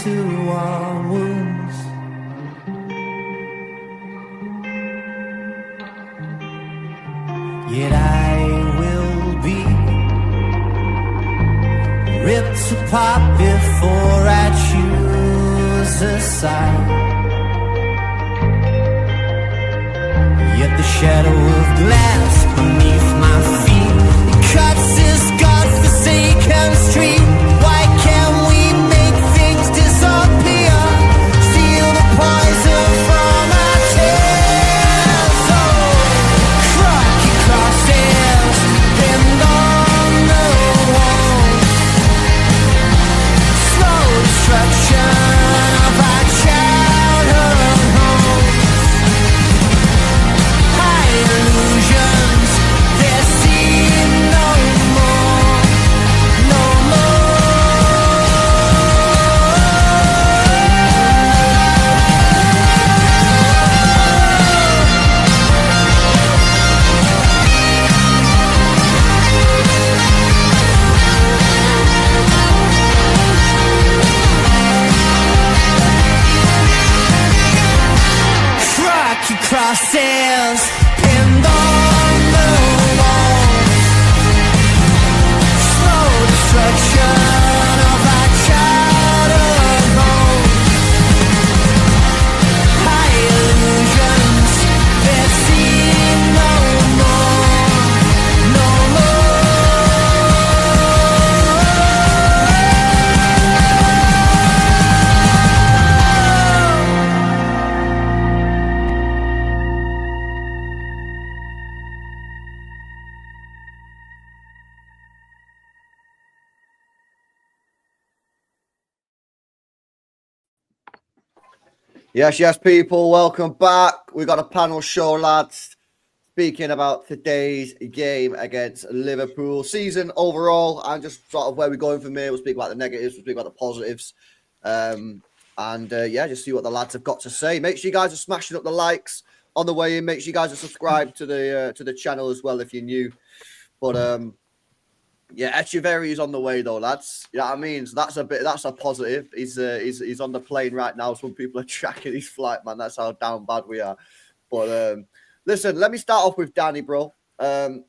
to our wounds. Yet I will be ripped apart before I choose a side. Yet the shadow of glass beneath my feet cuts this godforsaken street. Why can't we make things disappear? Steal the poison from our tears. Oh, crooked crosses pinned on the wall. Slow destruction of our childhood home. High illusions, they're seen no more, no more. Rocky crosses pinned on the wall. Slow destruction of our childhood home. High illusions, they're seen no more, no Yes, people, welcome back. We got a panel show, lads. Speaking about today's game against Liverpool, season overall, and just sort of where we're going from here. We'll speak about the negatives, we'll speak about the positives, just see what the lads have got to say. Make sure you guys are smashing up the likes on the way in. Make sure you guys are subscribed to the channel as well if you're new. But Echeverry is on the way though, lads. You know what I mean? So that's a positive. He's on the plane right now. Some people are tracking his flight, man. That's how down bad we are. But listen, let me start off with Danny, bro. What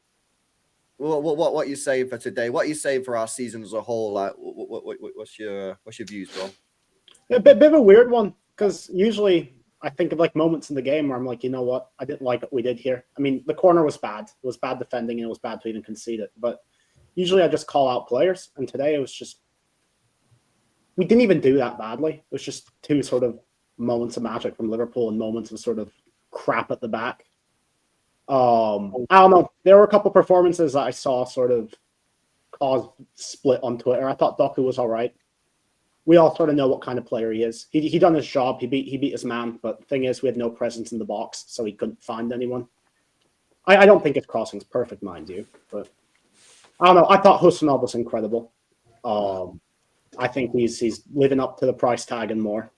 are you saying for today? What are you saying for our season as a whole? Like, what's your views, bro? A bit of a weird one, because usually I think of like moments in the game where I'm like, you know what, I didn't like what we did here. I mean, the corner was bad. It was bad defending, and it was bad to even concede it. But usually I just call out players, and today it was just, we didn't even do that badly. It was just two sort of moments of magic from Liverpool and moments of sort of crap at the back. I don't know. There were a couple performances that I saw sort of cause split on Twitter. I thought Doku was all right. We all sort of know what kind of player he is. He done his job. He beat his man. But the thing is, we had no presence in the box, so he couldn't find anyone. I don't think his crossing's perfect, mind you, but I don't know. I thought Husanov was incredible. I think he's living up to the price tag and more.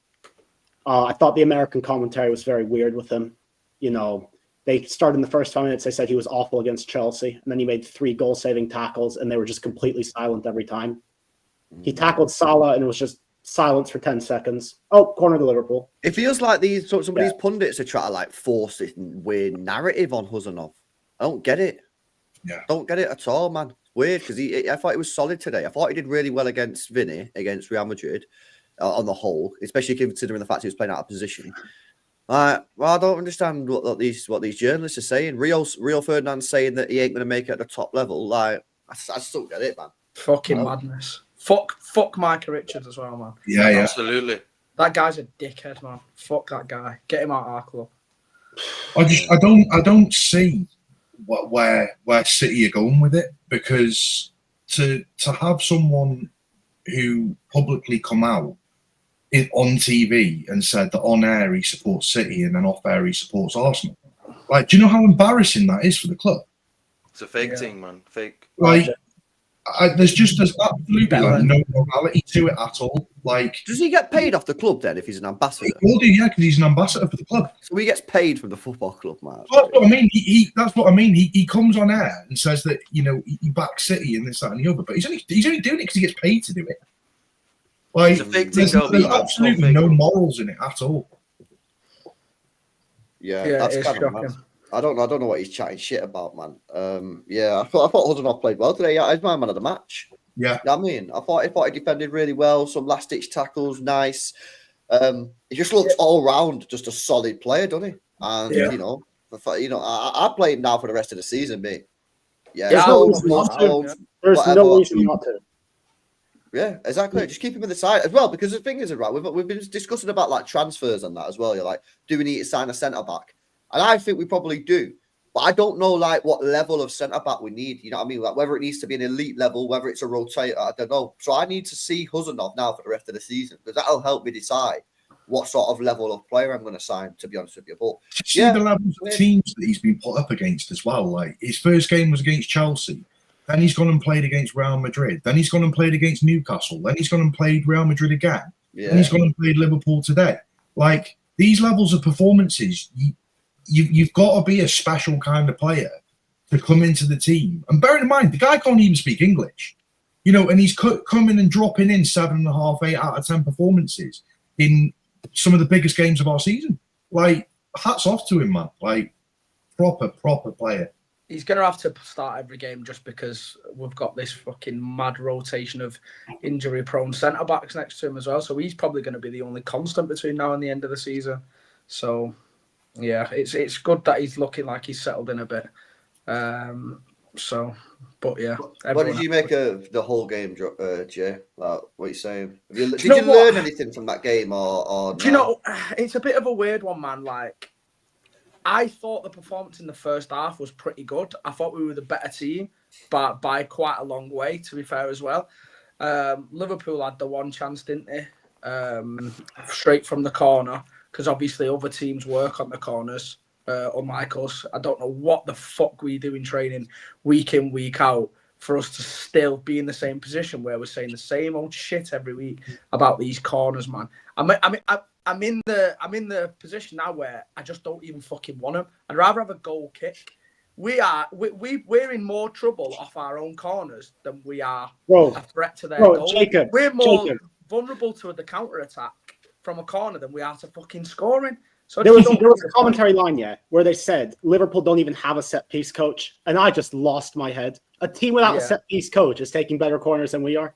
I thought the American commentary was very weird with him. You know, they started in the first 5 minutes. They said he was awful against Chelsea, and then he made 3 goal-saving tackles, and they were just completely silent every time. He tackled Salah, and it was just silence for 10 seconds. Oh, corner to Liverpool. It feels like some of these pundits are trying to like force this weird narrative on Husanov. I don't get it. Yeah, don't get it at all, man. Weird, because I thought he was solid today. I thought he did really well against Vinny, against Real Madrid, on the whole, especially considering the fact he was playing out of position. Well, I don't understand what these journalists are saying. Rio Ferdinand's saying that he ain't going to make it at the top level. Like, I still get it, man. Fucking madness. Fuck Micah Richards as well, man. Yeah, absolutely. That guy's a dickhead, man. Fuck that guy. Get him out of our club. I don't see where City are going with it, because to have someone who publicly come out on TV and said that on air he supports City and then off air he supports Arsenal. Like, do you know how embarrassing that is for the club? It's a fake thing, man. Fake. Like, there's absolutely like no morality to it at all. Like, does he get paid off the club then if he's an ambassador? He will do, yeah, because he's an ambassador for the club. So he gets paid from the football club, man. Well, that's what I mean. That's what I mean. He comes on air and says that, you know, he backs City and this, that, and the other, but he's only doing it because he gets paid to do it. Like, It's a fake thing, there's though, there's B, man. absolutely It's not no fake. morals in it at all. Yeah, Yeah, that's it's kind of shocking. mad. I don't know what he's chatting shit about, man. Yeah, I thought Hudson played well today. Yeah, he's my man of the match. Yeah. You know what I mean? I thought he defended really well. Some last ditch tackles, nice. He just looks all round just a solid player, doesn't he? And Yeah. I play him now for the rest of the season, mate. Yeah, There's Yeah, no I'll reason probably not start, to. yeah. There's whatever. no reason not to. Yeah, exactly. Just keep him in the side as well, because the thing is, right, we've been discussing about like transfers and that as well. You're like, do we need to sign a centre back? And I think we probably do, but I don't know like what level of centre back we need. You know what I mean? Like whether it needs to be an elite level, whether it's a rotator, I don't know. So I need to see Huzanov now for the rest of the season because that'll help me decide what sort of level of player I'm going to sign. To be honest with you, but See the levels of teams that he's been put up against as well. Like his first game was against Chelsea. Then he's gone and played against Real Madrid. Then he's gone and played against Newcastle. Then he's gone and played Real Madrid again. yeah, And he's gone and played Liverpool today. Like these levels of performances, you've got to be a special kind of player to come into the team. And bearing in mind, the guy can't even speak English, and he's coming and dropping in 7.5, 8 out of 10 performances in some of the biggest games of our season. Like, hats off to him, man. Like, proper player. He's going to have to start every game just because we've got this fucking mad rotation of injury-prone centre-backs next to him as well. So he's probably going to be the only constant between now and the end of the season. So, yeah, it's good that he's looking like he's settled in a bit. But yeah. What did you make of the whole game, Jay? Like, what are you saying? Did you you know learn what? anything from that game, or Do you know, it's a bit of a weird one, man. Like, I thought the performance in the first half was pretty good. I thought we were the better team, but by quite a long way, to be fair as well. Liverpool had the one chance, didn't they? Straight from the corner, because obviously other teams work on the corners, unlike us. I don't know what the fuck we do in training week in, week out for us to still be in the same position where we're saying the same old shit every week about these corners, man. I'm in the position now where I just don't even fucking want them. I'd rather have a goal kick. We're in more trouble off our own corners than we are a threat to their goal. Jacob, we're more vulnerable to the counter attack from a corner than we are to fucking scoring. So there was a commentary line, where they said Liverpool don't even have a set piece coach, and I just lost my head. A team without a set piece coach is taking better corners than we are.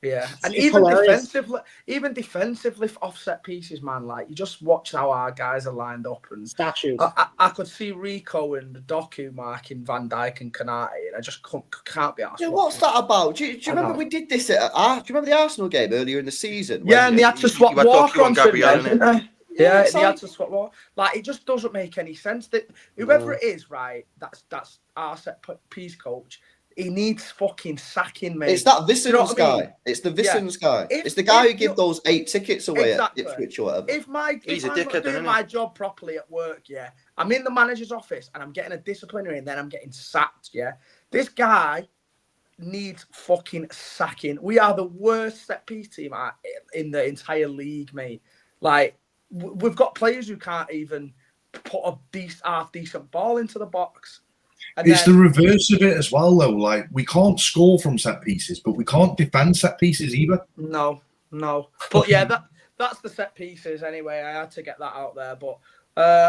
Yeah, and It's even defensively off set pieces, man. Like you just watch how our guys are lined up and statues. I could see Rico and Doku marking Van Dijk and Kanate, and I just can't be asked. Yeah, what's that about? Do you remember we did this at? Do you remember the Arsenal game earlier in the season? Yeah, and they had to swap Walker on Gabriel, didn't they? Yeah, they had to swap Walker. Like it just doesn't make any sense. That whoever it is, right? That's our set piece coach. He needs fucking sacking, mate. It's that Vissens guy. I mean? It's the Vissens guy. It's the guy who gives those 8 tickets away at Ipswich or whatever. If I'm not doing my job properly at work, I'm in the manager's office and I'm getting a disciplinary and then I'm getting sacked, This guy needs fucking sacking. We are the worst set-piece team in the entire league, mate. Like, we've got players who can't even put a half-decent ball into the box. And it's the reverse of it as well, though. Like, we can't score from set pieces, but we can't defend set pieces either. No. But yeah, that's the set pieces anyway. I had to get that out there. But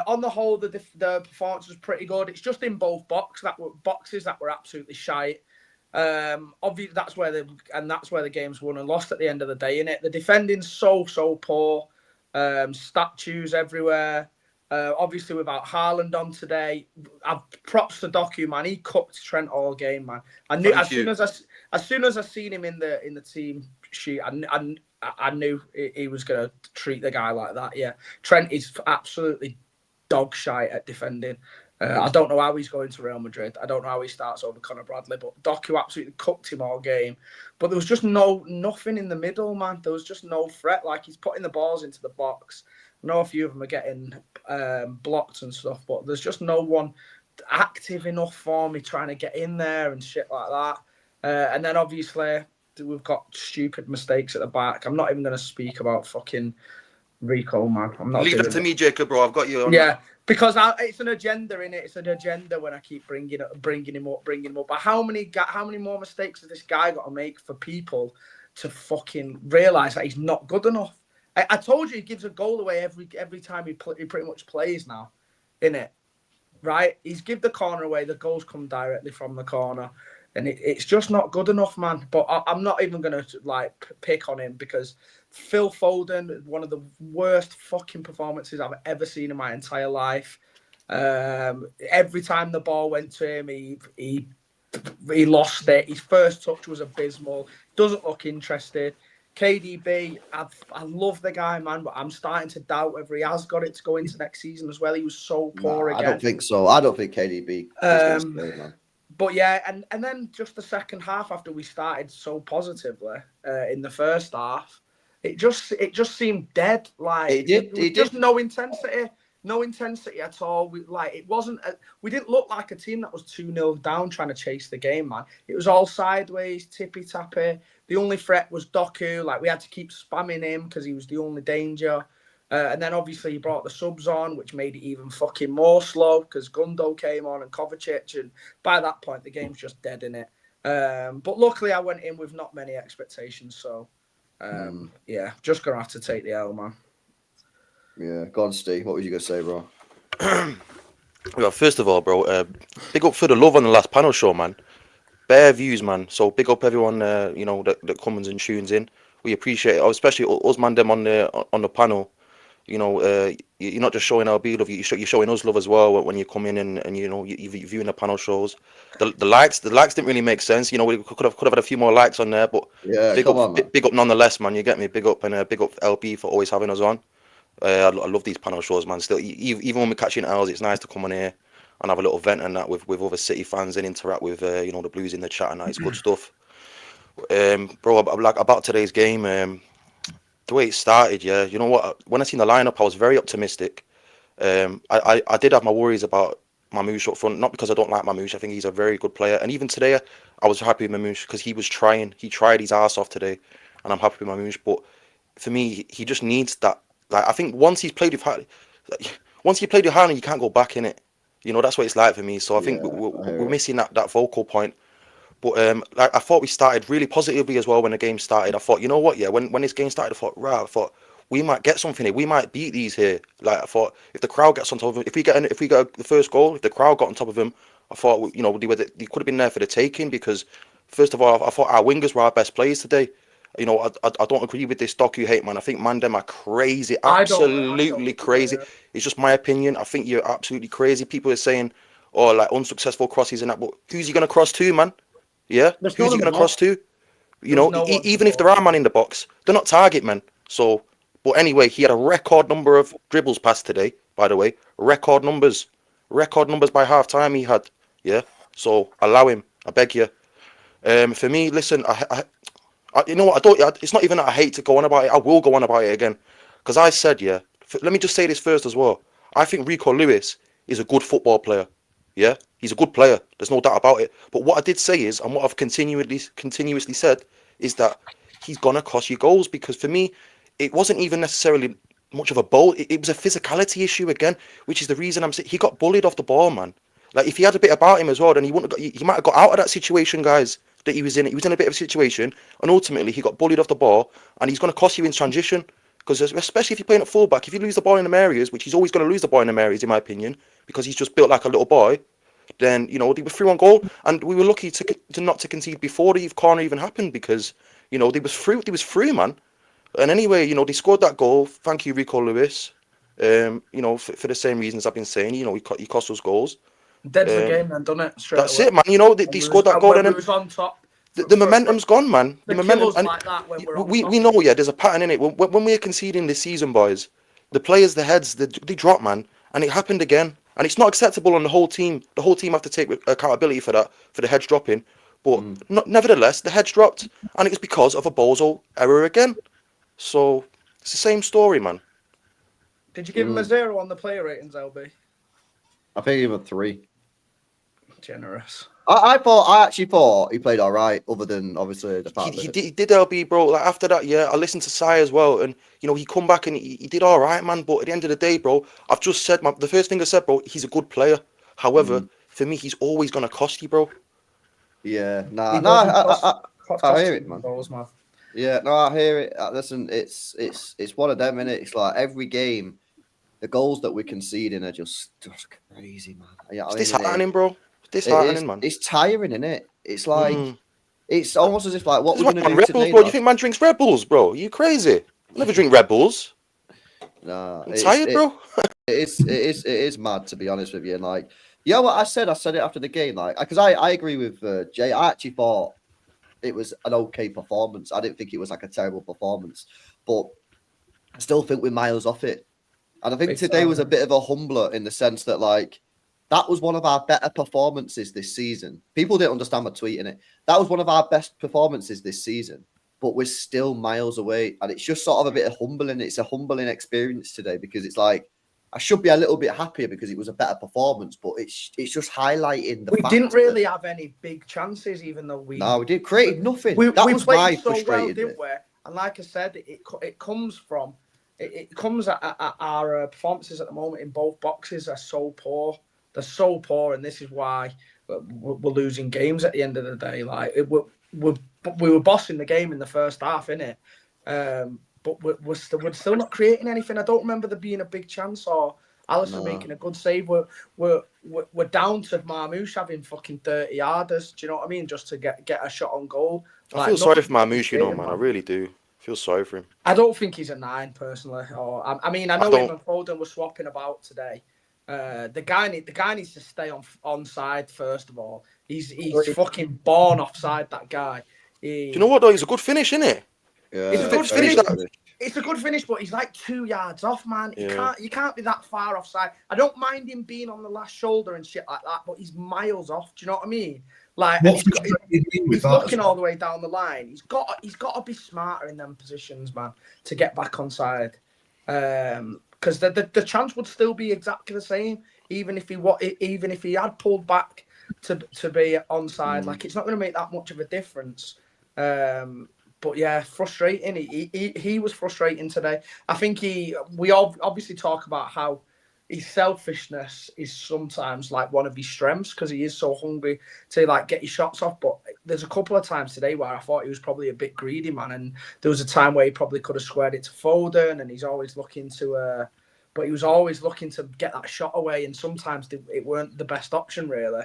on the whole, the performance was pretty good. It's just in both boxes that were absolutely shite. Obviously, that's where the game's won and lost at the end of the day. Innit? The defending's so poor. Statues everywhere. Obviously, without Haaland on today, I've props to Doku, man. He cooked Trent all game, man. I knew as soon as I seen him in the team sheet, I knew he was gonna treat the guy like that. Yeah, Trent is absolutely dog shite at defending. I don't know how he's going to Real Madrid. I don't know how he starts over Conor Bradley, but Doku absolutely cooked him all game. But there was just nothing in the middle, man. There was just no threat. Like he's putting the balls into the box. I know a few of them are getting blocked and stuff, but there's just no one active enough for me trying to get in there and shit like that. And then obviously we've got stupid mistakes at the back. I'm not even going to speak about fucking Rico, man. I'm not. Leave that to me, Jacob, bro. I've got you on. Yeah, because it's an agenda in it. It's an agenda when I keep bringing him up. But how many more mistakes has this guy got to make for people to fucking realise that he's not good enough. I told you he gives a goal away every time he pretty much plays now, innit? Right? He's give the corner away, the goals come directly from the corner, and it's just not good enough, man. But I'm not even gonna like pick on him because Phil Foden, one of the worst fucking performances I've ever seen in my entire life. Every time the ball went to him, he lost it. His first touch was abysmal. Doesn't look interested. KDB, I love the guy, man, but I'm starting to doubt whether he has got it to go into next season as well. He was so poor again. I don't think so. I don't think KDB is going to stay, man. But yeah, and then just the second half after we started so positively in the first half, it just seemed dead. Like it did. Just no intensity at all. We didn't look like a team that was 2-0 down trying to chase the game, man. It was all sideways, tippy tappy. The only threat was Doku. Like we had to keep spamming him because he was the only danger. And then obviously he brought the subs on, which made it even fucking more slow because Gundo came on and Kovacic, and by that point the game's just dead in it. But luckily I went in with not many expectations, so yeah, just gonna have to take the L, man. Yeah, go on, Steve. What was you gonna say, bro? Well, first of all, bro, big up for the love on the last panel show, man. Bare views, man. So big up everyone, that comes and tunes in. We appreciate it, especially us, man, them on the panel. You know, you're not just showing LB love, you're showing us love as well when you come in and you're viewing the panel shows. The likes didn't really make sense. You know, we could have had a few more likes on there, but yeah, big up nonetheless, man. You get me? Big up big up LB for always having us on. I love these panel shows, man. Still, even when we're catching L's, it's nice to come on here and have a little vent and that with other City fans and interact with the Blues in the chat and that. It's good stuff. Bro, like about today's game, the way it started, yeah. You know what? When I seen the lineup, I was very optimistic. I did have my worries about Mamouche up front, not because I don't like Mamouche. I think he's a very good player, and even today, I was happy with Mamouche because he was trying. He tried his ass off today, and I'm happy with Mamouche. But for me, he just needs that. Like I think once you played with Haaland, you can't go back in it. You know, that's what it's like for me. So I think we're missing that focal point. But like I thought we started really positively as well when the game started. I thought, you know what, yeah, when this game started, I thought we might get something here. We might beat these here. Like I thought, if the crowd gets on top of them, if we get the first goal, if the crowd got on top of them, I thought they could have been there for the taking because first of all, I thought our wingers were our best players today. You know, I don't agree with this Doku hate, man. I think Mandem are crazy, absolutely crazy. It's just my opinion. I think you're absolutely crazy. People are saying, oh, like unsuccessful crosses and that, but who's he going to cross to, man? Yeah, who's he going to cross to? You know, even if there are man in the box, they're not target men. So, but anyway, he had a record number of dribbles passed today, by the way. Record numbers by half time he had. Yeah, so allow him, I beg you. For me, listen, I you know what? It's not even that I hate to go on about it. I will go on about it again, because I said, yeah. Let me just say this first as well. I think Rico Lewis is a good football player. Yeah, he's a good player. There's no doubt about it. But what I did say is, and what I've continuously said, is that he's gonna cost you goals. Because for me, it wasn't even necessarily much of a bowl. It was a physicality issue again, which is the reason I'm saying he got bullied off the ball, man. Like if he had a bit about him as well, then he wouldn't. He might have got out of that situation, guys. That he was in. He was in a bit of a situation, and ultimately he got bullied off the ball, and he's gonna cost you in transition. Because especially if you're playing at fullback, if you lose the ball in them areas, which he's always going to lose the ball in them areas, in my opinion, because he's just built like a little boy, then, they were 3-1 goal. And we were lucky to not to concede before the corner even happened because, they was through, man. And anyway, they scored that goal. Thank you, Rico Lewis. For the same reasons I've been saying, he cost us goals. Dead the game then, done it? That's it, man. They scored that goal. And we was on top. The momentum's gone, man. The momentum, and like that when we're we know, yeah. There's a pattern in it. When we're conceding this season, boys, the players, the heads, they drop, man, and it happened again. And it's not acceptable on the whole team. The whole team have to take accountability for that, for the heads dropping. But nevertheless, the heads dropped, and it was because of a bozo error again. So it's the same story, man. Did you give him a 0 on the player ratings, LB? I think even 3. Generous. I actually thought he played all right, other than obviously the fact he did LB, bro. Like after that, yeah, I listened to Sai as well, and he come back and he did all right, man. But at the end of the day, bro, I've just said the first thing I said, bro. He's a good player. However, for me, he's always gonna cost you, bro. Yeah, I hear it, man. Goals, man. Yeah, no, I hear it. Listen, it's one of them, innit? It's like every game, the goals that we're conceding are just crazy, man. You know It's what I mean? disheartening, bro. It's It is. disheartening, man. It's tiring, isn't it? It's like Mm. it's almost as if like what This is we're why gonna man, do Red Bulls, today, bro. You lad. think man drinks Red Bulls, bro? You crazy? I never drink Red Bulls. Nah, I'm tired, bro. it is mad, to be honest with you. And like, you know what I said? I said it after the game, like, because I agree with Jay. I actually thought it was an okay performance. I didn't think it was like a terrible performance, but I still think we're miles off it. And I think Big today was a time. bit of a humbler in the sense that like that was one of our better performances this season. People didn't understand my tweet in it. That was one of our best performances this season, but we're still miles away. And it's just sort of a bit of humbling. It's a humbling experience today because it's like I should be a little bit happier because it was a better performance, but it's just highlighting the We fact didn't that really have any big chances, even though no, we did created nothing. we That was played my so well, frustrating didn't bit. we? And like I said, it comes from it comes at our performances at the moment in both boxes are so poor. They're so poor, and this is why we're losing games at the end of the day. Like we were bossing the game in the first half, innit? But we're still not creating anything. I don't remember there being a big chance or Allison No. making a good save. We're down to Marmoush having fucking 30 yarders. Do you know what I mean? Just to get a shot on goal. I feel sorry for Marmoush, you know, man. I really do. I feel sorry for him. I don't think he's a 9 personally. Or I mean, I know him and Foden were swapping about today. The guy needs to stay on side first of all. He's fucking born offside. That guy. Do you know what though? He's a good finish, isn't it? Yeah, It's a good finish finish. that. It's a good finish, but he's like 2 yards off, man. Yeah. You can't be that far offside. I don't mind him being on the last shoulder and shit like that, but he's miles off. Do you know what I mean? Like What's he's looking all the way down the line. He's got to be smarter in them positions, man, to get back on side. Because the chance would still be exactly the same, even if he had pulled back to be onside. Like it's not going to make that much of a difference. But yeah, frustrating. He was frustrating today. I think we all obviously talk about how his selfishness is sometimes like one of his strengths because he is so hungry to like get his shots off. But there's a couple of times today where I thought he was probably a bit greedy, man. And there was a time where he probably could have squared it to Foden, and he's always looking to. But he was always looking to get that shot away, and sometimes it weren't the best option really.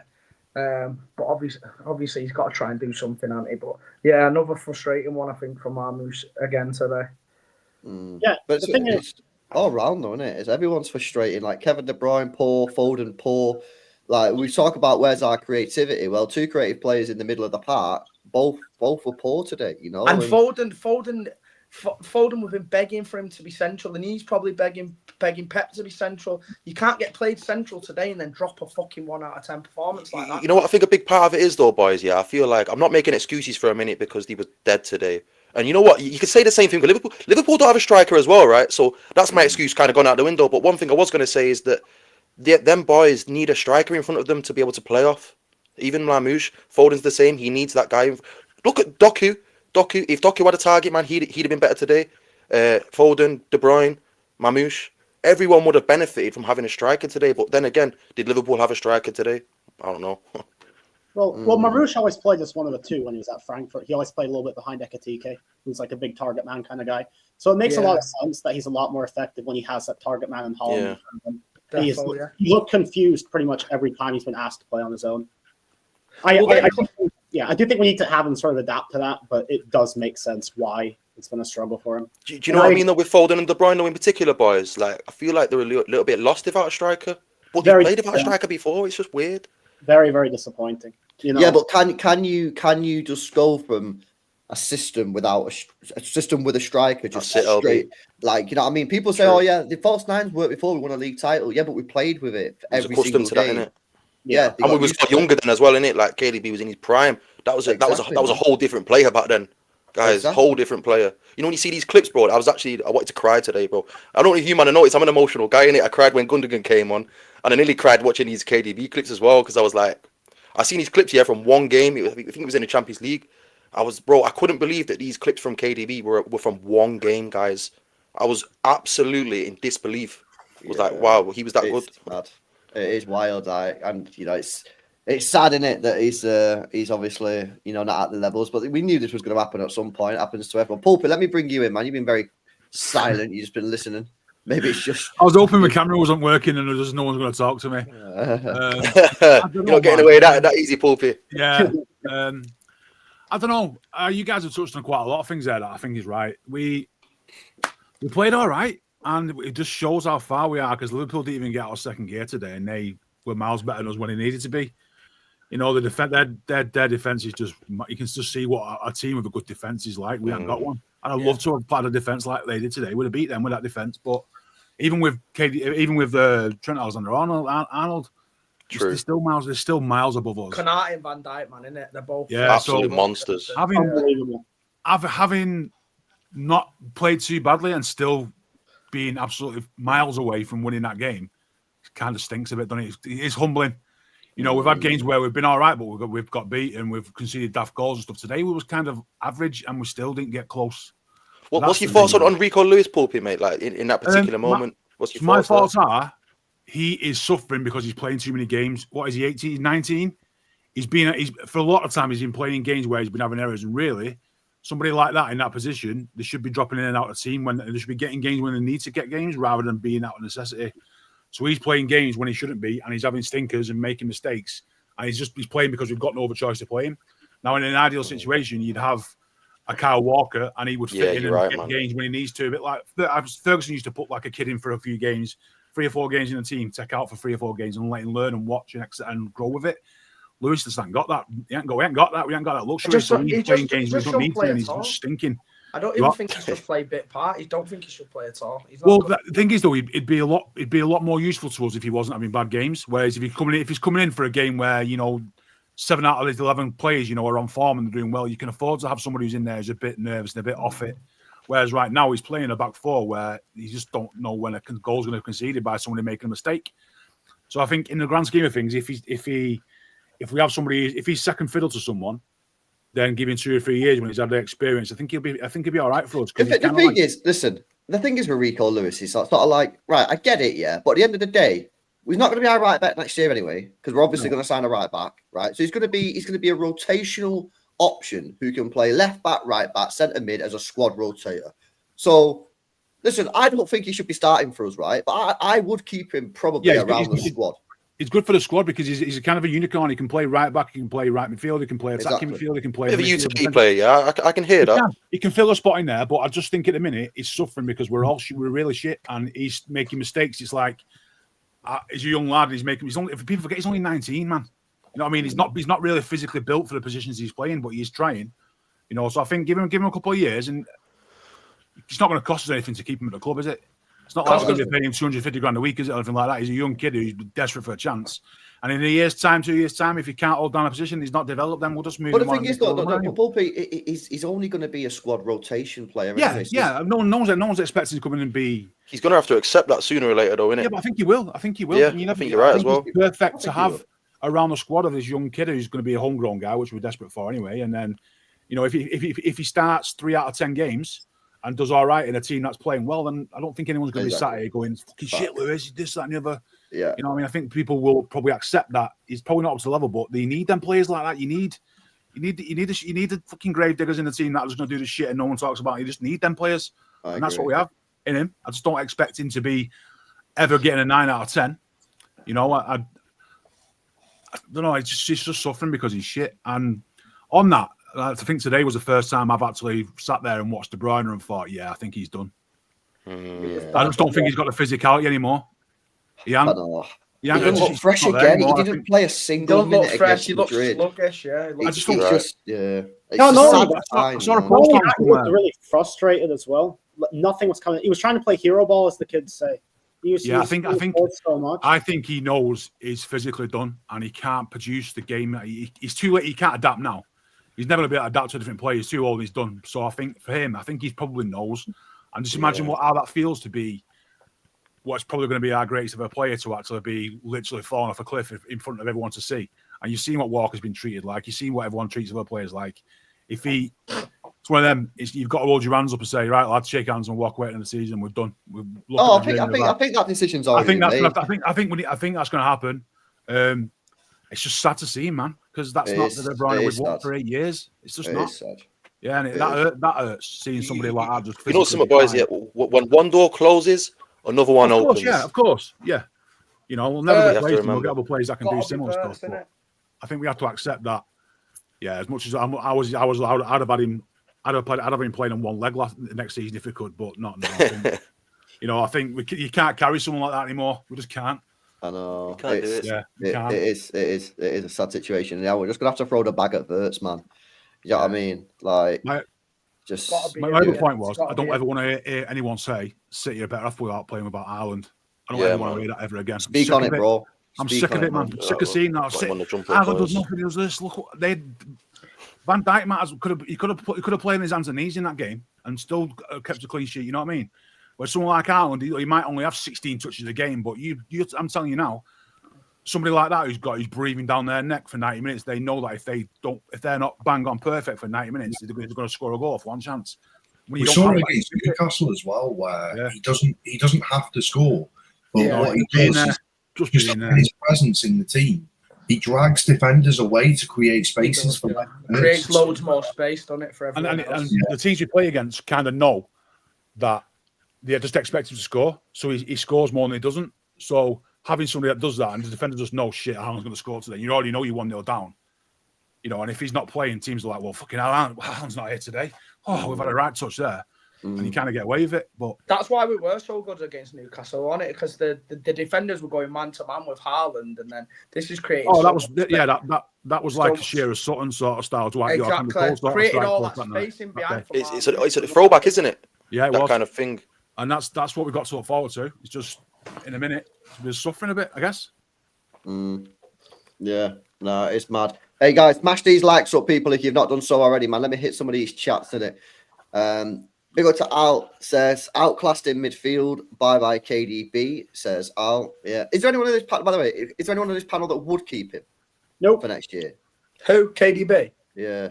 But obviously he's got to try and do something, hasn't he? But yeah, another frustrating one I think from Marmoush again today. Yeah, but the thing is, all round though, isn't it? It's everyone's frustrating. Like Kevin De Bruyne, poor. Foden, poor. Like we talk about where's our creativity. Well, 2 creative players in the middle of the park, both were poor today. You know, and Foden, we've been begging for him to be central, and he's probably begging Pep to be central. You can't get played central today and then drop a fucking 1 out of 10 performance like that. You know what I think a big part of it is though, boys? Yeah, I feel like I'm not making excuses for a minute because he was dead today. And you know what? You could say the same thing for Liverpool. Liverpool don't have a striker as well, right? So that's my excuse kind of gone out the window. But one thing I was going to say is that them boys need a striker in front of them to be able to play off. Even Marmoush, Foden's the same. He needs that guy. Look at Doku. If Doku had a target, man, he'd have been better today. Foden, De Bruyne, Marmoush. Everyone would have benefited from having a striker today. But then again, did Liverpool have a striker today? I don't know. well, Marmoush always played as one of the 2 when he was at Frankfurt. He always played a little bit behind Ekitike, who's like a big target man kind of guy. So it makes a lot of sense that he's a lot more effective when he has that target man in Holland. Yeah. He looked confused pretty much every time he's been asked to play on his own. I do think we need to have him sort of adapt to that, but it does make sense why it's been a struggle for him. Do you know what I mean though with Foden and De Bruyne though in particular, boys? Like I feel like they're a little bit lost without a striker. But they played without a striker before. It's just weird. Very, very disappointing. You know? Yeah, but can you just go from a system without a system with a striker just straight? Like, you know what I mean? People say, "Oh yeah, the false nines worked before we won a league title." Yeah, but we played with it every single game. That, innit? Yeah, and we was younger then as well, innit? Like KDB was in his prime. That was a whole different player back then, guys. Whole different player. You know when you see these clips, bro. I wanted to cry today, bro. I don't know if you man have noticed. I'm an emotional guy, innit? I cried when Gundogan came on, and I nearly cried watching these KDB clips as well because I was like, I seen these clips here from one game. I think it was in the Champions League. I couldn't believe that these clips from KDB were from one game, guys. I was absolutely in disbelief. I was like, wow, he was that good. Mad. It is wild, and you know, It's sad, isn't it, that he's obviously not at the levels, but we knew this was going to happen at some point. It happens to everyone. Pulpit, let me bring you in, man. You've been very silent. You've just been listening. Maybe it's just. I was hoping my camera wasn't working and just no one's going to talk to me. You're not getting away that easy, Pulpit. Yeah. I don't know. You guys have touched on quite a lot of things there that I think is right. We played all right, and it just shows how far we are because Liverpool didn't even get out of second gear today, and they were miles better than us when they needed to be. Their defense is just, you can just see what a team with a good defense is like. We haven't got one. And I'd love to have played a defense like they did today. We'd have beat them with that defense. But even with Trent Alexander-Arnold, they're still miles above us. Konate and Van Dijk, man, innit? They're both absolute monsters. Having not played too badly and still being absolutely miles away from winning that game kind of stinks a bit, doesn't it? It is humbling. We've had games where we've been all right, but we've got beat and we've conceded daft goals and stuff. Today we was kind of average and we still didn't get close. What's your thoughts on Rico Lewis, Pulpit, mate? Like in that particular moment, what's your my thoughts? My thoughts are he is suffering because he's playing too many games. What is he, 18, 19? He's for a lot of time he's been playing in games where he's been having errors, and really somebody like that in that position, they should be dropping in and out of the team when they should be getting games when they need to get games rather than being out of necessity. So he's playing games when he shouldn't be, and he's having stinkers and making mistakes. And he's playing because we've got no other choice to play him. Now, in an ideal situation, you'd have a Kyle Walker, and he would fit in and get games when he needs to. A bit like Ferguson used to put like a kid in for a few games, 3 or 4 games in a team, take out for 3 or 4 games, and let him learn and watch and grow with it. Lewis just hasn't got that. We ain't got that luxury. So he's playing games we don't need to, and he's just stinking. I don't even think he should play bit part. I don't think he should play at all. The thing is, though, it'd be a lot more useful to us if he wasn't having bad games. Whereas if he's coming in for a game where 7 out of his 11 players, are on form and they're doing well, you can afford to have somebody who's in there who's a bit nervous and a bit off it. Whereas right now he's playing a back four where you just don't know when a goal's going to be conceded by somebody making a mistake. So I think in the grand scheme of things, if he's second fiddle to someone, then give him 2 or 3 years when he's had the experience, I think he'll be all right for us. The thing is with Rico Lewis, he's sort of like, right, I get it, yeah, but at the end of the day, he's not going to be our right back next year anyway, because we're obviously going to sign a right back, right? So he's going to be a rotational option who can play left back, right back, centre mid as a squad rotator. So listen, I don't think he should be starting for us, right? But I would keep him probably around the squad. It's good for the squad because he's a kind of a unicorn. He can play right back, he can play right midfield, he can play attacking midfield, he can play. Bit of a utility player, yeah. I can hear that. He can fill a spot in there, but I just think at the minute he's suffering because we're really shit, and he's making mistakes. It's like he's a young lad. If people forget, he's only 19, man. You know what I mean? He's not really physically built for the positions he's playing, but he's trying. So I think give him a couple of years, and it's not going to cost us anything to keep him at the club, is it? It's not like we're going to be paying him 250 grand a week, is it, or anything like that? He's a young kid who's desperate for a chance. And in a year's time, 2 years' time, if he can't hold down a position, he's not developed, then we'll just move him on. But the thing is, Pulpy, he's only going to be a squad rotation player. Yeah. No one's expecting to come in and be. He's going to have to accept that sooner or later, though, isn't it? Yeah, but I think he will. Yeah, I think you're right as well. It's perfect to have around the squad of this young kid who's going to be a homegrown guy, which we're desperate for anyway. And then, if he starts 3 out of 10 games and does all right in a team that's playing well, then I don't think anyone's going to be sat here going, fucking shit, Lewis, this, that, and the other. Yeah. I think people will probably accept that. He's probably not up to the level, but they need them players like that. You need the fucking grave diggers in the team that are just going to do the shit and no one talks about. You just need them players. And that's what we have in him. I just don't expect him to be ever getting a 9 out of 10. I don't know. He's just suffering because he's shit. And on that, I think today was the first time I've actually sat there and watched De Bruyne and thought, yeah, I think he's done. I just don't think he's got the physicality anymore. He didn't look fresh again. He didn't play a single minute against Madrid. He looked sluggish, yeah. I just think I saw a post on he was really frustrated as well. Nothing was coming. He was trying to play hero ball, as the kids say. I think he knows he's physically done and he can't produce the game. He's too late. He can't adapt now. He's never going to be able to adapt to a different player. He's too old. He's done. So I think for him, he probably knows. And just imagine how that feels to be what's probably going to be our greatest ever player to actually be literally falling off a cliff in front of everyone to see. And you've seen what Walker's been treated like. You've seen what everyone treats other players like. It's one of them. You've got to hold your hands up and say, right, lads, shake hands and walk away at the season. We're done. I think that decision's already made. I think that's going to happen. it's just sad to see, man, because that's It not is- the De Bruyne it we've is watched sad. for 8 years. It's just It not. is sad. Yeah, and It that hurts seeing somebody like that just You know, physically some boys, yeah. decline. When one door closes, another one Of course, opens. yeah, of course, yeah. You know, we'll You never have to replace them. We'll remember. get other players that can do Gotta be similar Verts, stuff. But innit? I think we have to accept that. Yeah, as much as I'd have had him. I'd have been playing on one leg next season if we could, but not now. I think, I think you can't carry someone like that anymore. We just can't. I know. You can't do It's- it. Yeah, you It can't. is a sad situation. Yeah, we're just gonna have to throw the bag at Verts, man. You know what I mean? Like, My- just Gotta be My him, other yeah. point It's was, gotta I don't be ever him. want to hear anyone say City are better off without playing without Ireland. I don't Yeah, ever want to man. hear that ever again. I'm speak sick on of it, bro. I'm Speak sick on of it, man. I'm sick of seeing that. Got him on the jump up, Ireland does boys. nothing. He does this. Look, Van Dijk matters. He could have played on his hands and knees in that game and still kept a clean sheet. You know what I mean? Where someone like Ireland, he might only have 16 touches a game, but I'm telling you now, somebody like that who's breathing down their neck for 90 minutes, they know that if they're not bang on perfect for 90 minutes, they're going to score a goal for one chance. When We you don't saw have it that, against Newcastle as well, where Yeah. he doesn't have to score, but Yeah. what he being does there, is just just being in there. his presence in the team, he drags defenders away to create spaces for Yeah. them. Creates loads more space, doesn't it, for And, everyone and, else? and the teams we play against kind of know that they just expect him to score. So he scores more than he doesn't. So having somebody that does that and the defender just knows shit, Haaland's going to score today. You already know you 1-0 down. And if he's not playing, teams are like, well, fucking hell, Haaland's not here today. Oh, we've had a right touch there. And you kind of get away with it. But That's why we were so good against Newcastle, on it, because the defenders were going man to man with Haaland, and then this is creating. that was like a So- Shearer Sutton sort of style. Dwight York and the Exactly. Cole sort of Created strike all force that that night. space in behind. Okay. for It's a Haaland. throwback, isn't it? Yeah, it That was. kind of thing. And that's what we've got to look forward to. It's just in a minute we're suffering a bit, I guess. Yeah, no, it's mad. Hey guys, smash these likes up, people, if you've not done so already, man. Let me hit some of these chats today. Big up to Al, says outclassed in midfield. Bye KDB, says Al. Yeah. Is there anyone in this panel, by the way? Is there anyone in this panel that would keep him Nope. for next year? Who? KDB. Yeah.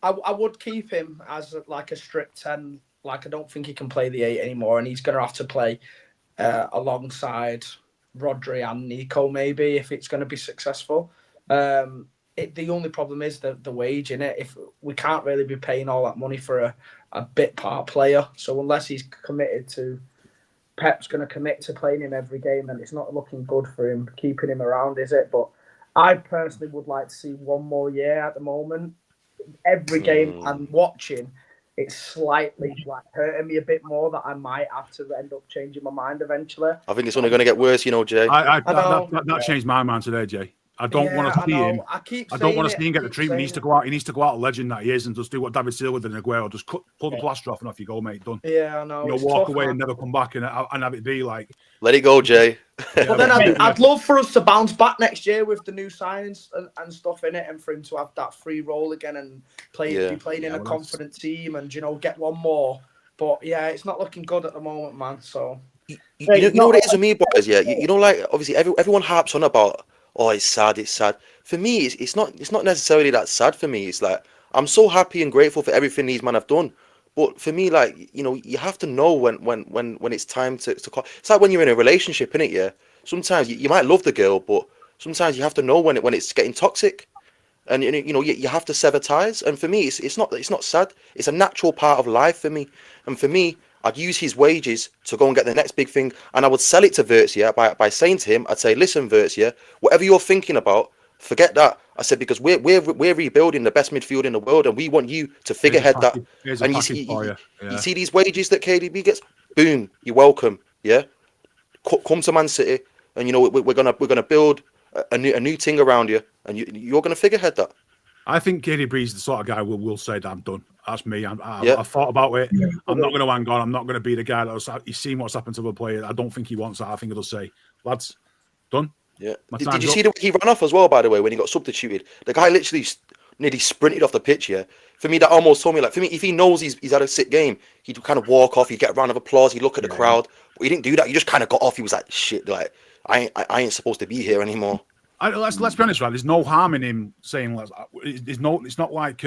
I would keep him as like a strict 10. Like, I don't think he can play the 8 anymore, and he's going to have to play alongside Rodri and Nico, maybe, if it's going to be successful. The only problem is the wage in it. If we can't really be paying all that money for a bit part player, so unless he's committed to, Pep's going to commit to playing him every game, then it's not looking good for him keeping him around, is it? But I personally would like to see one more year at the moment. Every game I'm watching, it's slightly like hurting me a bit more that I might have to end up changing my mind eventually. I think it's only going to get worse, Jay. That changed my mind today, Jay. I don't want to see him. I don't want to see him get the treatment. He needs to go out. He needs to go out, legend that he is, and just do what David Silva did in Aguero. Just pull the plaster off and off you go, mate. Done. Yeah, I know. Walk tough, away man. and never come back and have it be like. Let it go, Jay. But then I'd love for us to bounce back next year with the new signings and stuff in it, and for him to have that free role again and be playing in a confident team and get one more. But yeah, it's not looking good at the moment, man. So you know what it is with me, boys. Yeah, you don't like obviously everyone harps on about. Oh, it's sad. It's sad. For me, it's not necessarily that sad. For me, it's like I'm so happy and grateful for everything these men have done. But for me, like you have to know when it's time to call. It's like when you're in a relationship, innit? Yeah. Sometimes you might love the girl, but sometimes you have to know when it's getting toxic, and you have to sever ties. And for me, it's not sad. It's a natural part of life for me. And for me, I'd use his wages to go and get the next big thing, and I would sell it to Verts, by saying to him, I'd say, listen, Verts, whatever you're thinking about, forget that. I said, because we're rebuilding the best midfield in the world, and we want you to figurehead that. And you see these wages that KDB gets, boom, you're welcome, yeah. Come to Man City, and we're gonna build a new thing around you, and you're gonna figurehead that. I think KDB is the sort of guy who will say that I'm done. That's me. I've thought about it. Yeah. I'm not going to hang on. I'm not going to be the guy he's seen what's happened to the player. I don't think he wants that. I think he'll say, lads, done. Yeah. Did you see the way he ran off as well, by the way, when he got substituted? The guy literally nearly sprinted off the pitch, yeah. For me, that almost told me, like, if he knows he's had a sick game, he'd kind of walk off, he'd get a round of applause, he'd look at the crowd. But he didn't do that. He just kind of got off. He was like, shit, like, I ain't supposed to be here anymore. Let's be honest, right? There's no harm in him saying, it's not like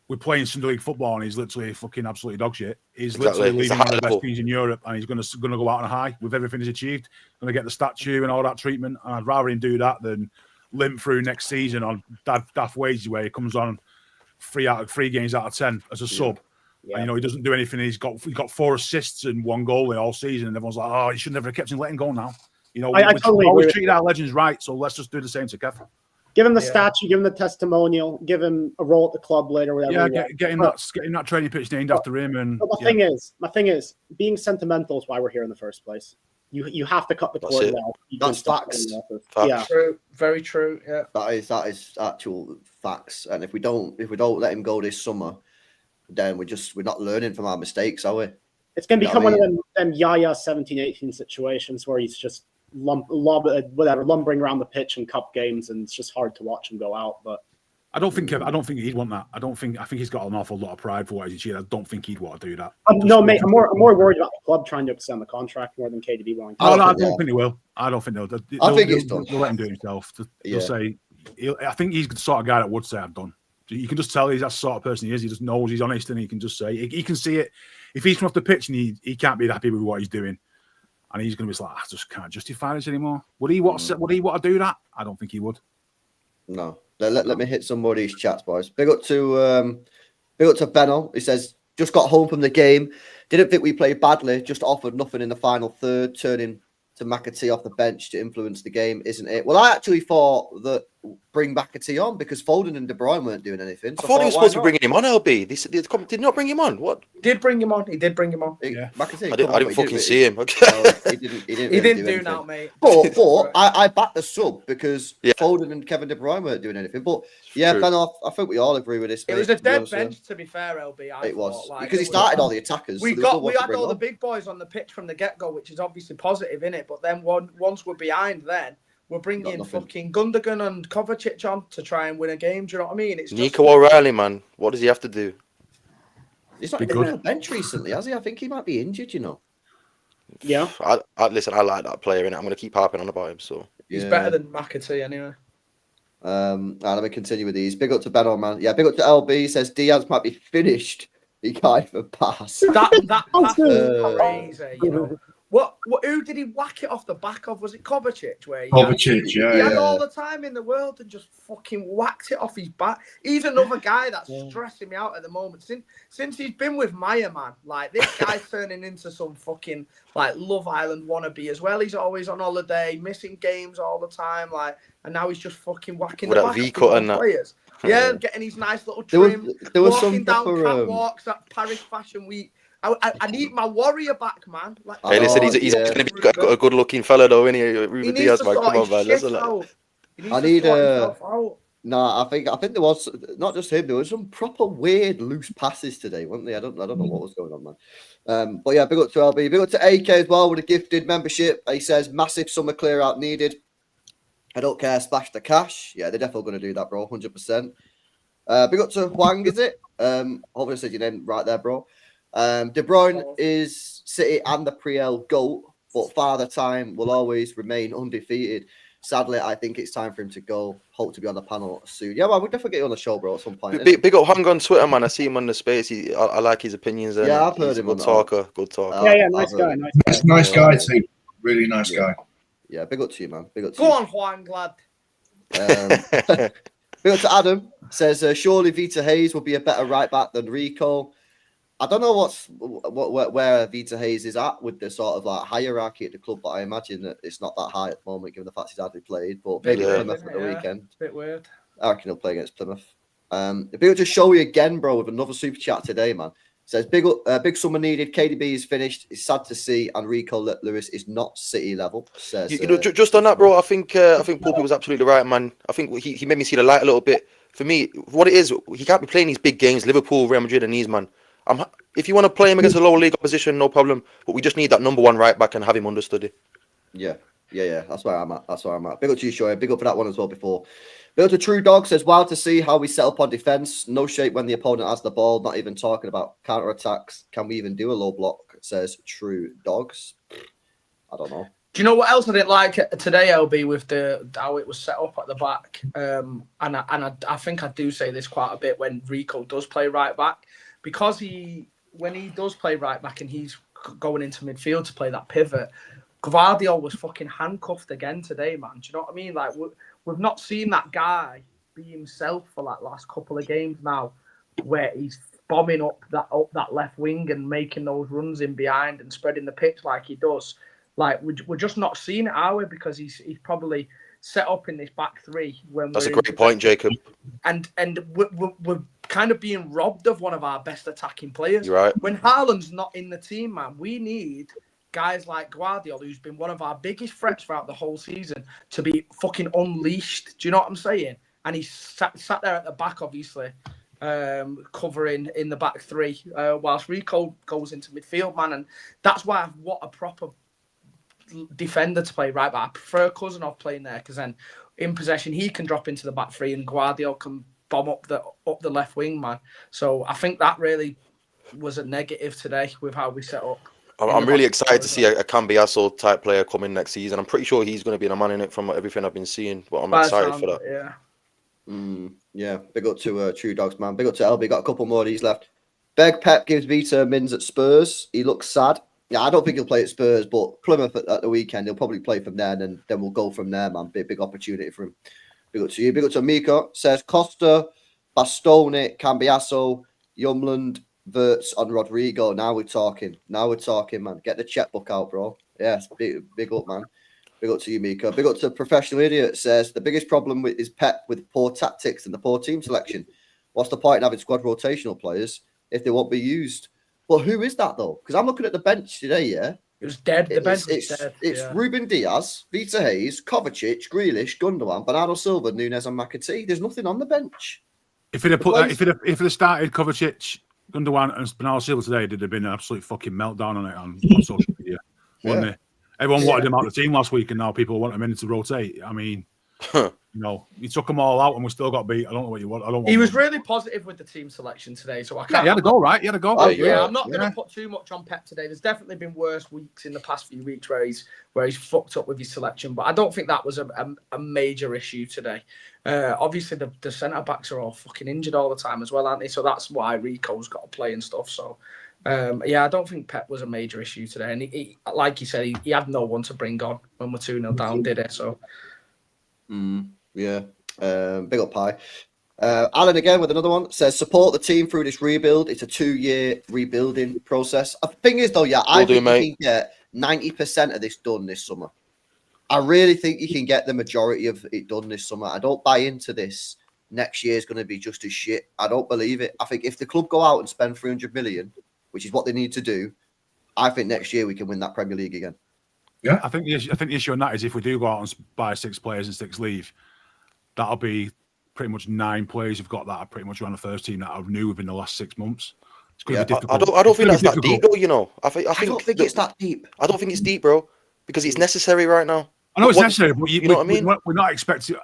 we're playing Sunday League football and he's literally fucking absolutely dog shit. He's Exactly. literally It's a leading one high of the best level. teams in Europe, and he's going to go out on a high with everything he's achieved. Going to get the statue and all that treatment. And I'd rather him do that than limp through next season on daft wages where he comes on 3 games out of 10 as a sub. Yeah. And he doesn't do anything. He's got 4 assists and 1 goal in all season, and everyone's like, "Oh, he should never have kept him letting go now." I we totally always agree treat our legends right, so let's just do the same to Kev. Give him the statue, give him the testimonial, give him a role at the club later. Whatever. Yeah, get him that training pitch named after him. And but my thing is, being sentimental is why we're here in the first place. You have to cut the cord now. That's facts. Yeah, true. Very true. Yeah, that is actual facts. And if we don't let him go this summer, then we're not learning from our mistakes, are we? it's going to become one of them Yaya 17-18 situations where he's just lumbering around the pitch in cup games, and it's just hard to watch him go out. But I don't think he'd want that. I think he's got an awful lot of pride for what he's achieved. I don't think he'd want to do that. No, mate, I'm more worried about the club trying to extend the contract more than KDB wanting to. I don't think he will. I don't think they'll. I think he's done. They'll let him do it himself. They'll say, I think he's the sort of guy that would say, "I've done." You can just tell he's that sort of person he is. He just knows he's honest, and he can just say he can see it. If he's come off the pitch and he can't be happy with what he's doing, and he's going to be like, I just can't justify this anymore. Would he want to do that? I don't think he would. No. Let me hit some more of these chats, boys. Big up to Benno. He says, just got home from the game. Didn't think we played badly. Just offered nothing in the final third, turning to McAtee off the bench to influence the game, isn't it? Well, I actually thought that bring McAtee on because Foden and De Bruyne weren't doing anything. So I thought he was supposed to be bringing him on, LB. They did not bring him on. What? Did bring him on. He did bring him on. Yeah. McAtee, I didn't fucking see him. Okay. He didn't He didn't do anything. now, mate. But I backed the sub because Foden and Kevin De Bruyne weren't doing anything. But yeah, True. Ben, I think we all agree with this. It mate, was a to be dead honest, bench, to be fair, LB. It was like, because he started all the attackers. We so there was no one to had bring all the on. big boys on the pitch from the get-go, which is obviously positive, innit? But then once we're behind, then we're bringing fucking Gundogan and Kovacic on to try and win a game. Do you know what I mean? It's Nico O'Reilly, man. What does he have to do? He's not been on the bench recently, has he? I think he might be injured. Yeah. Listen, I like that player, and I'm going to keep harping on about him. So He's better than McAtee anyway. Let me continue with these. Big up to Ben, man. Yeah, big up to LB. He says Diaz might be finished. He can't even pass. That's crazy. You know what? Who did he whack it off the back of? Was it Kovacic? Kovacic, he had all the time in the world and just fucking whacked it off his back. He's another guy that's stressing me out at the moment. Since he's been with Maya, man, like this guy's turning into some fucking like Love Island wannabe as well. He's always on holiday, missing games all the time, and now he's just fucking whacking with the that back V-cut of and that. players. Yeah, getting his nice little trim, there was walking some down proper, catwalks at Paris Fashion Week. I need my warrior back, man. Like, Hey, listen, he's going to be a good-looking fella, though, isn't he? Ruben Diaz, man. Come on, man. Listen, I need No, I think there was not just him. There was some proper weird loose passes today, weren't they? I don't know what was going on, man. But yeah, big up to LB, big up to AK as well with a gifted membership. He says massive summer clear out needed. I don't care. Splash the cash. Yeah, they're definitely going to do that, bro. 100%. Big up to Huang, is it? Hopefully I said your name right there, bro. De Bruyne is City and the Pre-L GOAT, but Father Time will always remain undefeated. Sadly, I think it's time for him to go. Hope to be on the panel soon. Yeah, man, we'll definitely get you on the show, bro, at some point. Big up Hung on Twitter, man. I see him on the space. I like his opinions. Yeah, I've heard he's him. Good talker. Yeah, nice guy. Nice guy too. Really nice guy. Yeah, big up to you, man. Big up to Go you. on, Juan, lad. Big up to Adam. Says, surely Vita Hayes will be a better right back than Rico. I don't know where Vita Hayes is at with the sort of like hierarchy at the club, but I imagine that it's not that high at the moment, given the fact he's hardly played. But maybe Plymouth at the weekend. Bit weird. I reckon he'll play against Plymouth. Big up to Showy again, bro, with another super chat today, man. Says big summer needed. KDB is finished. It's sad to see, and Rico Lewis is not City level. Says just on that, bro. I think Poopy was absolutely right, man. I think he made me see the light a little bit. For me, what it is, he can't be playing these big games, Liverpool, Real Madrid, and these, man. If you want to play him against a lower league opposition, no problem. But we just need that number one right back and have him understudy. Yeah. That's where I'm at. Big up to you, Shoy. Big up for that one as well before. Big up to True Dog. Says, wild to see how we set up on defence. No shape when the opponent has the ball. Not even talking about counter attacks. Can we even do a low block? Says True Dogs. I don't know. Do you know what else I didn't like today, LB, with how it was set up at the back? And I think I do say this quite a bit when Rico does play right back, because when he does play right back and he's going into midfield to play that pivot, Gvardiol was fucking handcuffed again today, man. Do you know what I mean? Like, we've not seen that guy be himself for like last couple of games now, where he's bombing up that left wing and making those runs in behind and spreading the pitch like he does. Like, we're just not seeing it, are we? Because he's probably set up in this back three. That's a great point, Jacob. And we're kind of being robbed of one of our best attacking players. You're right. When Haaland's not in the team, man, we need guys like Gvardiol, who's been one of our biggest threats throughout the whole season, to be fucking unleashed. Do you know what I'm saying? And he's sat there at the back, obviously, covering in the back three, whilst Rico goes into midfield, man. And that's why what a proper defender to play right back. I prefer Cousinov playing there, because then in possession he can drop into the back three and Gvardiol can bomb up the left wing, man. So I think that really was a negative today with how we set up. I'm really excited to see a Cambiasso type player come in next season. I'm pretty sure he's going to be the man in it from everything I've been seeing, but I'm excited for that. Yeah. Yeah, big up to True Dogs, man. Big up to LB. Got a couple more of these left. Beg Pep gives Vita Mins at Spurs. He looks sad. Yeah, I don't think he'll play at Spurs, but Plymouth at the weekend, he'll probably play from there, and then we'll go from there, man. Big opportunity for him. Big up to you. Big up to Miko. Says Costa, Bastoni, Cambiasso, Yumland, Verts on Rodrigo. Now we're talking, man. Get the checkbook out, bro. Yes, big up, man. Big up to you, Miko. Big up to Professional Idiot. Says the biggest problem is Pep with poor tactics and the poor team selection. What's the point in having squad rotational players if they won't be used? Well, who is that though? Because I'm looking at the bench today. Yeah, it was dead. The bench was dead. It's Ruben Diaz, Vita Hayes, Kovacic, Grealish, Gundogan, Bernardo Silva, Nunes, and McAtee. There's nothing on the bench. If it had started Kovacic, Gundogan, and Bernardo Silva today, there'd have been an absolute fucking meltdown on it on social media, wouldn't it? Everyone wanted him out of the team last week, and now people want him in to rotate. I mean, you took them all out, and we still got beat. I don't know what you want. He was really positive with the team selection today, so I can't. Yeah, he had a go, right? He had a go. I'm not going to put too much on Pep today. There's definitely been worse weeks in the past few weeks where he's fucked up with his selection, but I don't think that was a major issue today. Obviously, the centre backs are all fucking injured all the time as well, aren't they? So that's why Rico's got to play and stuff. So. I don't think Pep was a major issue today. And he like you said, he had no one to bring on when we're 2-0 down, did it? So, big up Pie. Alan again with another one says support the team through this rebuild. It's a 2-year rebuilding process. The thing is, though, I think you can get 90% of this done this summer. I really think you can get the majority of it done this summer. I don't buy into this. Next year is going to be just as shit. I don't believe it. I think if the club go out and spend 300 million, which is what they need to do, I think next year we can win that Premier League again. Yeah, I think the issue on that is if we do go out and buy 6 players and 6 leave, that'll be pretty much 9 players who've got that are pretty much around the first team that I've new within the last 6 months. It's going to be difficult. I don't think that's that deep, though. You know, I don't think it's that deep. I don't think it's deep, bro, because it's necessary right now. I know it's necessary, but you know what I mean. We're not expecting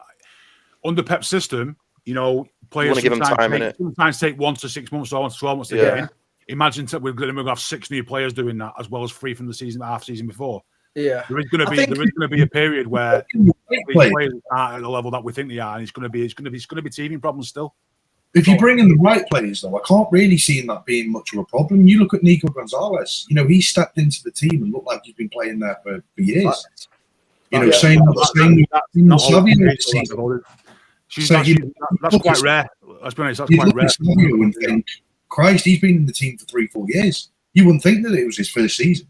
under Pep's system. You know, players give them time, sometimes take 1 to 6 months or 1 to 12 months to get in. Imagine we're going to have 6 new players doing that, as well as 3 from the half season before. Yeah, there is going to be a period where these players aren't at the level that we think they are, and it's going to be teething problems still. If you bring in the right players, though, I can't really see that being much of a problem. You look at Nico Gonzalez. You know, he stepped into the team and looked like he's been playing there for years. Same that's quite rare. Let's be honest, that's quite rare. And think, Christ, he's been in the team for 3-4 years. You wouldn't think that it was his first season.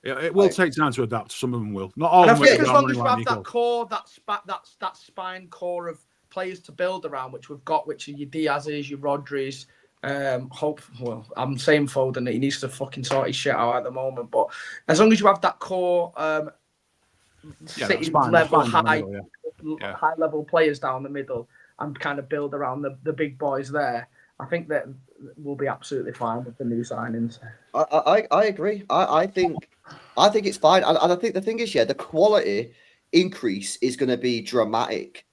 Yeah, it will take time to adapt. Some of them will. Not all of them. I think as long as you have that core, that spine core of players to build around, which we've got, which are your Diaz's, your Rodri's. I'm saying Foden that he needs to fucking sort his shit out at the moment. But as long as you have that core, high level players down the middle and kind of build around the big boys there, I think that we'll be absolutely fine with the new signings. I agree. I think it's fine, and I think the thing is, the quality increase is going to be dramatic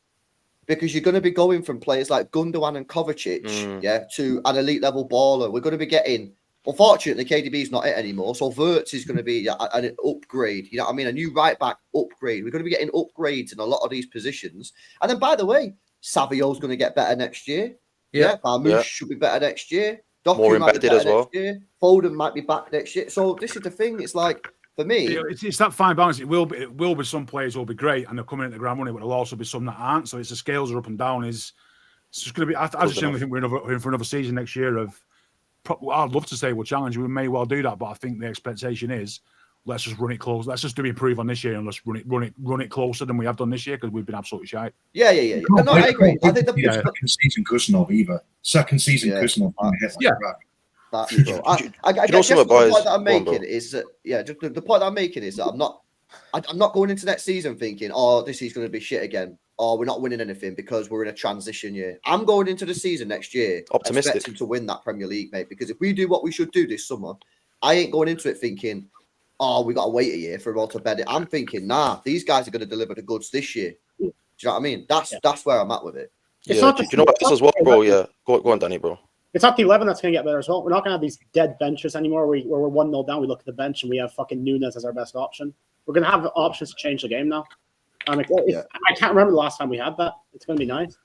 because you're going to be going from players like Gundogan and Kovacic, to an elite level baller. We're going to be getting Unfortunately, KDB's not it anymore, so Wirtz is going to be an upgrade. You know what I mean? A new right back upgrade. We're going to be getting upgrades in a lot of these positions. And then, by the way, Savio's going to get better next year. Yeah, Marmoush should be better next year. More Doku might be embedded better as well. next year. Foden might be back next year. So this is the thing. It's like, for me, it's that fine balance. It will be some players will be great and they're coming in the ground running, but there'll also be some that aren't. So it's the scales are up and down. It's just going to be. I genuinely think we're in for another season next year of. I'd love to say we'll challenge. We may well do that, but I think the expectation is let's just run it close. Let's just do improve on this year and let's run it closer than we have done this year because we've been absolutely shite. Yeah. No, I agree. I think the second season Kuznov either. Second season Kuznov. That's true. I guess the point that I'm making is that the point that I'm making is that I'm not going into next season thinking, oh, this is going to be shit again, or we're not winning anything because we're in a transition year. I'm going into the season next year optimistic, expecting to win that Premier League, mate. Because if we do what we should do this summer, I ain't going into it thinking, oh, we got to wait a year for them all to bed it. I'm thinking, nah, these guys are going to deliver the goods this year. Do you know what I mean? That's where I'm at with it. It's not just, do you know what this as well, bro? Yeah, go on, Danny, bro. It's not the 11 that's going to get better as well. We're not going to have these dead benches anymore where we're 1-0 down. We look at the bench and we have fucking Nunes as our best option. We're going to have options to change the game now. I can't remember the last time we had that. It's going to be nice.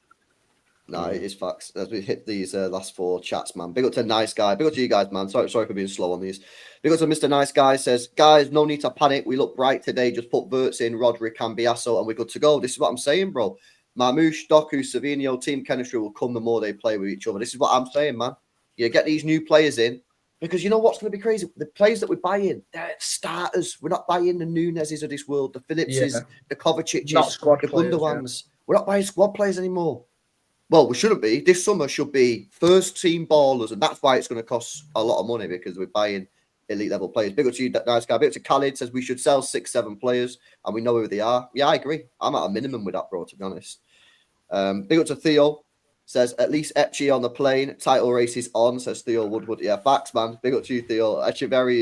No, it is facts. As we hit these last 4 chats, man. Big up to Nice Guy. Big up to you guys, man. Sorry for being slow on these. Big up to Mr. Nice Guy. Says, guys, no need to panic. We look bright today. Just put Wirtz in, Rodri, Cambiasso, and we're good to go. This is what I'm saying, bro. Marmoush, Doku, Savinho, team chemistry will come the more they play with each other. This is what I'm saying, man. You get these new players in because you know what's going to be crazy? The players that we buy in, they're starters. We're not buying the Nuneses of this world, the Phillipses, the Kovacic's, the Gundawans. We're not buying squad players anymore. Well, we shouldn't be. This summer should be first team ballers, and that's why it's going to cost a lot of money because we're buying elite level players. Big up to you, Nice Guy. Big up to Khalid, says we should sell 6-7 players, and we know who they are. Yeah, I agree. I'm at a minimum with that, bro, to be honest. Big up to Theo. Says, at least Etchi on the plane. Title race is on, says Theo Woodward. Yeah, facts, man. Big up to you, Theo. Echeverry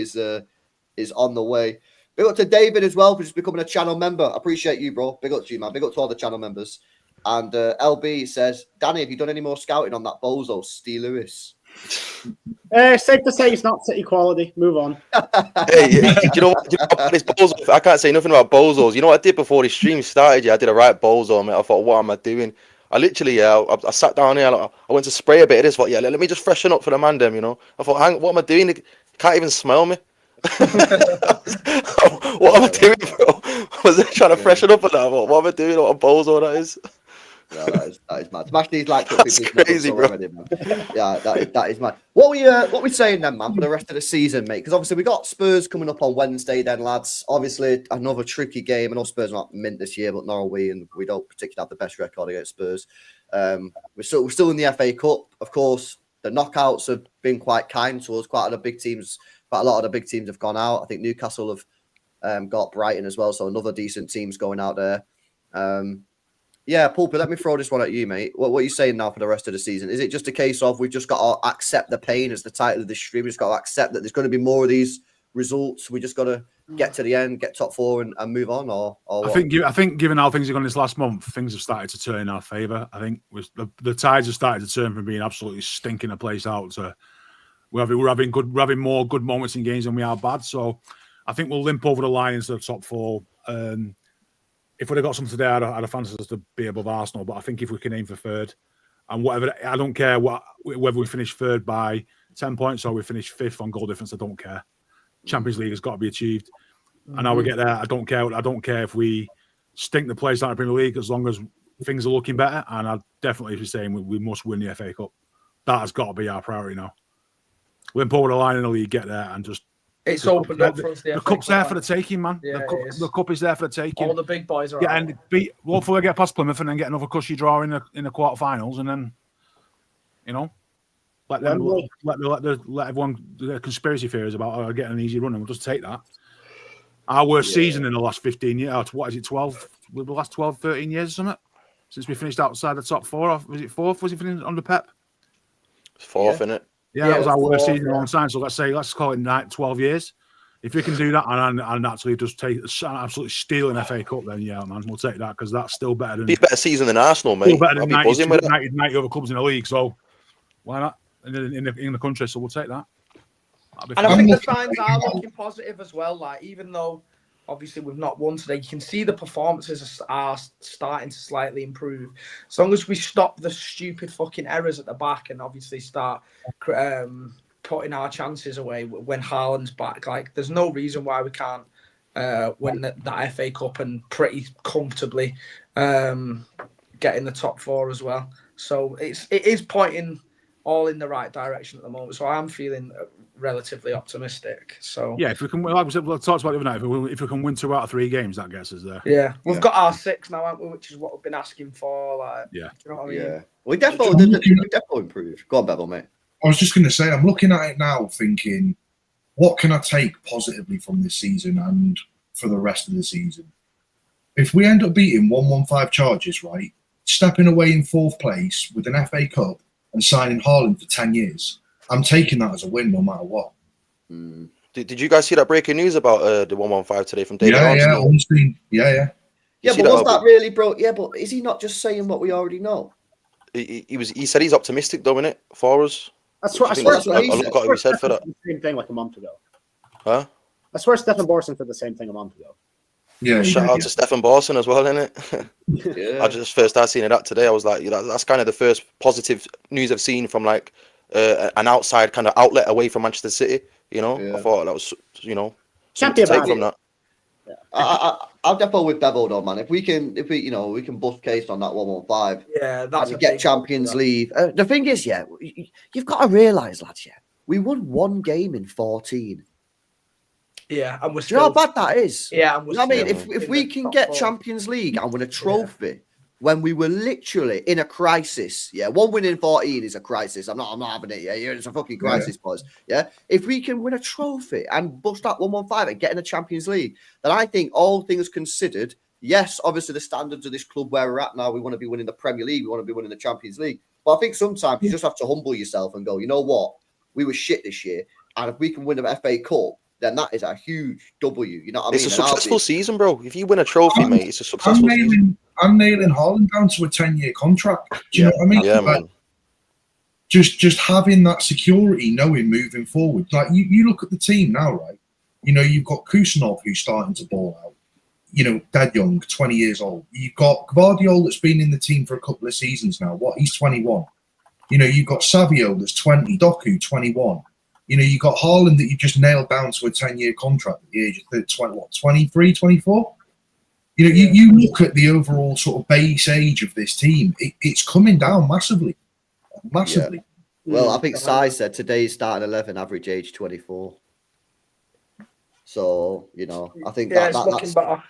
is on the way. Big up to David as well for just becoming a channel member. Appreciate you, bro. Big up to you, man. Big up to all the channel members. And LB says, Danny, have you done any more scouting on that bozo, Steve Lewis? Safe to say it's not City quality. Move on. Hey, do you know what? This bozo, I can't say nothing about bozos. You know what I did before the stream started? I did a right bozo, mate. I thought, what am I doing? I literally, I sat down here. I went to spray a bit of this. Thought, let me just freshen up for the man, them. You know. I thought, what am I doing? They can't even smell me. What am I doing, bro? I was trying to freshen up on that. What am I doing? What a bozo that is. Yeah, that is mad. Smash these likes. That's crazy, bro. Already, man. Yeah, that is mad. What we saying then, man, for the rest of the season, mate? Because obviously we got Spurs coming up on Wednesday, then, lads. Obviously another tricky game. I know Spurs are not mint this year, but nor are we, and we don't particularly have the best record against Spurs. We're still in the FA Cup, of course. The knockouts have been quite kind to us. Quite a lot of the big teams have gone out. I think Newcastle have got Brighton as well, so another decent team's going out there. Yeah, Pulpy, let me throw this one at you, mate. What are you saying now for the rest of the season? Is it just a case of we've just got to accept the pain as the title of this stream? We've just got to accept that there's going to be more of these results. We just got to get to the end, get top 4 and move on? Or what? I think given how things have gone this last month, things have started to turn in our favour. I think the tides have started to turn from being absolutely stinking a place out to we're having more good moments in games than we are bad. So I think we'll limp over the line into the top 4. If we'd have got something today, I'd have fancied us to be above Arsenal. But I think if we can aim for 3rd, and whatever, I don't care whether we finish 3rd by 10 points or we finish 5th on goal difference. I don't care. Champions League has got to be achieved, and how we get there, I don't care. I don't care if we stink the place out of the Premier League as long as things are looking better. And I definitely be saying we must win the FA Cup. That has got to be our priority now. Limp over the line in the league, get there, and just. It's opened up for us. The cup's there for the taking, man. Yeah, the cup is there for the taking. All the big boys are. Yeah, and hopefully get past Plymouth and then get another cushy draw in the quarterfinals, and then, you know, let everyone the conspiracy theories about getting an easy run, and we'll just take that. Our worst season in the last 15 years. What is it? 12? The last 12, 13 years or something since we finished outside the top 4. Or was it 4th? Was it finished under Pep? It's 4th, isn't it? Yeah, that was our worst season in a long time. So let's call it 12 years. If we can do that and actually just take absolutely steal an FA Cup, then yeah, man, we'll take that because that's still better than. Be a better season than Arsenal, mate. Still better than 90 other clubs in the league. So why not in the country? So we'll take that. That'd be And I fine. think the looking- signs are looking positive as well. Like, even though obviously we've not won today, you can see the performances are starting to slightly improve. As long as we stop the stupid fucking errors at the back and obviously start putting our chances away when Haaland's back, like, there's no reason why we can't win that FA Cup and pretty comfortably get in the top four as well. So it is pointing all in the right direction at the moment. So I'm feeling relatively optimistic. So Yeah, if we can, like we said, we talked about the other night. If we can win 2 out of 3 games, that gets us there. yeah, we've Yeah. got our 6 now, haven't we? Which is what we've been asking for. Like, Yeah. do you know what I mean? Yeah, we definitely improved. Go on, Bevel, mate. I was just going to say, I'm looking at it now thinking, what can I take positively from this season and for the rest of the season? If we end up beating 115 Chargers, right, stepping away in 4th place with an FA Cup and signing Haaland for 10 years, I'm taking that as a win no matter what. Did you guys see that breaking news about the 115 today from David Yeah, Armstrong? honestly, yeah. Yeah, You see but was that, that really, bro? Yeah, but is he not just saying what we already know? He said he's optimistic though, innit, for us. I swear, I think I that's swear, what he a said. lot got to be said for that. the same thing like a month ago. Huh? I swear Stefan Borson said the same thing a month ago. Yeah, Shout out to Stefan Borson as well, innit? Yeah. I just first started seeing that today. I was like, that's kind of the first positive news I've seen from like an outside kind of outlet away from Manchester City. You know, Yeah. I thought that was, you know, Can't something be to a take bad from that. I'll definitely with Bevel though, man. If we can bust case on that 115 Yeah, and that's we a get big Champions one. League. The thing is, yeah, you've got to realise, lads, yeah, we won 1 game in 14. Yeah, and we're Do you know how still. bad that is? Yeah, and You we're know what I mean? still If in we the can top get 4. Champions League and win a trophy when we were literally in a crisis, yeah, 1 win in 14 is a crisis. I'm not having it. Yeah, it's a fucking crisis, boys. Yeah, if we can win a trophy and bust that 115 and get in the Champions League, then I think all things considered, yes, obviously the standards of this club where we're at now, we want to be winning the Premier League, we want to be winning the Champions League. But I think sometimes you just have to humble yourself and go, you know what, we were shit this year, and if we can win the FA Cup, then that is a huge W. You know what I mean? It's a successful season, bro. If you win a trophy, mate, it's a I'm successful season. nailing Haaland down to a 10-year contract. Do you know what I mean? Yeah, Like, man. just having that security, knowing moving forward. Like you look at the team now, right? You know, you've got Kusanov who's starting to ball out. You know, dead young, 20 years old. You've got Gvardiol that's been in the team for a couple of seasons now. He's 21. You know, you've got Savio that's 20, Doku 21. You know, you've got Haaland that you've just nailed down to a 10-year contract at the age of 23, 24. You know, you look at the overall sort of base age of this team, it's coming down massively. Massively. Well, I think Sai said today's starting 11, average age 24. So, you know, I think it's looking better.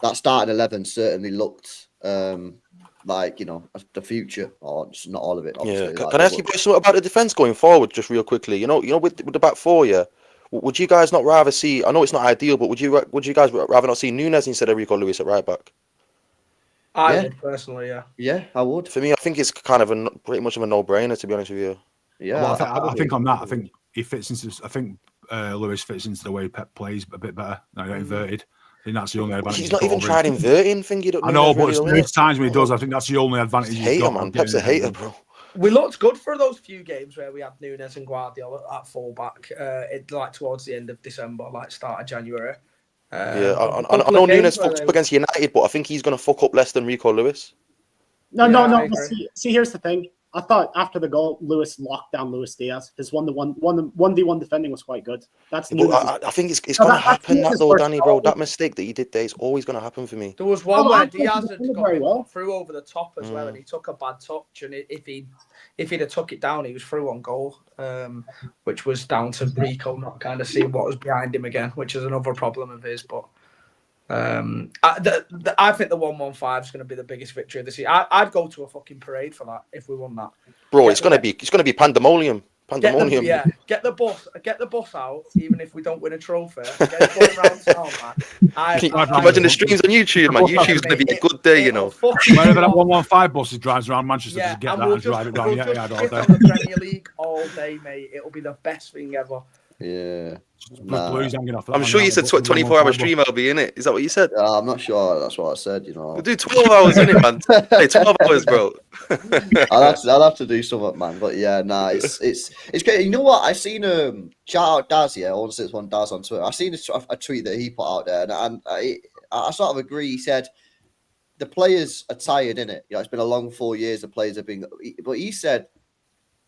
that starting 11 certainly looked like, you know, the future, or just not all of it. Obviously, Yeah. like, Can I ask you boys something about the defense going forward, just real quickly? You know, with the back four, yeah. Would you guys not rather see? I know it's not ideal, but would you guys rather not see Nunes instead of Rico Lewis at right back? I would personally, yeah. Yeah, I would. For me, I think it's kind of pretty much of a no-brainer, to be honest with you. Yeah, Well, I think on that, I think he fits into. I think Lewis fits into the way Pep plays a bit better. Now inverted. I think that's the only advantage. He's not even tried inverting. I know, but there's times when he does. I think that's the only advantage he's hater, got. man. Pep's a hater, bro. We looked good for those few games where we had Nunes and Guardiola at fullback. Like towards the end of December, like start of January. Yeah, I know Nunes fucked up against United, but I think he's going to fuck up less than Rico Lewis. No. See, here's the thing. I thought after the goal, Lewis locked down Luis Diaz. His 1v1 defending was quite good. That's the. I think it's going to happen that though, Danny, bro. That mistake that he did there is always going to happen for me. There was one where Diaz had very well through over the top as well, and he took a bad touch. And if he'd have took it down, he was through on goal, which was down to Rico not kind of seeing what was behind him again, which is another problem of his. But I think the 115 is going to be the biggest victory of the season. I'd go to a fucking parade for that if we won that. Bro, it's going to be pandemonium. Pandemonium. Get the bus out, even if we don't win a trophy. Get it going around town, man. Imagine the streams on YouTube, man. YouTube's going to be a good day, you know. Whenever that 115 bus drives around Manchester, just get that and drive it down. We'll just sit on the Premier League all day, mate. It'll be the best thing ever. Yeah. Just Nah. blues hanging off. I'm sure you said 24-hour stream, LB, innit? Is that what you said? I'm not sure. That's what I said. You know. We'll do 12 hours, innit, man? Hey, 12 hours, bro. I'll have to do something, man. But yeah, nah, it's great. You know what? I seen shout out Daz. Yeah, all this one Daz on Twitter. I seen a tweet that he put out there, and I sort of agree. He said the players are tired, innit? You know, it's been a long 4 years. The players have been, but he said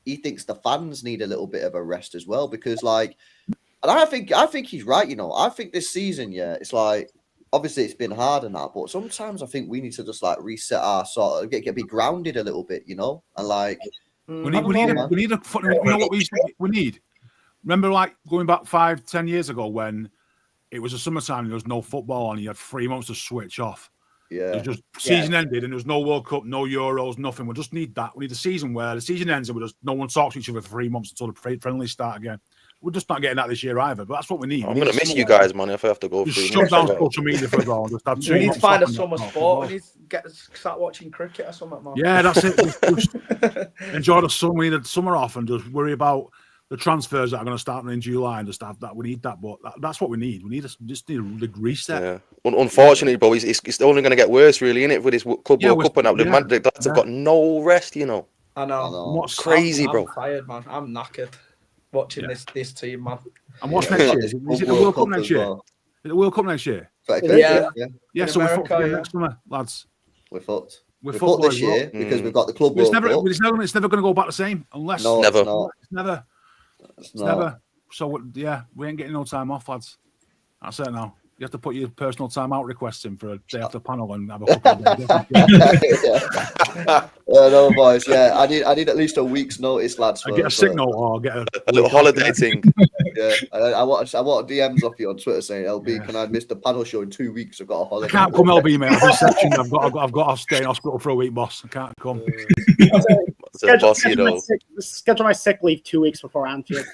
he thinks the fans need a little bit of a rest as well because, like, and I think he's right. You know, I think this season, yeah, it's like obviously it's been hard and that, but sometimes I think we need to just like reset our sort of be grounded a little bit, you know, and like we need a fucking, you know what we need. Remember, like going back 5-10 years ago when it was a summertime and there was no football and you had 3 months to switch off. Yeah, it just season ended and there was no World Cup, no Euros, nothing. We just need that. We need a season where the season ends and no one talks to each other for 3 months until the friendlies start again. We're just not getting that this year either, but that's what we need. I'm going to miss you guys, man, if I have to go just through. shut down social media for a while. Just have we need to find a summer sport. We need to start watching cricket or something, man. Yeah, that's it. Just enjoy the summer. We need the summer off and just worry about the transfers that are going to start in July and just have that. We need that, but that's what we need. We just need a reset. Yeah. Unfortunately, bro, it's only going to get worse, really, innit, with this Club World Cup and that. The lads have got no rest, you know. I know. What's crazy, bro? I'm tired, man. I'm knackered watching this team, man. And what's next year? Is it the World Cup next year? Is it the World Cup next year? Yeah. So we're fucked next summer, lads. We're fucked. We're fucked this year because we've got the Club World Cup. It's never going to go back the same unless It's never. So yeah, we ain't getting no time off, lads. That's it now. You have to put your personal timeout requests in for a day after panel and have a couple of days. No, boys. Yeah, I need at least a week's notice, lads. I get a signal or get a little holiday thing. Yeah, I want DMs off you on Twitter saying, "LB, can I miss the panel show in 2 weeks? I've got a holiday." I can't come, LB, mate. I've got to stay in hospital for a week, boss. I can't come. Schedule my sick leave 2 weeks before Anfield.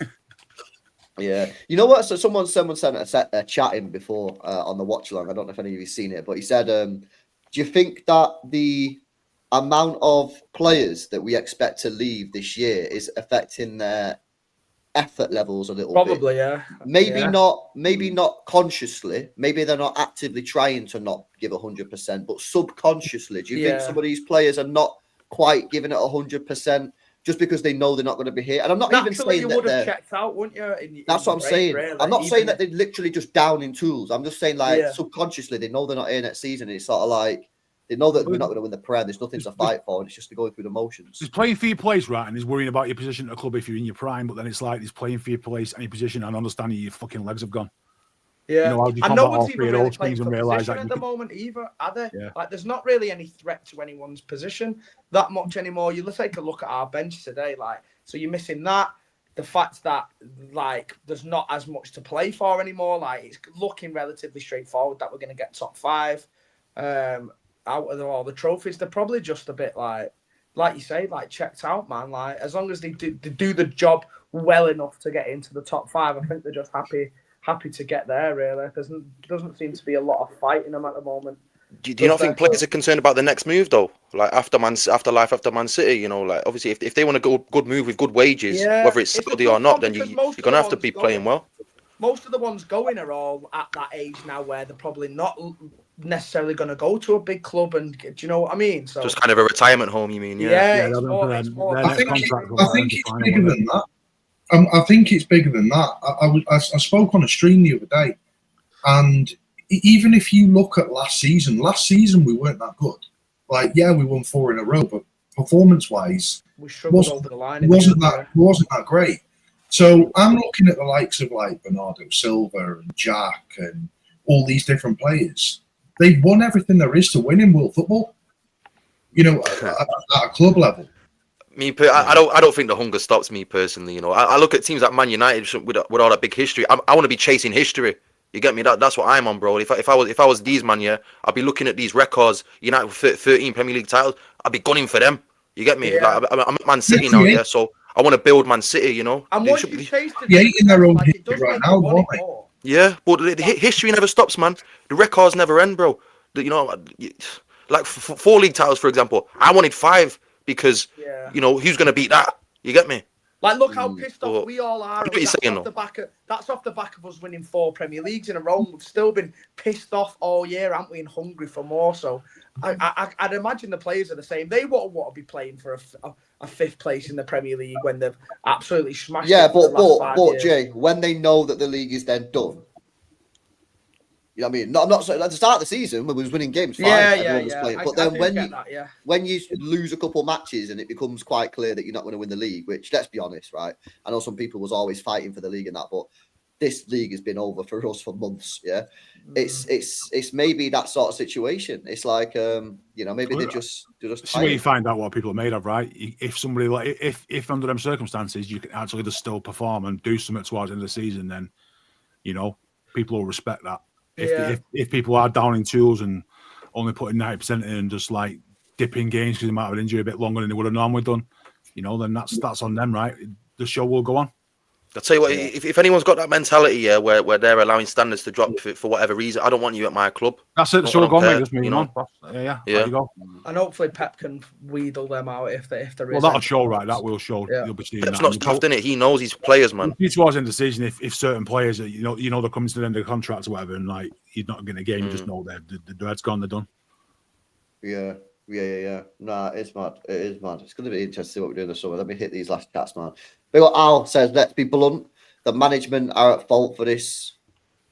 Yeah, you know what? So someone sent a chat in before on the watch along. I don't know if any of you've seen it, but he said, "Do you think that the amount of players that we expect to leave this year is affecting their effort levels a little bit?" Probably, yeah. Maybe not consciously. Maybe they're not actively trying to not give 100%, but subconsciously, do you think some of these players are not quite giving it 100%? Just because they know they're not going to be here. And I'm not even saying you that would have checked out, wouldn't you? That's what I'm saying. Really. I'm not saying that they're literally just down in tools. I'm just saying, like, subconsciously, they know they're not here next season. And it's sort of like, they know that we're not going to win the Prem. There's nothing to fight for. And it's just to go through the motions. He's playing for your place, right? And he's worrying about your position at a club if you're in your prime. But then it's like he's playing for your place and your position and understanding your fucking legs have gone. Yeah, you know, and no one's even really playing for position that at the moment either, are they? Yeah. Like, there's not really any threat to anyone's position that much anymore. You let's take a look at our bench today, like, so you're missing that. The fact that, like, there's not as much to play for anymore. Like, it's looking relatively straightforward that we're going to get top 5 out of all the trophies. They're probably just a bit like you say, like, checked out, man. Like, as long as they do the job well enough to get into the top 5, I think they're just happy to get there, really. Doesn't seem to be a lot of fight in them at the moment. Do you not think players are concerned about the next move, though? Like, after Man City, you know, like, obviously, if they want to go good move with good wages, whether it's Saudi or not, then you're going to have to be playing well. Most of the ones going are all at that age now where they're probably not necessarily going to go to a big club, and do you know what I mean? So just kind of a retirement home, you mean? Yeah, it's more. I think it's bigger than that. I think it's bigger than that. I spoke on a stream the other day, and even if you look at last season we weren't that good. Like, yeah, we won 4 in a row, but performance-wise, we struggled over the line. Wasn't that great? So I'm looking at the likes of like Bernardo Silva and Jack and all these different players. They've won everything there is to win in world football. You know, at a club level. I don't think the hunger stops me personally. You know, I look at teams like Man United with all that big history. I want to be chasing history. You get me? That's what I'm on, bro. If I was these man, yeah, I'd be looking at these records. United with 13 Premier League titles. I'd be gunning for them. You get me? Yeah. Like, I'm at Man City now, yeah. So I want to build Man City. You know, and once you chased it, in their own history right now, don't they? Yeah, but the history never stops, man. The records never end, bro. You know, like 4 league titles, for example. I wanted 5 because you know who's going to beat that. You get me? Like, look how pissed off Well, we all are. I know what you're saying, That's off the back of us winning 4 Premier Leagues in a row. We've still been pissed off all year, haven't we, and hungry for more. So I'd imagine the players are the same. They won't want to be playing for a 5th place in the Premier League when they've absolutely smashed it for the last 5 years. Jay, when they know that the league is then done, you know what I mean? Not so, at the start of the season when we was winning games, fine, everyone was playing. But then when you lose a couple matches and it becomes quite clear that you're not going to win the league, which, let's be honest, right? I know some people was always fighting for the league and that, but this league has been over for us for months. Yeah, it's maybe that sort of situation. It's like maybe they just see where you find out what people are made of, right? If somebody like if under them circumstances you can actually just still perform and do something towards the end of the season, then people will respect that. If people are down in tools and only putting 90% in and just like dipping games because they might have an injury a bit longer than they would have normally done, then that's on them, right? The show will go on. I'll tell you what, if anyone's got that mentality, where they're allowing standards to drop for whatever reason, I don't want you at my club. That's it. The show will go on, mate. Just moving on. Yeah. There you go. And hopefully Pep can wheedle them out if there is. Well, that'll show, right? That will show. Yeah. You'll be seeing Pep's that. not stuffed in it. He knows his players, man. It's towards the end of the season, if certain players, they're coming to the end of the contract or whatever, and like you're not getting a game, you just know the dread's gone, they're done. Yeah. Nah, it's mad. It is mad. It's going to be interesting to see what we do in the summer. Let me hit these last chats, man. Big ol' Al says, let's be blunt. The management are at fault for this.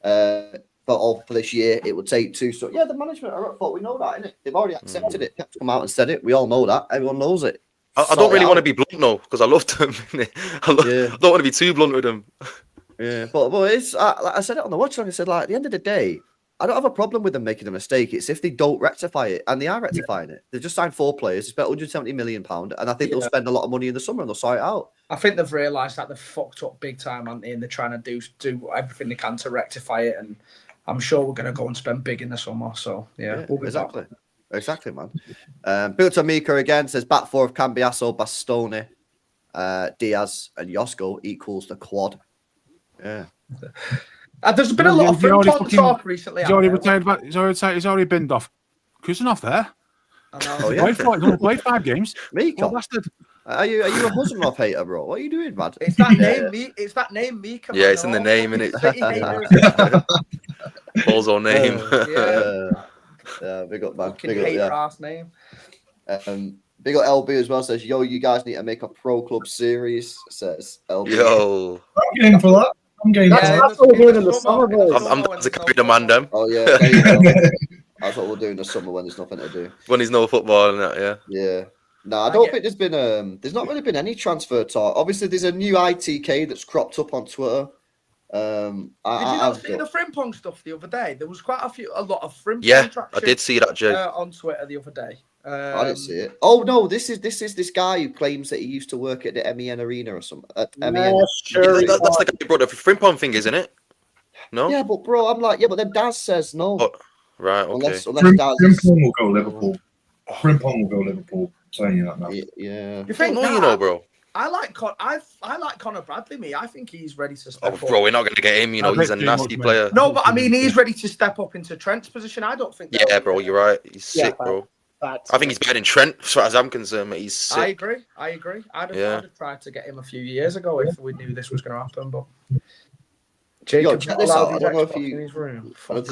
For this year, it would take 2. So yeah, the management are at fault. We know that, innit? They've already accepted it. Pep's come out and said it. We all know that. Everyone knows it. I don't really want to be blunt though, because I love them. I don't want to be too blunt with them. Yeah, but it's like I said it on the watch. Like I said, like at the end of the day, I don't have a problem with them making a mistake. It's if they don't rectify it, and they are rectifying it. They've just signed 4 players. They spent £170 million, and I think they'll spend a lot of money in the summer and they'll sort it out. I think they've realised that they've fucked up big time, haven't they? And they're trying to do everything they can to rectify it. And I'm sure we're going to go and spend big in the summer. So yeah, we'll be exactly. Back. Exactly, man. Bill Tamika again says back 4 of Cambiasso, Bastoni, Diaz, and Yosko equals the quad. Yeah. There's been a lot of Frimpong talk recently. He's already retired. He's already binned off. Cousin off there. I know. Oh, yeah. He's only played 5 games. Miko. Bastard. Are you a Husmanov hater, bro? What are you doing, man? It's that name. It's that name, Mika. Yeah, it's in the name, innit? Paul's own name. Yeah, big up, man. Big up, ass name. Big up LB as well says, yo, you guys need to make a pro club series, says LB. Yo. I'm game for that. I'm game for that. That's what we're doing in the summer, boys. I'm down to carry the man, them. Oh, yeah. There you go. That's what we'll do in the summer when there's nothing to do. When there's no football and that, yeah. Yeah. No, I don't think there's been there's not really been any transfer talk. Obviously, there's a new ITK that's cropped up on Twitter. Did you not see the Frimpong stuff the other day? There was a lot of Frimpong traction. I did see that, Jay. On Twitter the other day. I didn't see it. Oh no, this is this guy who claims that he used to work at the MEN Arena or something. At MEN. Sure. That's the guy who brought the Frimpong thing, isn't it? No. Yeah, but bro, I'm like, but then Daz says no. Oh, right. Okay. Unless Frimpong will go Liverpool. Frimpong will go Liverpool. Saying you that now. Yeah. You think? No, bro. I like Connor Bradley. I think he's ready to step up. Bro, we're not going to get him. He's a nasty player. No, but I mean, he's ready to step up into Trent's position. I don't think. Yeah, bro, you're right. He's sick, bro. I think he's better than Trent, as far as I'm concerned. Mate. He's sick. I agree. I'd have tried to get him a few years ago if we knew this was going to happen. But Jacob, check this out. I don't know if you. I know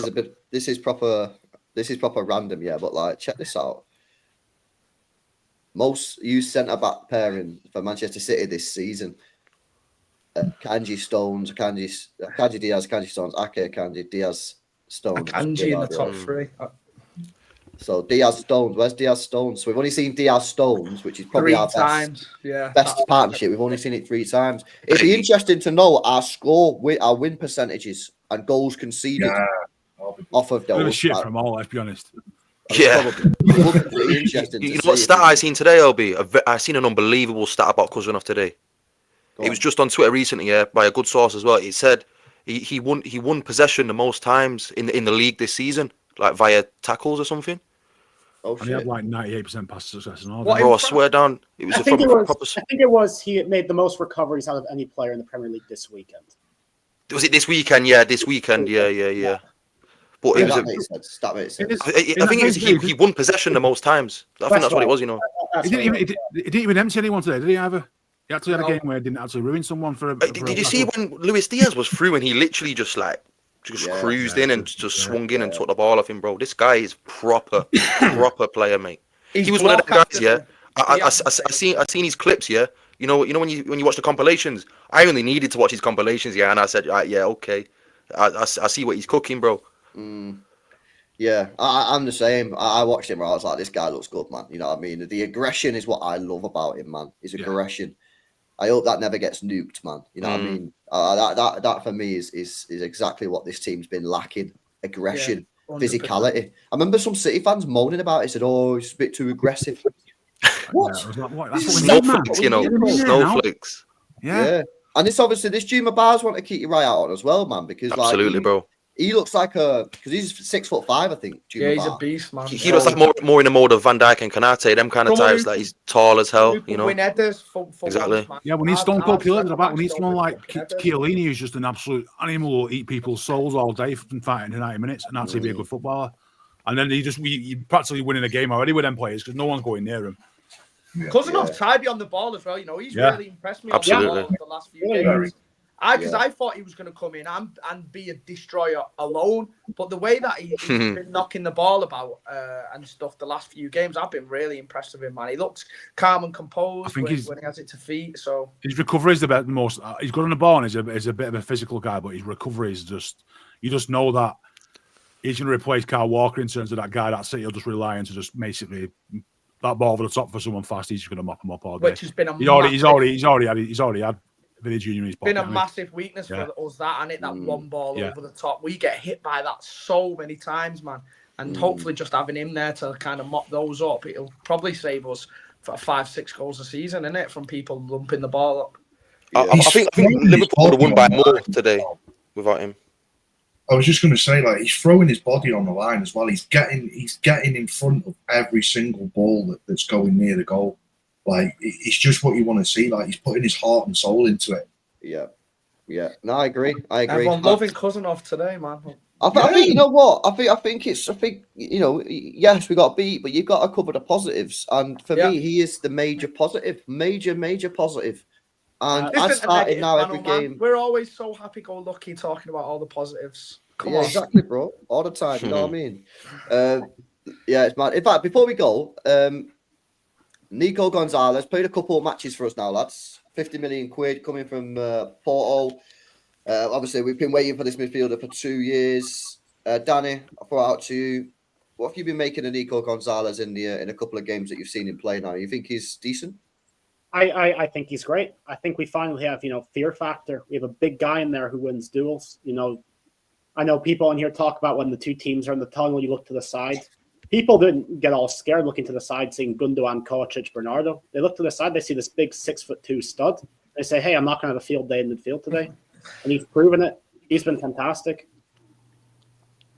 this is proper random, yeah. But like, check this out. Most used centre-back pairing for Manchester City this season. Kanji Stones, Kanji Diaz, Kanji Stones, Ake Kanji, Diaz Stones. Kanji in the top 3. So Diaz Stones, where's Diaz Stones? So we've only seen Diaz Stones, which is probably our best partnership. We've only seen it 3 times. It'd be interesting to know our win percentages and goals conceded off of those. Shit from all, let's be honest. Yeah. Interesting. You know what stat I seen today, LB? I seen an unbelievable stat about Cousinov today. It was just on Twitter recently, by a good source as well. It said he won possession the most times in the league this season, like via tackles or something. Oh, and he had like 98% pass success and all. Bro, I swear down. It was I think it was he made the most recoveries out of any player in the Premier League this weekend. Was it this weekend? Yeah, this weekend. Yeah. But it was that makes sense. I think he won possession the most times. I think that's what it was, you know. He didn't even empty anyone today, did he, either? He actually had a game where he didn't actually ruin someone for a. Did you see when Luis Diaz was through and he literally just cruised in and just swung in and took the ball off him, bro? This guy is proper player, mate. He was one of the guys, yeah. I seen his clips, yeah. You know when you watch the compilations. I only needed to watch his compilations, yeah, and I said, yeah, okay. I see what he's cooking, bro. Yeah, I'm the same. I watched him where I was like, this guy looks good, man. You know what I mean? The aggression is what I love about him, man. His aggression. I hope that never gets nuked, man. You know what I mean? That for me is exactly what this team's been lacking. Aggression, physicality. I remember some City fans moaning about it, said, oh, it's a bit too aggressive. What? Snowflakes, snowflakes. Yeah. And it's obviously this Juma Bars want to keep your eye out on as well, man, because absolutely, bro. He looks like because he's 6'5", I think. Juma he's a beast, man. He looks like more in the mode of Van Dijk and Konate, them kind of types. That he's tall as hell, you know. Win headers for exactly. Once, yeah, we need Stone Cold Killer at the back. We need someone like Chiellini, who's just an absolute animal, will eat people's souls all day from fighting in 90 minutes and actually be a good footballer. And then you practically winning a game already with them players because no one's going near him. Cousinov's tidy on the ball as well. You know, he's really impressed me on the ball the last few games. Because I thought he was going to come in and be a destroyer alone, but the way that he's been knocking the ball about and stuff the last few games, I've been really impressed with him, man. He looks calm and composed when he has it to feet. So his recovery is the most. He's good on the ball, and he's a bit of a physical guy, but his recovery is just. You just know that he's going to replace Kyle Walker in terms of that guy that City will just rely on to just basically that ball over the top for someone fast. He's just going to mop him up all day. Which has been he's already had. Vinny Jr. in his pocket. Been a massive weakness for us, that one ball over the top. We get hit by that so many times, man. And hopefully just having him there to kind of mop those up, it'll probably save us for 5-6 goals a season, innit? From people lumping the ball up. I think Liverpool would have won by more today without him. I was just going to say, like, he's throwing his body on the line as well. He's getting in front of every single ball that's going near the goal. Like, it's just what you want to see. Like, he's putting his heart and soul into it. Yeah. No, I agree. Everyone loving Cousinov today, man. I think you know what? I think you know, yes, we got beat, but you've got to cover the positives. And for me, he is the major positive, major positive. And I started now every game. We're always so happy-go-lucky talking about all the positives. Come on, exactly, bro. All the time. You know what I mean? Yeah, it's mad. In fact, before we go, Nico Gonzalez played a couple of matches for us now, lads. 50 million quid coming from Porto. Obviously, we've been waiting for this midfielder for 2 years. Danny, I'll throw it out to you. What have you been making of Nico Gonzalez in a couple of games that you've seen him play now? You think he's decent? I think he's great. I think we finally have, fear factor. We have a big guy in there who wins duels. I know people in here talk about when the two teams are in the tunnel, you look to the side. People didn't get all scared looking to the side, seeing Gundogan, Kovacic, Bernardo. They look to the side, they see this big 6'2" stud. They say, hey, I'm not going to have a field day in midfield today. And he's proven it. He's been fantastic.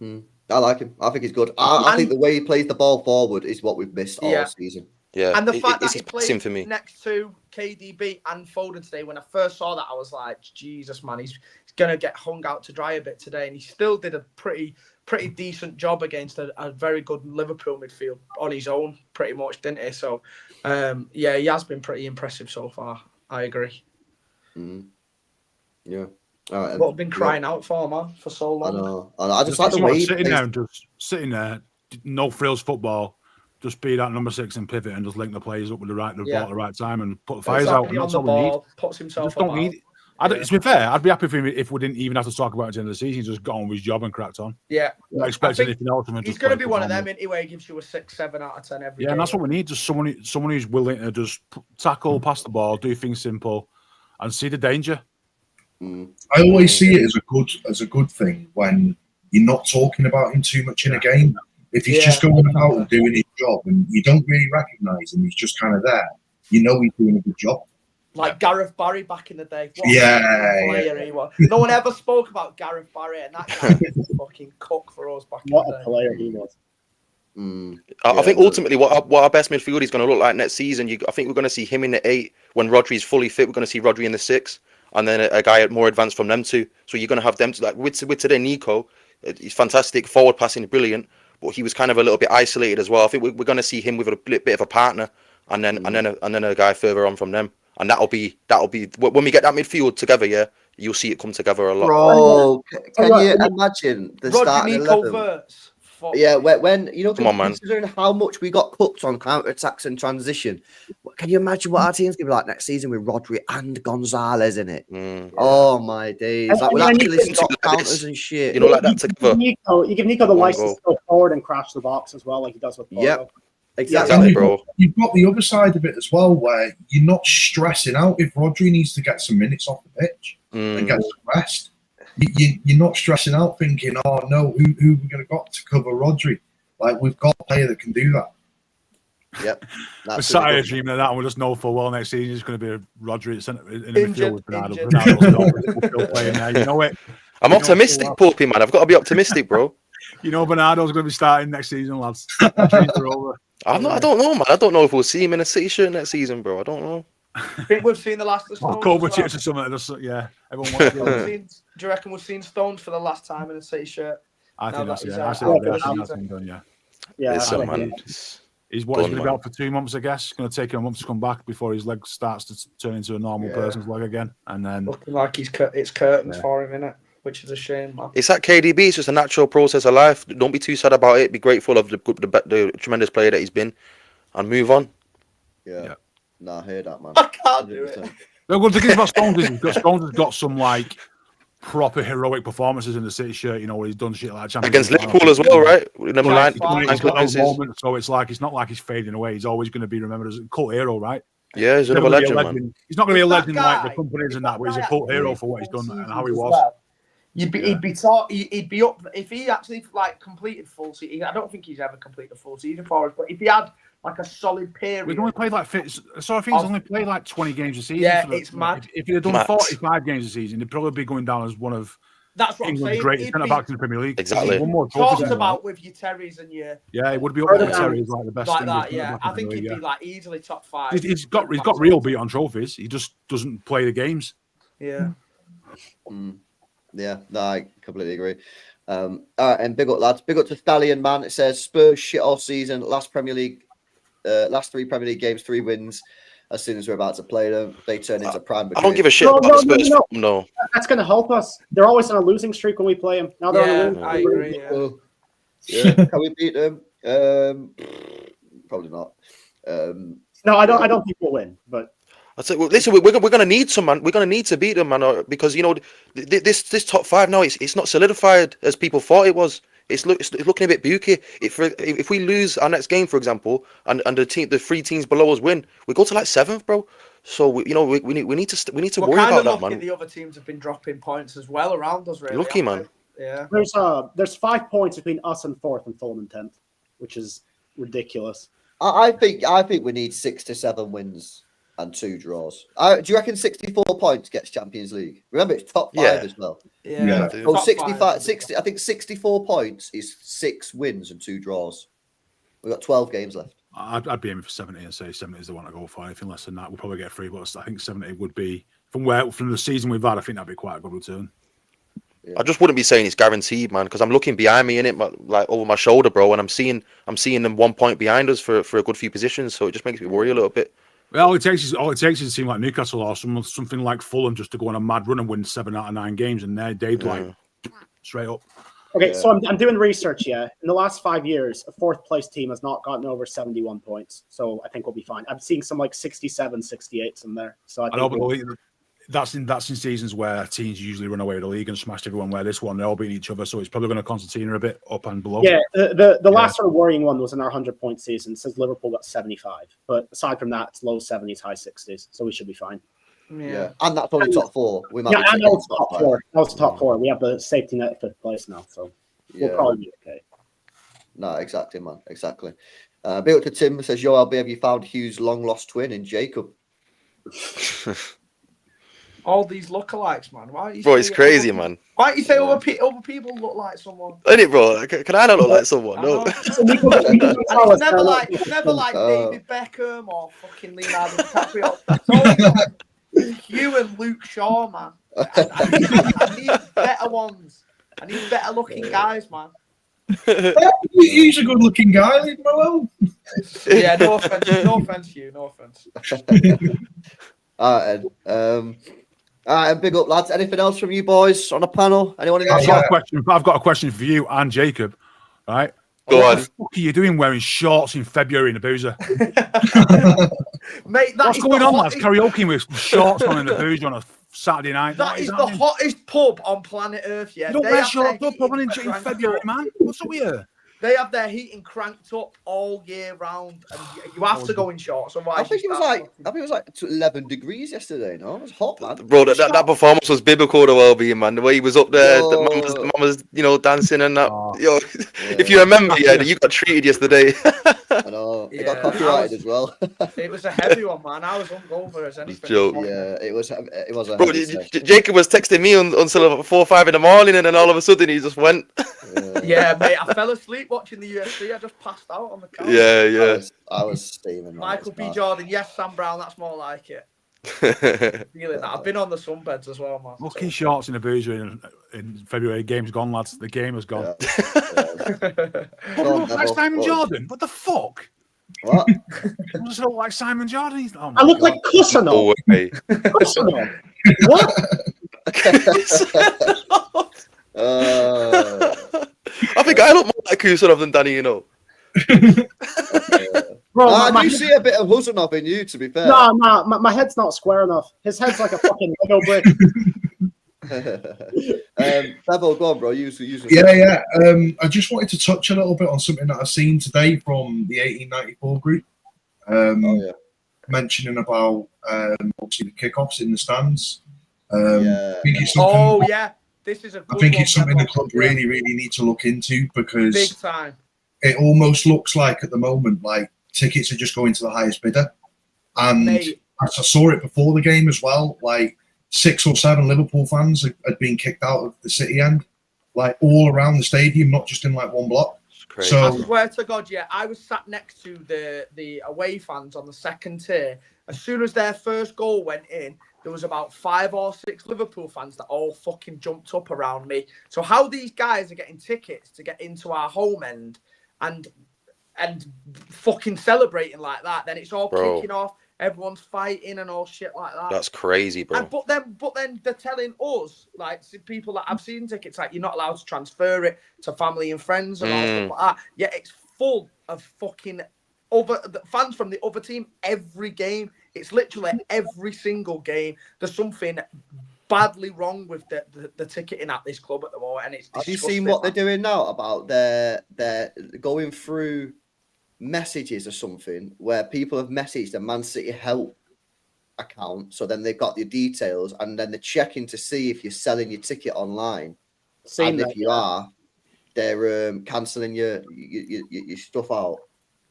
I like him. I think he's good. I think the way he plays the ball forward is what we've missed all season. Yeah, and the fact that he played for me next to KDB and Foden today, when I first saw that, I was like, Jesus, man, he's going to get hung out to dry a bit today. And he still did a pretty decent job against a very good Liverpool midfield on his own, pretty much, didn't he? So, he has been pretty impressive so far. I agree. Yeah. What I've been crying out for, man, for so long. I know. I just like the way he sitting there, no frills football. Just be that number 6 and pivot and just link the players up with the ball at the right time and put the fires out. And that's all we need. Puts himself don't need. To be fair, I'd be happy if we didn't even have to talk about it at the end of the season. He just got on with his job and cracked on. Yeah. Not expecting anything else from him. He's going to be one of them anyway. He gives you a 6, 7 out of 10 every game. And that's what we need. Just someone who's willing to just tackle, pass the ball, do things simple, and see the danger. I always see it as a good thing when you're not talking about him too much in a game. If he's just going out and doing his job and you don't really recognise him, he's just kind of there. You know he's doing a good job. Like Gareth Barry back in the day. What a player he was. No one ever spoke about Gareth Barry, and that guy was a fucking cook for us back in the day. What a player he was. I think ultimately what our best midfield is going to look like next season, I think we're going to see him in the 8. When Rodri's fully fit, we're going to see Rodri in the 6. And then a guy more advanced from them two. So you're going to have them to, like with today, Nico, he's fantastic, forward passing, brilliant. But he was kind of a little bit isolated as well. I think we're going to see him with a bit of a partner, and then a guy further on from them. and that'll be when we get that midfield together. Yeah, you'll see it come together a lot. Bro, can you imagine the Rodri, starting Nico, 11? Verts. Fuck. Yeah, when you know, Come on, man. considering how much we got cooked on counter attacks and transition, can you imagine what our team's gonna be like next season with Rodri and Gonzalez in it? Oh my days! Like we'll And actually you stop like counters this. and shit. You know, like that together. You give Nico the One license goal. to go forward and crash the box as well, like he does with Porto. Yep. Exactly, And bro. you've got the other side of it as well, where you're not stressing out if Rodri needs to get some minutes off the pitch and get some rest. You're not stressing out thinking, oh no, who are we going to got to cover Rodri? Like, we've got a player that can do that. Yep. We're sat here dreaming of that, and we just know full well next season it's going to be Rodri in the midfield with Bernardo. Bernardo's still playing there. You know it. I'm optimistic, Poopy, man. I've got to be optimistic, bro. You know Bernardo's going to be starting next season, lads. Dreams are over. I don't know, man. I don't know if we'll see him in a City shirt next season, bro. I don't know. I think we've seen the last of Stones. Kovacic or something. Yeah, everyone wants to. Do you reckon we've seen Stones for the last time in a City shirt? I think that's Now I that think he's that's been done. Yeah. Yeah, It's I man. think, He's Done, going to be man. out for 2 months, I guess. It's going to take him a month to come back before his leg starts to turn into a normal person's leg again, and then Looking like it's curtains for him, innit? Which is a shame, man. It's like KDB. It's just a natural process of life. Don't be too sad about it. Be grateful of the tremendous player that he's been, and move on. Yeah. No, I heard that, man. I can't do it. The good thing about Stones is Stones has got some like proper heroic performances in the City shirt. You know, where he's done shit like Champions Against League Liverpool as well, right? Them Right, nine He's got those clearances. moments, so it's like it's not like he's fading away. He's always going to be remembered as a cult hero, right? Yeah, he's Never another gonna be a legend, man. He's not going to be a That legend like the guy- companies and that, but he's a guy cult hero played for what he's done full and how he seasons was. as well. He'd be up if he actually like completed full season. I don't think he's ever completed a full season for us, but if he had like a solid period, We've only played like so I think he's only played like 20 games a season. Yeah, for the- it's mad. If he'd have done Max. 45 games a season, he'd probably be going down as one of that's what I'm England's saying. greatest He'd centre be backs in the Premier League. Exactly. One more trophy talked than that. about with your Terrys and your Yeah, it would be up Further with down. Terry as like the best. like English that. centre Yeah, back I in the think league, he'd yeah. be like easily top 5. He's got real beat on trophies. He just doesn't play the games. Yeah. Yeah, no, I completely agree. All right, and big up, lads. Big up to Stallion, man. It says Spurs shit all season. Last 3 Premier League games, 3 wins. As soon as we're about to play them, they turn into prime. I don't give a shit No, about no, the Spurs. no, No. that's going to help us. They're always on a losing streak when we play them. Now they're on a Yeah, winning I streak. agree. Yeah. Yeah, can we beat them? Probably not. No, I don't think we'll win, but I say, well, listen, we're going to need some, man. We're going to need to beat them, man, because you know this top 5 now. It's not solidified as people thought it was. It's looking a bit bukey. If we lose our next game, for example, and the 3 teams below us win, we go to like 7th, bro. So we need to We're worry kind about of that, lucky man. the other teams have been dropping points as well around us. Really, Lucky, aren't man. they? Yeah. there's 5 points between us and 4th and Fulham in 10th, which is ridiculous. I think we need 6 to 7 wins and 2 draws. Do you reckon 64 points gets Champions League? Remember, it's top 5 as well. Yeah. Oh, Top 65, five. 60. I think 64 points is 6 wins and 2 draws. We've got 12 games left. I'd be aiming for 70 and say 70 is the one to go for. Anything less than that, we'll probably get 3. But I think 70 would be from the season we've had. I think that'd be quite a good return. Yeah. I just wouldn't be saying it's guaranteed, man, because I'm looking behind me in it, like over my shoulder, bro, and I'm seeing them 1 point behind us for a good few positions. So it just makes me worry a little bit. Well, all it takes is a team like Newcastle or something like Fulham just to go on a mad run and win 7 out of 9 games, and they'd like straight up. Okay, so I'm doing research. Yeah, in the last 5 years, a 4th place team has not gotten over 71 points. So I think we'll be fine. I'm seeing some like 67, 68s in there. So I know, but that's in seasons where teams usually run away with the league and smash everyone. Where this one, they're all beating each other, so it's probably going to concertina a bit up and below. Yeah, the last sort of worrying one was in our 100-point season. It says Liverpool got 75, but aside from that, it's low 70s, high 60s, so we should be fine. Yeah, and that's only top 4. We might Yeah, be I know taking it's top 4. That was top 4. We have the safety net at 5th place now, so we'll probably be okay. No, exactly, man. Exactly. Big up to Tim who says, Yo, LB, have you found Hughes' long lost twin in Jacob? All these lookalikes, man. Why? Bro, it's crazy, man. Why don't you say other people look like someone? Ain't it, bro? Can I not look like someone? I No. know. And it's never like David Beckham or fucking Leonardo DiCaprio. It's always you and Luke Shaw, man. I need better ones. I need better looking guys, man. He's a good-looking guy, leave him alone. Yeah, no offense, Hugh. No offense. All right, all right, big up, lads. Anything else from you boys on the panel? Anyone in the I've got chat? a question. I've got a question for you and Jacob. Right? Go what on. the fuck are you doing wearing shorts in February in the boozer? Mate, that What's is going the on, lads? hottest- Karaoke with shorts on in the boozer on a Saturday night. That What is the happening? hottest pub on planet Earth. Yeah, You don't they wear have shorts their up probably in heating cranked February, up. man. What's up with you? They have their heating cranked up all year round, and you have to go in shorts. Otherwise, I think you it was start like fucking- 11 degrees yesterday. No, it was hot, man. Bro, that performance was biblical to well-being, man. The way he was up there, the Yo. man was, dancing and that. Oh. Yo, Yeah. if you remember, you got treated yesterday. I know. It got Yeah, copyrighted as well. It was a heavy one, man. I was hungover as anything. joke. Yeah, it was a Bro, heavy session. Jacob was texting me until 4 or 5 in the morning, and then all of a sudden he just went. Yeah, mate. I fell asleep watching the UFC. I just passed out on the couch. Yeah. I was steaming. Michael B. Jordan. Yes, Sam Brown. That's more like it. Feeling that. I've been on the sunbeds as well, man. Fucking shorts in the boozer in February. Game's gone, lads. The game has gone. Go on, Like Neville. Simon What? Jordan? What the fuck? What? I just look like Simon Jordan. Oh my I look God. like Kusanov. No way. Kusanov. What? I think I look more like Kusanov than Danny, Bro, I my do head- see a bit of Huzanov in you, to be fair. no, my head's not square enough. His head's like a fucking Lego brick. Neville, go on, bro. Use Yeah. I just wanted to touch a little bit on something that I've seen today from the 1894 group. Mentioning about obviously the kickoffs in the stands. I think it's something. Oh yeah, this is a. Good I think one, it's something the Neville. club really need to look into, because Big time. it almost looks like at the moment like tickets are just going to the highest bidder. And Mate. I saw it before the game as well. Like 6 or 7 Liverpool fans had been kicked out of the City end, like all around the stadium, not just in like one block. Crazy. So I swear to God, yeah, I was sat next to the away fans on the second tier. As soon as their first goal went in, there was about 5 or 6 Liverpool fans that all fucking jumped up around me. So how these guys are getting tickets to get into our home end and fucking celebrating like that, then it's all kicking off. Everyone's fighting and all shit like that. That's crazy, bro. And, but then they're telling us, like people that have seen tickets, like you're not allowed to transfer it to family and friends and all stuff like that. Yeah, it's full of fucking fans from the other team every game. It's literally every single game. There's something badly wrong with the ticketing at this club at the moment, and it's Have you disgusting, seen what man. they're doing now about their going through messages or something where people have messaged a Man City help account, so then they've got your details, and then they're checking to see if you're selling your ticket online. Seen And that, if you are, they're cancelling your stuff out.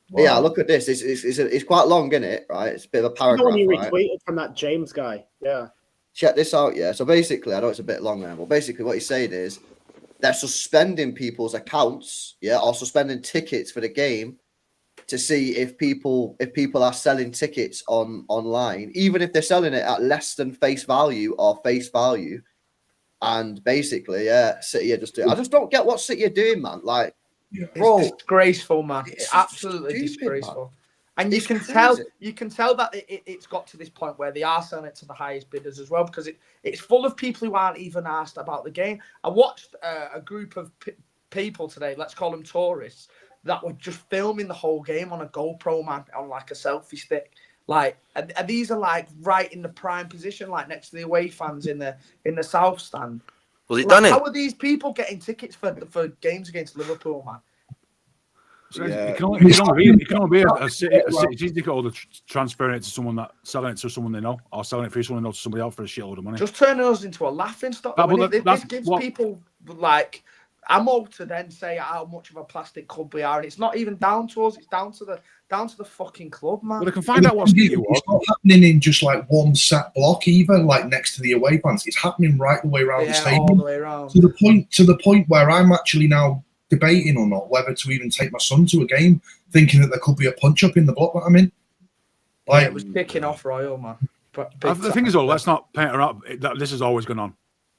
Wow. Yeah, look at this. It's quite long, isn't it? Right, it's a bit of a The one paragraph. you Right? retweeted from that James guy. Yeah. Check this out, yeah. So basically, I know it's a bit long now, but basically what he's saying is they're suspending people's accounts, yeah, or suspending tickets for the game to see if people are selling tickets online, even if they're selling it at less than face value or face value. And basically, yeah, City are just doing. I just don't get what City are doing, man. Like, bro, It's disgraceful, man. it's It's absolutely stupid, disgraceful. man. And you It's can crazy. tell that it's got to this point where they are selling it to the highest bidders as well, because it's full of people who aren't even asked about the game. I watched a group of people today, let's call them tourists, that were just filming the whole game on a GoPro, man, on like a selfie stick. Like, and these are like right in the prime position, like next to the away fans in the south stand. Was it Like, Danny? how are these people getting tickets for games against Liverpool, man? So Yeah. it can only be a City ticket holder transferring it to someone that selling it to someone they know, or selling it for someone they know to somebody else for a shitload of money. Just turning us into a laughing stock. But This that's gives what- people like ammo to then say how much of a plastic club we are, and it's not even down to us. It's down to the fucking club, man. Well, they can find out what City was. It's not happening in just like one set block either, like next to the away fans. It's happening right the way around the Yeah, stadium. all the way around. To the point where I'm actually now debating or not whether to even take my son to a game, thinking that there could be a punch up in the block that I'm in. Yeah, Like, it was kicking off Royal, man. But The thing is, though, let's not paint her up. This has always gone on.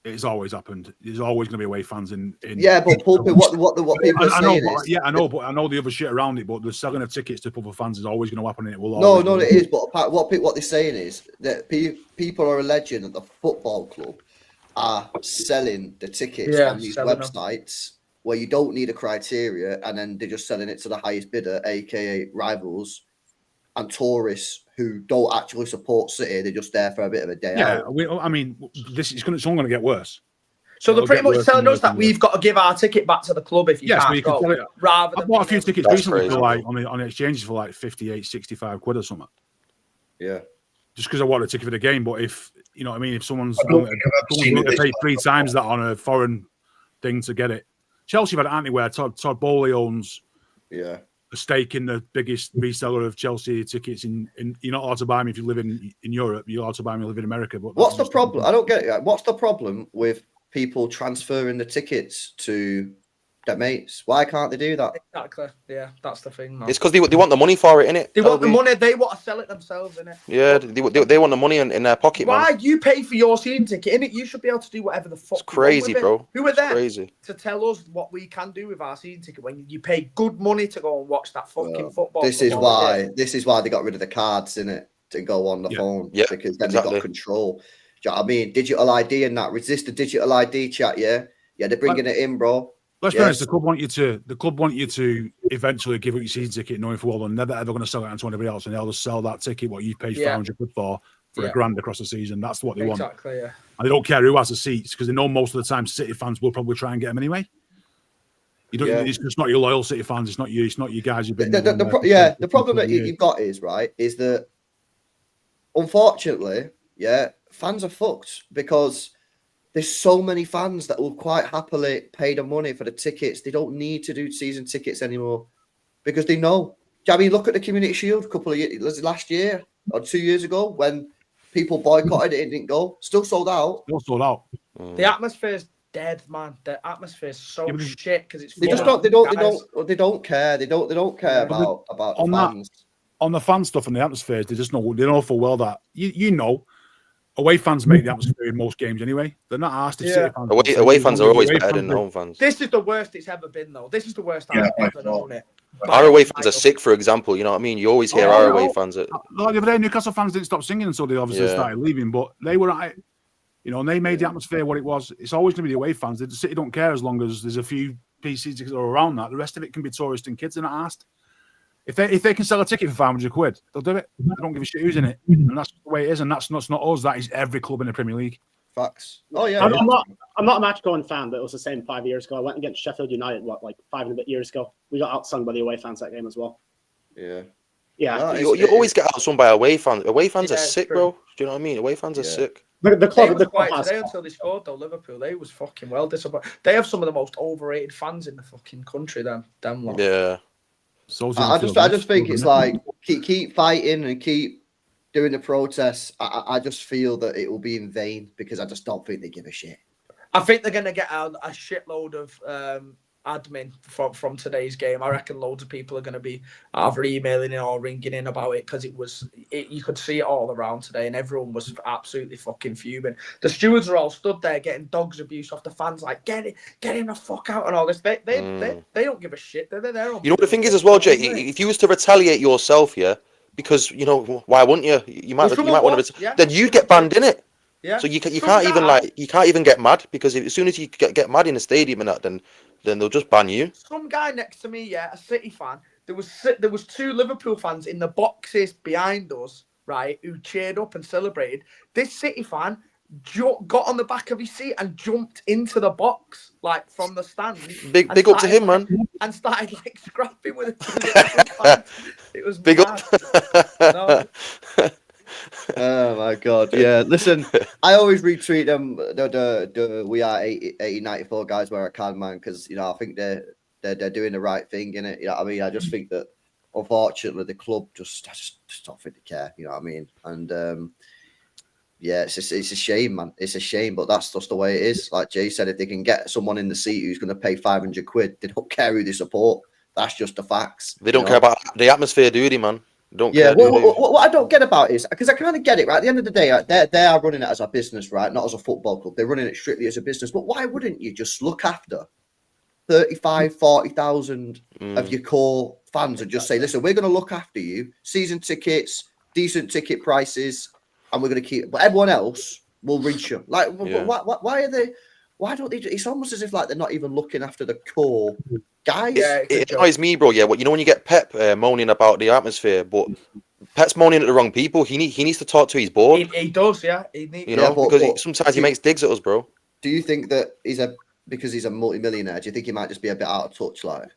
It's always happened. There's always going to be away fans in. Yeah, but pulpit, what people are I know, saying but, is, yeah, I know, but I know the other shit around it. But the selling of tickets to other fans is always going to happen, and it will. no, always no, be. it is. But what they're saying is that people are alleging that the football club are selling the tickets on these websites where you don't need a criteria, and then they're just selling it to the highest bidder, aka rivals and tourists who don't actually support City. They're just there for a bit of a day out. I mean, this is it's only going to get worse. So they're pretty much telling us that we've got to give our ticket back to the club if you can't go. Rather than I bought a few tickets recently crazy, for like on the exchanges for like 58, 65 quid or something. Yeah. Just because I want a ticket for the game, but if you know what I mean, if someone's I don't willing think I've ever seen to it pay this 3 much. times that on a foreign thing to get it, Chelsea have had it anywhere. Todd Bowley owns Yeah. a stake in the biggest reseller of Chelsea tickets. In you're not allowed to buy them if you live in Europe. You're allowed to buy them if you live in America. But What's the problem? I don't get it. What's the problem with people transferring the tickets to their mates? Why can't they do that? Exactly. Yeah, that's the thing, man. It's because they want the money for it, innit? They want the money. They want to sell it themselves, innit? Yeah, they want the money in their pocket, man. Why you pay for your season ticket, innit? You should be able to do whatever the fuck. It's crazy, bro. Who are them Crazy. to tell us what we can do with our season ticket when you pay good money to go and watch that fucking football? This is why they got rid of the cards, innit? To go on the phone. Yeah, Because then exactly. they got control. Do you know what I mean? Digital ID and that. Resist the digital ID chat, yeah? Yeah, they're bringing it in, bro. Let's be honest. The club want you to eventually give up your season ticket, knowing for well they're never ever going to sell it to anybody else, and they'll just sell that ticket what you paid 500 quid for £1,000 across the season. That's what they want. Exactly. Yeah. And they don't care who has the seats because they know most of the time City fans will probably try and get them anyway. You don't. It's just not your loyal City fans. It's not you. It's not you guys who've been. The problem that you've got is that unfortunately, fans are fucked because there's so many fans that will quite happily pay the money for the tickets. They don't need to do season tickets anymore because they know. I mean, look at the Community Shield a couple of years, last year or 2 years ago when people boycotted it and didn't go. Still sold out. Still sold out. The atmosphere's dead, man. The atmosphere's so shit because it's. They just don't. They don't care. They don't care about the fans. On the fan stuff and the atmospheres, they know full well that you know. Away fans make the atmosphere in most games anyway. They're not asked if City fans. Away fans are always better than home fans. This is the worst it's ever been, though. This is the worst I've ever known it. Our away fans are sick, for example. You know what I mean? You always hear our away fans. The other day, Newcastle fans didn't stop singing until they obviously started leaving, but they were at it. You know, and they made the atmosphere what it was. It's always going to be the away fans. The City don't care as long as there's a few PCs that are around that. The rest of it can be tourists and kids. They're not asked. If they can sell a ticket for 500 quid, they'll do it. They don't give a shit who's in it, and that's the way it is. And that's not us. That is every club in the Premier League. Facts. Oh yeah. I'm not a match going fan, but it was the same 5 years ago. I went against Sheffield United, like 5 and a bit years ago. We got outsung by the away fans that game as well. Yeah. Yeah. No, you always get outsung by away fans. Away fans are sick, bro. Do you know what I mean? Away fans are sick. The club has today until they scored though. Liverpool, they was fucking well disappointed. They have some of the most overrated fans in the fucking country. Them lot. Yeah. I just think it's like keep fighting and keep doing the protests. I just feel that it will be in vain because I just don't think they give a shit. I think they're gonna get a shitload of admin from today's game. I reckon loads of people are going to be either emailing in or ringing in about it because you could see it all around today and everyone was absolutely fucking fuming. The stewards are all stood there getting dogs abuse off the fans, like get him the fuck out and all this. They don't give a shit. They're there. You know what the thing is as well, Jay? If you was to retaliate yourself, because you know why wouldn't you? You might want to. Then you'd get banned in it. Yeah. So you can't even get mad because as soon as you get mad in a stadium and that, then they'll just ban you. Some guy next to me, a City fan. There was 2 Liverpool fans in the boxes behind us, right, who cheered up and celebrated. This City fan got on the back of his seat and jumped into the box, like from the stand. Big up to him, man. And started like scrapping with it. It was big mad. Up. No. Oh my god, yeah. Listen, I always retweet them. The we are 8094 guys where I can, man, because I think they're doing the right thing in it. You know what I mean? I just think that unfortunately the club I just don't think they care. You know what I mean? And it's a shame, man. It's a shame, but that's just the way it is. Like Jay said, if they can get someone in the seat who's going to pay 500 quid, they don't care who they support. That's just the facts. They don't care about the atmosphere, do they, man? Don't Yeah, care. do they? what I don't get about is because I kind of get it, right? At the end of the day, they are running it as a business, right? Not as a football club. They're running it strictly as a business. But why wouldn't you just look after 35, 40,000 of your core fans and just say, listen, we're going to look after you, season tickets, decent ticket prices, and we're going to keep. But everyone else will reach you. Like, Yeah. why are they? Why don't they? It's almost as if like they're not even looking after the core guys. Yeah, it's a It joke. annoys me, bro. Yeah, you know when you get Pep moaning about the atmosphere, but Pep's moaning at the wrong people. He needs to talk to his board. He does, yeah. He needs, You know, but- because but sometimes he makes digs at us, bro. Do you think that because he's a multi-millionaire? Do you think he might just be a bit out of touch, like?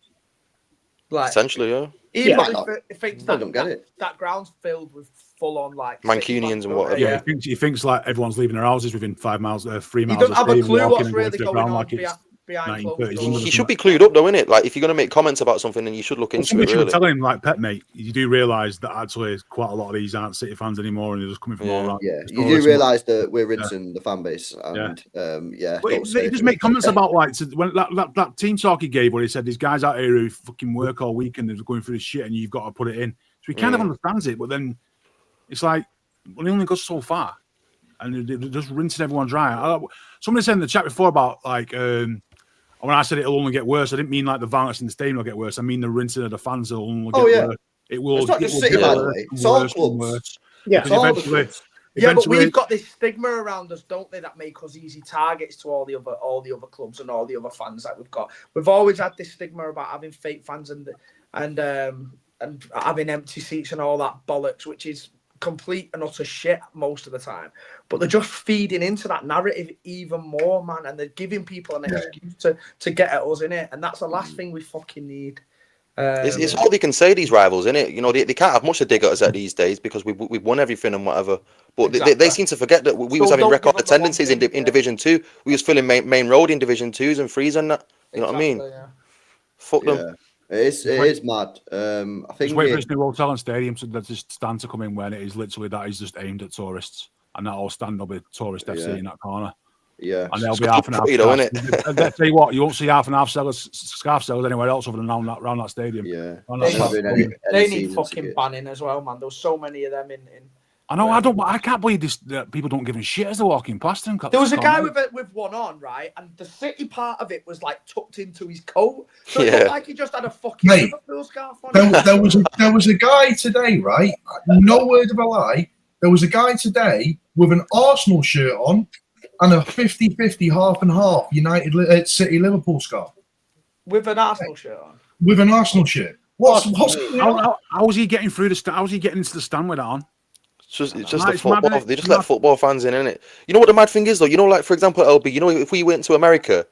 like, Essentially, yeah. he Yeah. probably thinks I don't get it. that ground's filled with full on like Mancunians City and fans, whatever. Yeah, don't he thinks like everyone's leaving their houses within 3 miles. He of doesn't have a stadium, clue walking what's and really to the going ground on like it's behind closed 1930s doors. London. He should be clued up, though, innit? Like, if you're gonna make comments about something, then you should look into Somebody it. should Really. tell him, like, Pep, mate, you do realise that actually quite a lot of these aren't City fans anymore, and they're just coming from all Yeah. around. Yeah, Just you all do this- realise that we're rinsing the fan base, and yeah, But don't say he just it. make comments about like when that team talk he gave where he said these guys out here who fucking work all week and they're going through this shit and you've got to put it in. So he kind of understands it, but then it's like well, he only goes so far, and they're just rinsing everyone dry. Somebody said in the chat before about like when I said it'll only get worse, I didn't mean like the violence in the stadium will get worse. I mean the rinsing of the fans will only get worse. It will. It's not it just will City, get by the worse way. and It's all worse and clubs. worse. Yeah, Because all the eventually, clubs. Yeah, but eventually- we've got this stigma around us, don't they, that make us easy targets to all the other clubs and all the other fans that we've got. We've always had this stigma about having fake fans and having empty seats and all that bollocks, which is complete and utter shit most of the time. But they're just feeding into that narrative even more, man, and they're giving people an excuse to get at us in it, and that's the last thing we fucking need. It's all they can say, these rivals, innit? You know, they can't have much to dig at us at these days because we've won everything and whatever. But they seem to forget that we was having don't record give up the one attendances thing, in Division 2. We was filling main road in Division 2s and 3s and that. You know what I mean? Yeah. Fuck them. Yeah, it is mad. I think Just wait for this new hotel and stadium so that just stand to come in when it is literally that is just aimed at tourists, and that whole stand will be tourist FC in that corner. Yeah, And there'll be half and half. You know, innit? And I tell you what, you won't see half and half scarf sellers anywhere else other than around that stadium. yeah. Around They that Not stadium. having any They need season fucking tickets. banning as well, man. There's so many of them in. I know. I can't believe this. That people don't give a shit as they're walking past them. There was a guy with one on, right, and the City part of it was like tucked into his coat, so it looked like he just had a fucking Mate, Liverpool scarf on. There was a guy today, right? No word of a lie. There was a guy today with an Arsenal shirt on and a 50-50 half and half City Liverpool scarf With an Arsenal shirt on. with an Arsenal shirt. What's How is he getting through the stand? How is he getting into the stand with that on? It's just It's the mad, football. innit? They just It's let mad. football fans in, innit? You know what the mad thing is, though? You know, like, for example, LB, you know, if we went to America,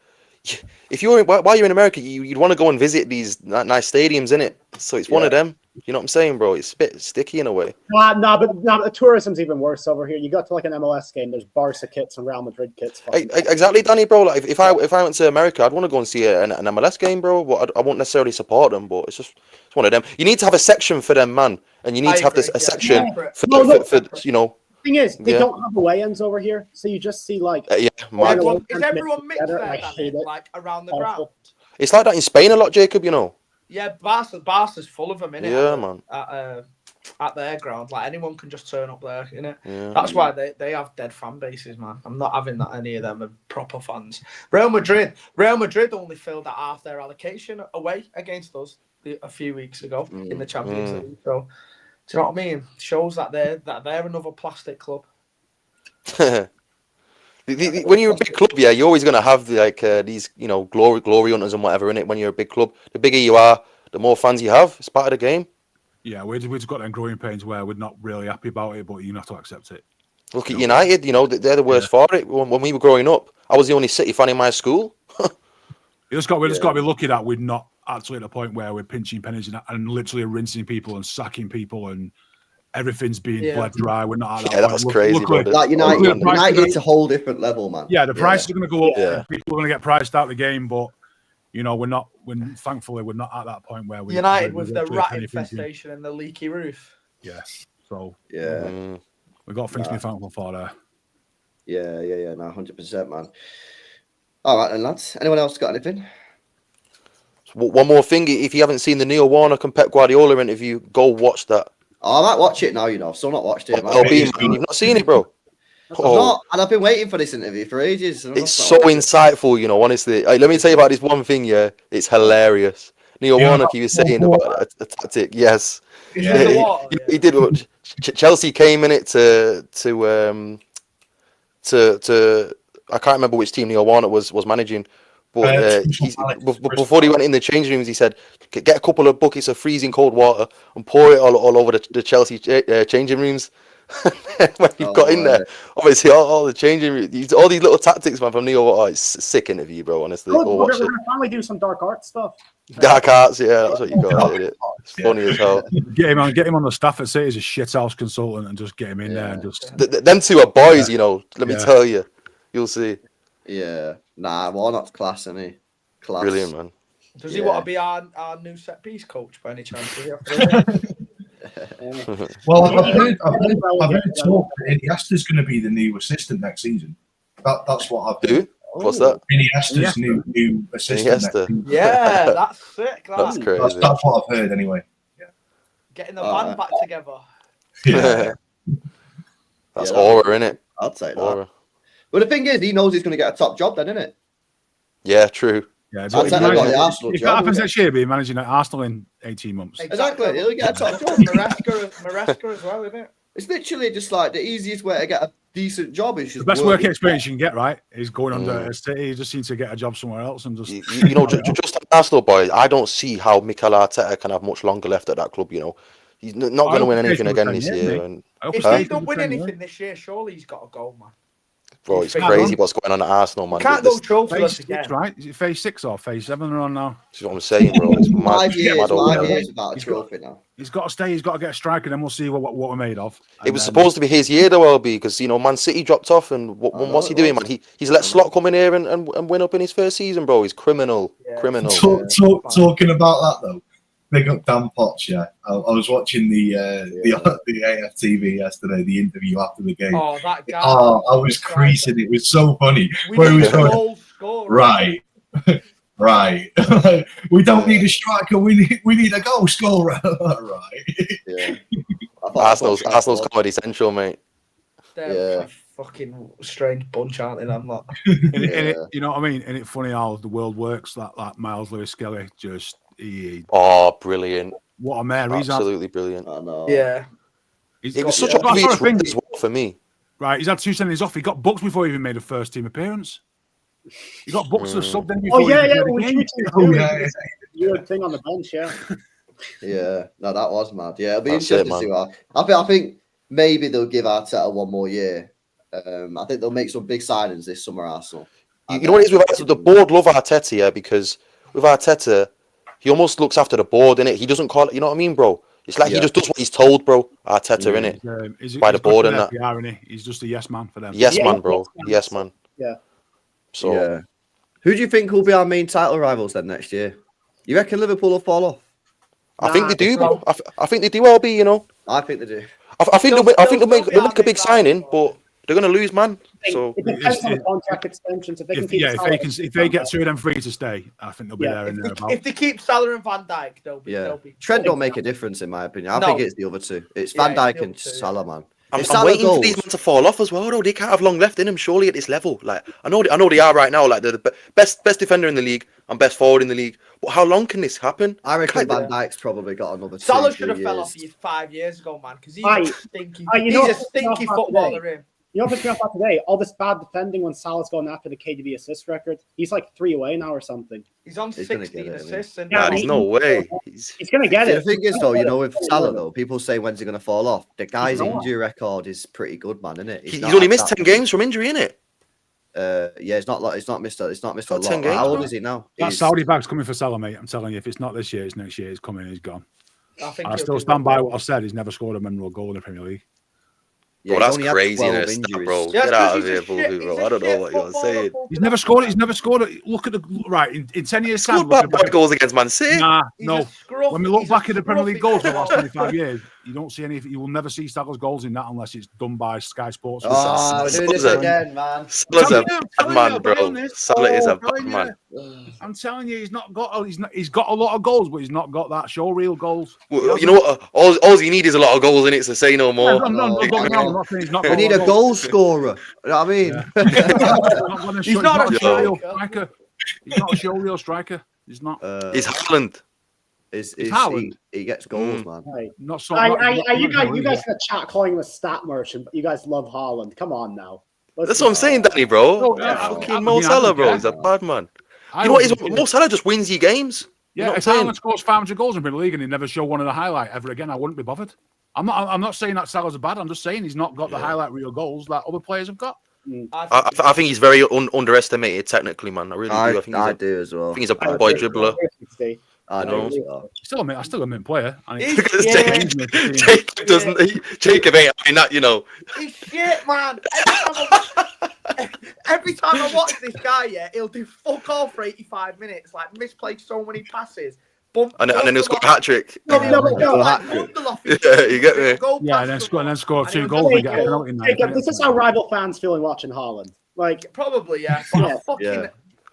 if while you're in America, you'd want to go and visit these nice stadiums, innit? So it's one of them. You know what I'm saying, bro? It's a bit sticky in a way. but the tourism's even worse over here. You got to like an MLS game, there's Barca kits and Real Madrid kits. Exactly, Danny, bro. Like, if I went to America, I'd want to go and see an MLS game, bro. But I won't necessarily support them. But it's one of them. You need to have a section for them, man, and you need to have a section for you know. Thing is, they Yeah. don't have away ends over here, so you just see like Yeah, mad. Is everyone mixed together, there, I Danny, hate it. like around the Awful. ground? It's like that in Spain a lot, Jacob. You know. Yeah, Barca's full of them, innit? Yeah, man. At their ground, like anyone can just turn up there, innit? Yeah. That's why they have dead fan bases, man. I'm not having that any of them are proper fans. Real Madrid only filled at half their allocation away against us a few weeks ago in the Champions League. So, do you know what I mean? Shows that they're another plastic club. When you're a big club, yeah, you're always gonna have like these, you know, glory hunters and whatever in it. When you're a big club, the bigger you are, the more fans you have. It's part of the game. Yeah, we've just got them growing pains where we're not really happy about it, but you have to accept it. Look at United. You know, they're the worst for it. When we were growing up, I was the only City fan in my school. We just got to be lucky that we're not actually at a point where we're pinching pennies and literally rinsing people and sacking people and everything's being bled dry. We're not at that Yeah, that point. was crazy, Luckily, brother. Like Luckily, United's a whole different level, man. yeah, the prices are going to go up. Yeah. People are going to get priced out of the game, but you know, thankfully we're not at that point where we United with the literally rat penny pinching. infestation and the leaky roof. Yeah, so Yeah, we've got things to be thankful for there. yeah. No, 100%, man. All right, then, lads. Anyone else got anything? One more thing, if you haven't seen the Neil Warnock and Pep Guardiola interview, go watch that. Oh, I might watch it now. You know, I've still not watched it. LB, man, you've not seen it, bro. Not, and I've been waiting for this interview for ages. It's so insightful, you know. Honestly, let me tell you about this one thing. Yeah, it's hilarious. Neil Warnock, he was saying about a tactic. Yes, he did. Chelsea came in it to I can't remember which team Neil Warnock was managing, but before he went in the changing rooms, he said, "Get a couple of buckets of freezing cold water and pour it all over the Chelsea changing rooms." When you've got in there, obviously all the changing rooms, all these little tactics, man, from Neil. Oh, it's a sick interview, bro. Honestly, We're going to finally do some dark art stuff. Dark arts, yeah, that's what you got. Isn't it? It's funny as hell. Get him on the staff at City as a shithouse consultant and just get him in there and just. Them two are boys, you know. Let me tell you, you'll see. Yeah, nah, Warnock's class, isn't he? Class. Brilliant, man. Does he want to be our new set piece coach by any chance? Well, I've heard talk that Iniesta's going to be the new assistant next season. That's what I've heard. What's that? Iniesta's new assistant next season. Yeah, that's sick. That's crazy. That's what I've heard anyway. Yeah. Getting the band back together. Yeah. That's aura, innit? I'll take that. Aura. But the thing is, he knows he's going to get a top job then, isn't it? Yeah, true. Yeah, I'd say they've got the Arsenal if job. that happens next year, be managing at Arsenal in 18 months. Exactly. He'll get a top job. Maresca as well, isn't it? It's literally just like the easiest way to get a decent job is just The best working working. experience you can get, right, is going under a City. You just need to get a job somewhere else and just. You know, just Arsenal boys, I don't see how Mikel Arteta can have much longer left at that club. You know, he's not going to win anything again this year. And if he don't win anything this year, surely he's got to go, man. bro, it's crazy what's going on at Arsenal, man. Can't go trophless again, right? Is it phase 6 or phase 7 they're on now? That's what I'm saying, bro. It's mad. 5 years, mad 5 years about a trophy now. He's got to stay. He's got to get a striker, and then we'll see what we're made of. It was supposed to be his year, though, LB, because you know Man City dropped off, and what's he doing, man? He's let Slot come in here and win up in his first season, bro. He's criminal. Talking about that though, big up Dan Potts. Yeah, I was watching the AFTV yesterday, the interview after the game. Oh, that guy! Oh, I was creasing. It was so funny. We need a goal scorer. Right. Right. We don't need a striker. We need a goal scorer. Right. Yeah. Arsenal's comedy central, mate. They're a fucking strange bunch, aren't they? I'm not. You know what I mean? And it's funny how the world works. That Miles Lewis Skelly just. Brilliant! What a mayor! He's Absolutely brilliant. I know. Yeah. It was such a obvious thing as well for me. Right, he's had 2 sendings off. He got booked before he even made a first team appearance. He got booked as a sub. Then You had a thing on the bench, yeah. Yeah, no, that was mad. Yeah, it'll be That's interesting it, to see what. I think maybe they'll give Arteta one more year. I think they'll make some big signings this summer, Arsenal. You know what it is with Arteta? The board love Arteta, yeah, because with Arteta, he almost looks after the board, innit? He doesn't call it, you know what I mean, bro? It's like he just does what he's told, bro. Arteta, innit? By the board and that. He's just a yes man for them. Yes man, bro. Yes man. Yeah. So, yeah. Who do you think will be our main title rivals then next year? You reckon Liverpool will fall off? I think they do. I think they do. Well, be, you know. I think they do. I think they'll make a big signing, but they're going to lose, man. So it depends on the contract extensions. If they get 2 of them free to stay, I think they'll be there and thereabouts. If they keep Salah and Van Dijk, they'll be. Trent don't make a difference in my opinion. I think it's the other two. It's Van Dijk and Salah, man. I'm waiting for these men to fall off as well, though. They can't have long left in them, surely, at this level. Like I know they are right now. Like they're the best defender in the league and best forward in the league. But how long can this happen? I reckon Van Dijk's probably got another. Salah should have fell off 5 years ago, man, because he's a stinky. He's a stinky footballer. Him. You know what's me off that today? All this bad defending when Salah's going after the KDB assist record. He's like 3 away now or something. He's on 16 assists. There's no way. He's going to get it. The thing is, though, you know, with Salah, though, people say when's he going to fall off. The guy's injury record is pretty good, man, isn't it? He's only missed 10 games from injury, isn't it? Yeah, it's not missed a lot. 10 games, How old is he now? That Saudi bag's coming for Salah, mate. I'm telling you, if it's not this year, it's next year. He's coming. He's gone. I still stand by what I said. He's never scored a memorable goal in the Premier League. Yeah, bro, that's craziness, bro. Get out of here, bro. I don't know what you're saying. He's never scored it. Look at the right in 10 years' time. Bad goals against Man City. No. When we look back at the Premier League goals for the last 25 years, You don't see any. You will never see Salah's goals in that unless it's done by Sky Sports. Oh, we're doing this again, man. Salah's a I'm bad telling man, you, bro. Salah is a bad telling you. man. I'm telling you, he's got a lot of goals, but he's not got that showreel goals. Well, you know what? All you need is a lot of goals in it, so say no more. I'm not saying he's not We got need lot a of goal scorer. You know what I mean? Yeah. He's not a showreel striker. striker. He's not a showreel striker. He's not. It's Haaland. It's Haaland. He gets goals, man. Right. Not so. You not- guys in the chat calling him a stat merchant, but you guys love Haaland. Come on now. That's what I'm saying, Danny, bro. No, yeah, Fucking I Mo mean, I Salah, don't bro. care. He's a bad man. I You know what? don't think- Mo Salah just wins you games. You know Yeah, what if I'm saying? Haaland scores 500 goals in Premier League and he never show one of the highlight ever again, I wouldn't be bothered. I'm not saying that Salah's bad. I'm just saying he's not got the highlight reel goals that other players have got. I think he's very underestimated technically, man. I really do. I do as well. I think he's a bad boy dribbler. I know. know as well. Still a mint player. And Jacob doesn't. Jacob ain't having that, you know. He's shit, man. Every time I watch this guy, yeah, he'll do fuck all for 85 minutes, like misplay so many passes. And then he'll score a hat trick. No, Yeah, you get me. Yeah, and then score 2 goals and get a penalty in that. Jacob, this is how rival fans feeling watching Haaland. Like, Probably, yeah. But Yeah. I fucking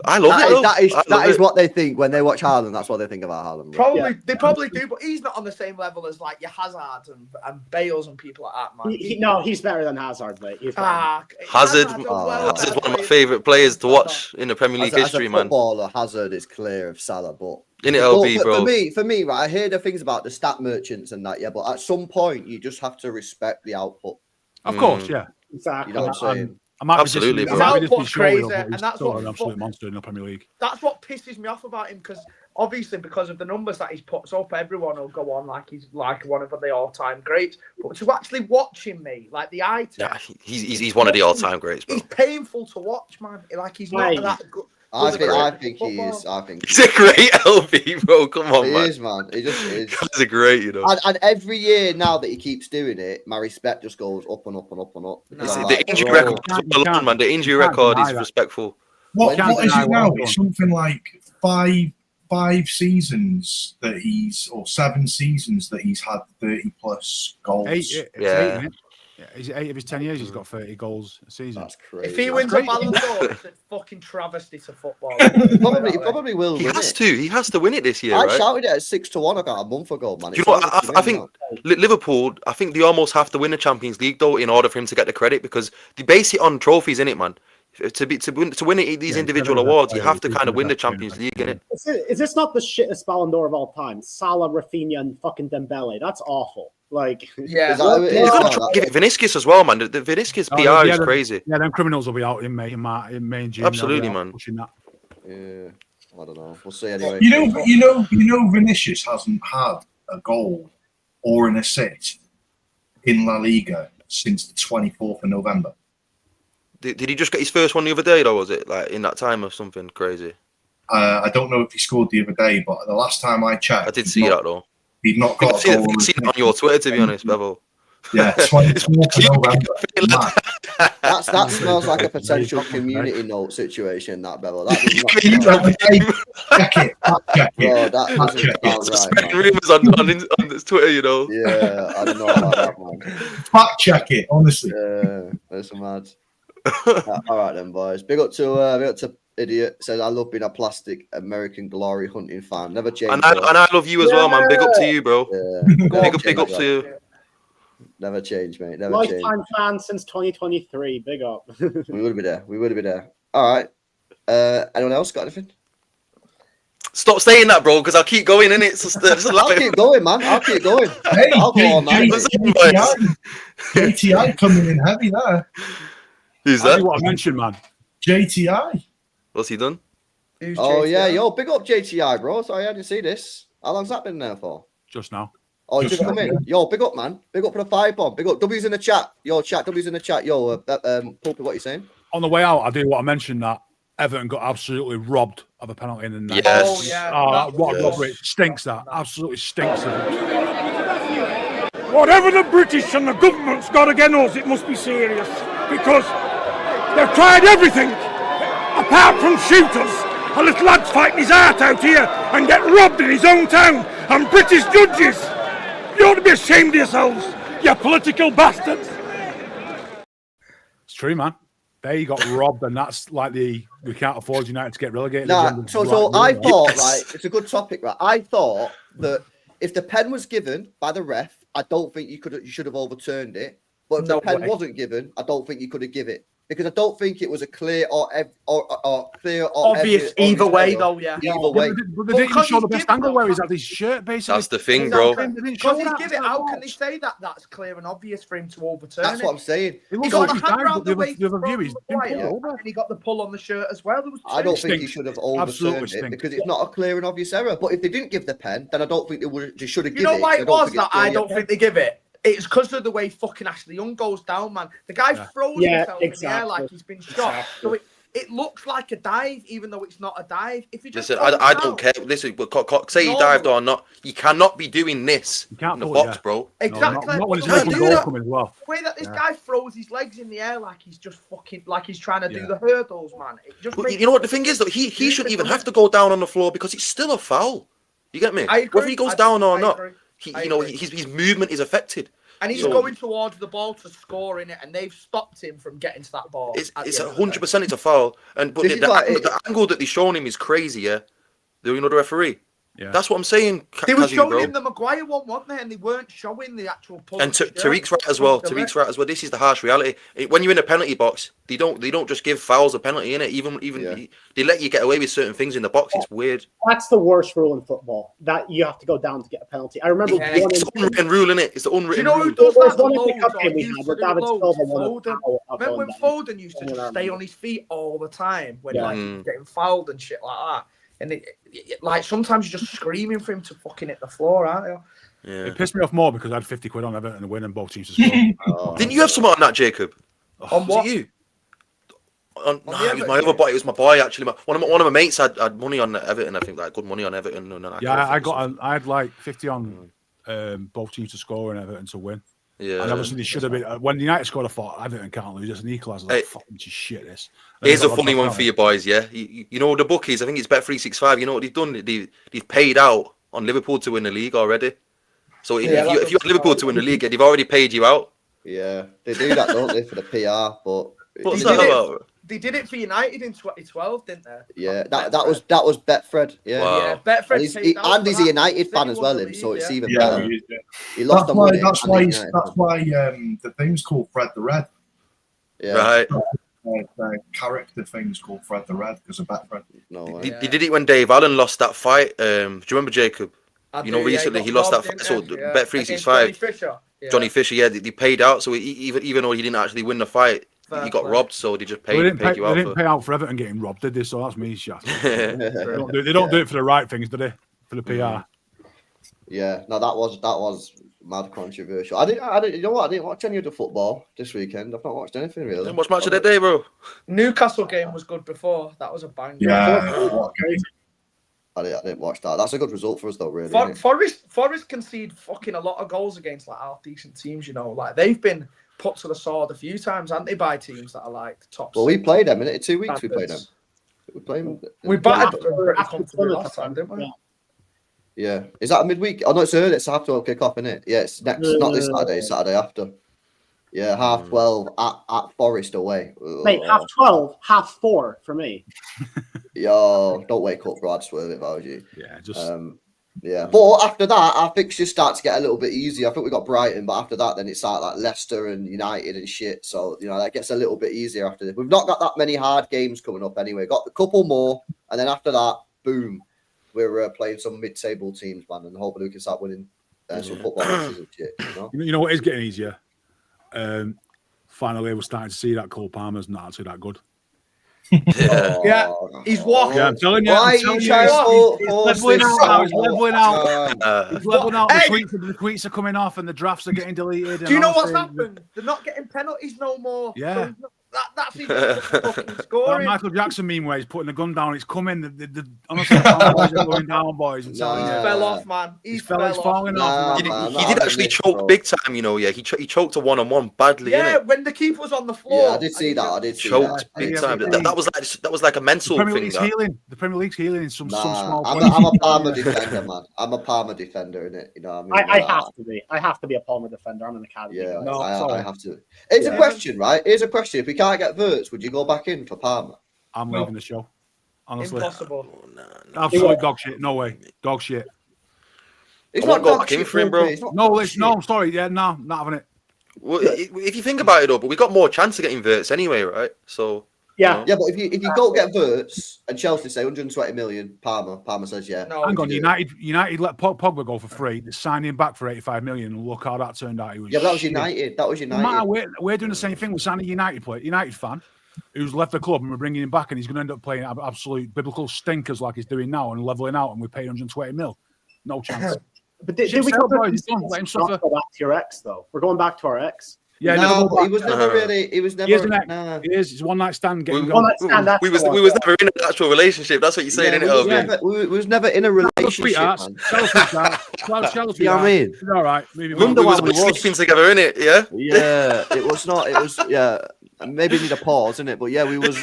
I love it. though. That is what they think when they watch Haaland. That's what they think about Haaland. Bro. they probably do, but he's not on the same level as like your Hazard and Bales and people like that, man. he's better than Hazard, mate. He's better. Hazard's Hazard's one of my favourite players to watch in the Premier League history, as a man. footballer, Hazard is clear of Salah, but In it, LB, bro. For me, right, I hear the things about the stat merchants and that, yeah, but at some point you just have to respect the output. Of course, yeah. Exactly. You know what I'm saying? Absolutely, I bro. might be His output's crazy, but and he's that's still what an absolute monster in the Premier League. That's what pisses me off about him, because obviously because of the numbers that he's puts up, everyone will go on like he's like one of the all-time greats. But to actually watch him, mate, like the eye test, Yeah, he's one of the all-time greats, bro. he's painful to watch, man. Like he's not Right. that good. I think he is. I think He's a great LB, bro. Come on, he man. is, man. He just is. He's a great, you know. And every year now that he keeps doing it, my respect just goes up and up and up and up. No. I'm The like, injury bro, record is alone, man. The injury record is respectful. What Can't is deny it what now? I've It's done. something like five seasons that or 7 seasons that he's had 30 plus goals. Yeah. Is it 8 of his 10 years? He's got 30 goals a season. That's crazy. If he wins a Ballon d'Or, it's a fucking travesty to football. He probably will. He win has it. to. He has to win it this year, I right? shouted it at 6-1 a month ago, man. Do you know what? I think Liverpool, I think they almost have to win the Champions League though in order for him to get the credit, because they base it on trophies, innit, man? To win these individual awards, you have to kind of win the Champions League, innit? Is this not the shittest Ballon d'Or of all time? Salah, Rafinha, and fucking Dembele. That's awful. Like, Yeah. They're going to try to give it Vinicius as well, man. The Vinicius PR is crazy. Yeah, them criminals will be out in May and June. Absolutely, They'll be out man. pushing that. Yeah, I don't know. We'll see anyway. You know, Vinicius hasn't had a goal or an assist in La Liga since the 24th of November. Did he just get his first one the other day, though? Was it like in that time or something crazy? I don't know if he scored the other day, but the last time I checked, I did see that though. He'd not I've got a goal. seen it on your Twitter, to be honest, Bevel. Yeah, 24th of November. Mad. That smells like a potential community note situation, that, Bevel. That does not Check it. Check Bro, it. that doesn't sound Spreading right, man. rumours on this Twitter, you know. Yeah, I don't know about that, man. Fact check it, honestly. Yeah, that's mad. All right then, boys. Big up to Idiot. Says, I love being a plastic American glory hunting fan. Never change. And I love you as well, man. Big up to you, bro. Yeah, Big up to you. Never change, mate. Never change. lifetime fan since 2023. Big up. We would be there. All right. Anyone else got anything? Stop saying that, bro, because I'll keep going, innit? I'll keep going, man. I'll keep going. Hey, I'll go on, man. JTI coming in heavy there. Who's That's that? what I mentioned, man. JTI. What's he done? Oh, yeah. Yo, big up JTI, bro. Sorry, I didn't see this. How long's that been there for? Just now. Oh, you just come in. Yo, big up, man. Big up for the 5-bomb. Big up. W's in the chat. Yo, chat. W's in the chat. Yo, Pulpy, what you saying? On the way out, I do want to mention that Everton got absolutely robbed of a penalty in the night. Yes. Oh, yeah. Oh, what a robbery. It stinks, that. Absolutely stinks. Whatever the British and the government's got against us, it must be serious. Because they've tried everything, apart from shooters. A little lad's fighting his heart out here and get robbed in his own town. And British judges, You ought to be ashamed of yourselves, you political bastards. It's true, man. They got robbed, and that's like we can't afford United to get relegated. Nah, so I thought, right, it's a good topic, right? I thought that if the pen was given by the ref, I don't think you should have overturned it. But if the pen wasn't given, I don't think you could have given it. Because I don't think it was a clear or clear or obvious either way, though. Yeah, either way. But they didn't even show the best angle where he's had his shirt, basically. That's the thing, bro. Because he's given it. How can they say that that's clear and obvious for him to overturn? That's what I'm saying. He got the hand round the way and he got the pull on the shirt as well. I don't think he should have overturned it because it's not a clear and obvious error. But if they didn't give the pen, then I don't think they should have given it. You know why it was that I don't think they give it? It's because of the way fucking Ashley Young goes down, man. The guy throws himself in the air like he's been shot. So it looks like a dive, even though it's not a dive. If you just listen, I don't care. Listen, say he dived or not, you cannot be doing this in the box, bro. Exactly. Not when it's making goal coming as well. The way that this guy throws his legs in the air like he's just fucking, like he's trying to do the hurdles, man. It just you know what the thing is, though? He shouldn't even have to go down on the floor because it's still a foul. You get me? I agree. Whether he goes down or not, his movement is affected. And he's going towards the ball to score in it, and they've stopped him from getting to that ball. It's 100% it's a foul. But the angle that they've shown him is crazy, yeah? The referee. Yeah. That's what I'm saying. They were showing him the Maguire one, weren't they? And they weren't showing the actual pull. And Tariq's right as well. Tariq's right as well. This is the harsh reality. When you're in a penalty box, they don't just give fouls a penalty, innit? Even they let you get away with certain things in the box. It's weird. That's the worst rule in football. That you have to go down to get a penalty. I remember it's the unwritten rule, innit? It's the unwritten rule. You know who does that Remember when Foden used to just stay on his feet all the time when getting fouled and shit like that? And like sometimes you're just screaming for him to fucking hit the floor, aren't you? Yeah. It pissed me off more because I had 50 quid on Everton to win and both teams to score. Didn't you have something on that, Jacob? On what? Was it you? It was my other boy. It was my boy actually. One of my mates had money on Everton. I think like good money on Everton. And I had like 50 on both teams to score and Everton to win. Yeah, and obviously they should have been. When United scored, I thought Everton can't lose. It's an equaliser. Like, fucking shit. This. Here's a funny one for you boys. Yeah, you know the bookies. I think it's Bet365. You know what they've done? They've paid out on Liverpool to win the league already. So if you have Liverpool to win the league, they've already paid you out. Yeah, they do that, don't they, for the PR? But what's that about? They did it for United in 2012, didn't they? Yeah, that was Betfred. Yeah, wow. Yeah, Betfred. And he's a United fan as well, him. So it's even better. He lost that's why the thing's called Fred the Red. Yeah, right. The character thing's called Fred the Red because of Betfred. No, they did it when Dave Allen lost that fight. Do you remember Jacob? Recently he lost that fight. So Bet365. Johnny Fisher. Yeah, they paid out. So even though he didn't actually win the fight. He got robbed, so they just paid you out. They didn't pay out for Everton getting robbed, did they? So that's me, shut. They don't do it for the right things, do they? For the PR. Yeah, no, that was mad controversial. I didn't. You know what? I didn't watch any of the football this weekend. I've not watched anything really. Didn't watch match of the day, bro. Newcastle game was good before. That was a banger. Yeah. I didn't watch that. That's a good result for us, though. Really. Forest concede fucking a lot of goals against like half decent teams. You know, like they've been put to the sword a few times, haven't they, by teams that are like top. Well, we played them in 2 weeks. We played them. We played them. We battered them pretty comfortably last time, didn't we? Yeah. Is that a midweek? Oh no, it's early. It's after we'll kick off, isn't it? Yeah, it's next. Not this Saturday. Saturday after. Yeah, 12:30 at Forest away. Mate, 12:30, 4:30 for me. Yo, don't wake up, Brad. Swerve it, if I was you. Yeah, just. Yeah, but after that, our fixtures start to get a little bit easier. I think we got Brighton, but after that, then it's like Leicester and United and shit. So, that gets a little bit easier after this. We've not got that many hard games coming up anyway. Got a couple more, and then after that, boom, we're playing some mid-table teams, man, and hopefully we can start winning some football matches and shit. You know what is getting easier? Finally, we're starting to see that Cole Palmer's not actually that good. Yeah, he's walking. Yeah, I'm telling you. Why are you trying to He's leveling out now. He's leveling out. He's leveling out. The tweets are coming off and the drafts are getting deleted. Do you know what's happened? They're not getting penalties no more. Yeah. That's even fucking That scoring. Michael Jackson meme where he's putting the gun down, it's coming. Honestly, the boys are going down, boys. I'm telling you. Fell off, man. He's fell off. falling off. Nah, man, He did actually choke big time, you know. Yeah, he choked a 1-on-1 badly. Yeah, innit? when the keeper was on the floor. Yeah, I did see that. I did see Choked that. big Yeah, time. but That was like a The mental Premier thing. League's That. healing. The Premier League's healing in some small I'm points. a Palmer defender, man. I'm a Palmer defender, innit? You know what I mean? I have to be. I have to be a Palmer defender. I'm an academy. Yeah, guy. No, I sorry. have to. Here's a Yeah. question, right? Here's a question. If we can't get Verts, would you go back in for Palmer? I'm leaving the show. Honestly. Impossible. Absolute dog shit. No way. Dog shit. It's I won't not go dog back in shit, for him, bro. It's not No, dog it's, shit. no, I'm sorry. Yeah, no, not having it. Well, if you think about it, though, but we got more chance of getting Verts anyway, right? So Yeah. Yeah, but if you go get Verts and Chelsea say 120 million, Palmer says yeah. No, Hang on, do. United let Pogba go for free. They signed him back for 85 million, and look how that turned out. He was Yeah, but that was shit. United. That was No matter, United. we're doing the same thing. We're signing a United fan who's left the club, and we're bringing him back, and he's going to end up playing absolute biblical stinkers like he's doing now and leveling out, and we pay 120 mil. No chance. But did Ship we sail, go boys, it's done. Let him suffer. back to your ex though? We're going back to our ex. Yeah, no, never go but back. he was never really. He was He is never. an ex. Nah. He is. It's a one night stand. Getting We- going. That's we was the one, never in an actual relationship. That's what you're saying, Yeah, innit, we, Elvin? was never, we was never in a relationship, Sweethearts. man. Tell sweethearts. Tell You know what I mean? It's all right. Moving Wonder on. We why was we was. sleeping together, innit? Yeah. Yeah, it was not. It was yeah. Maybe need a pause, innit? But yeah, we was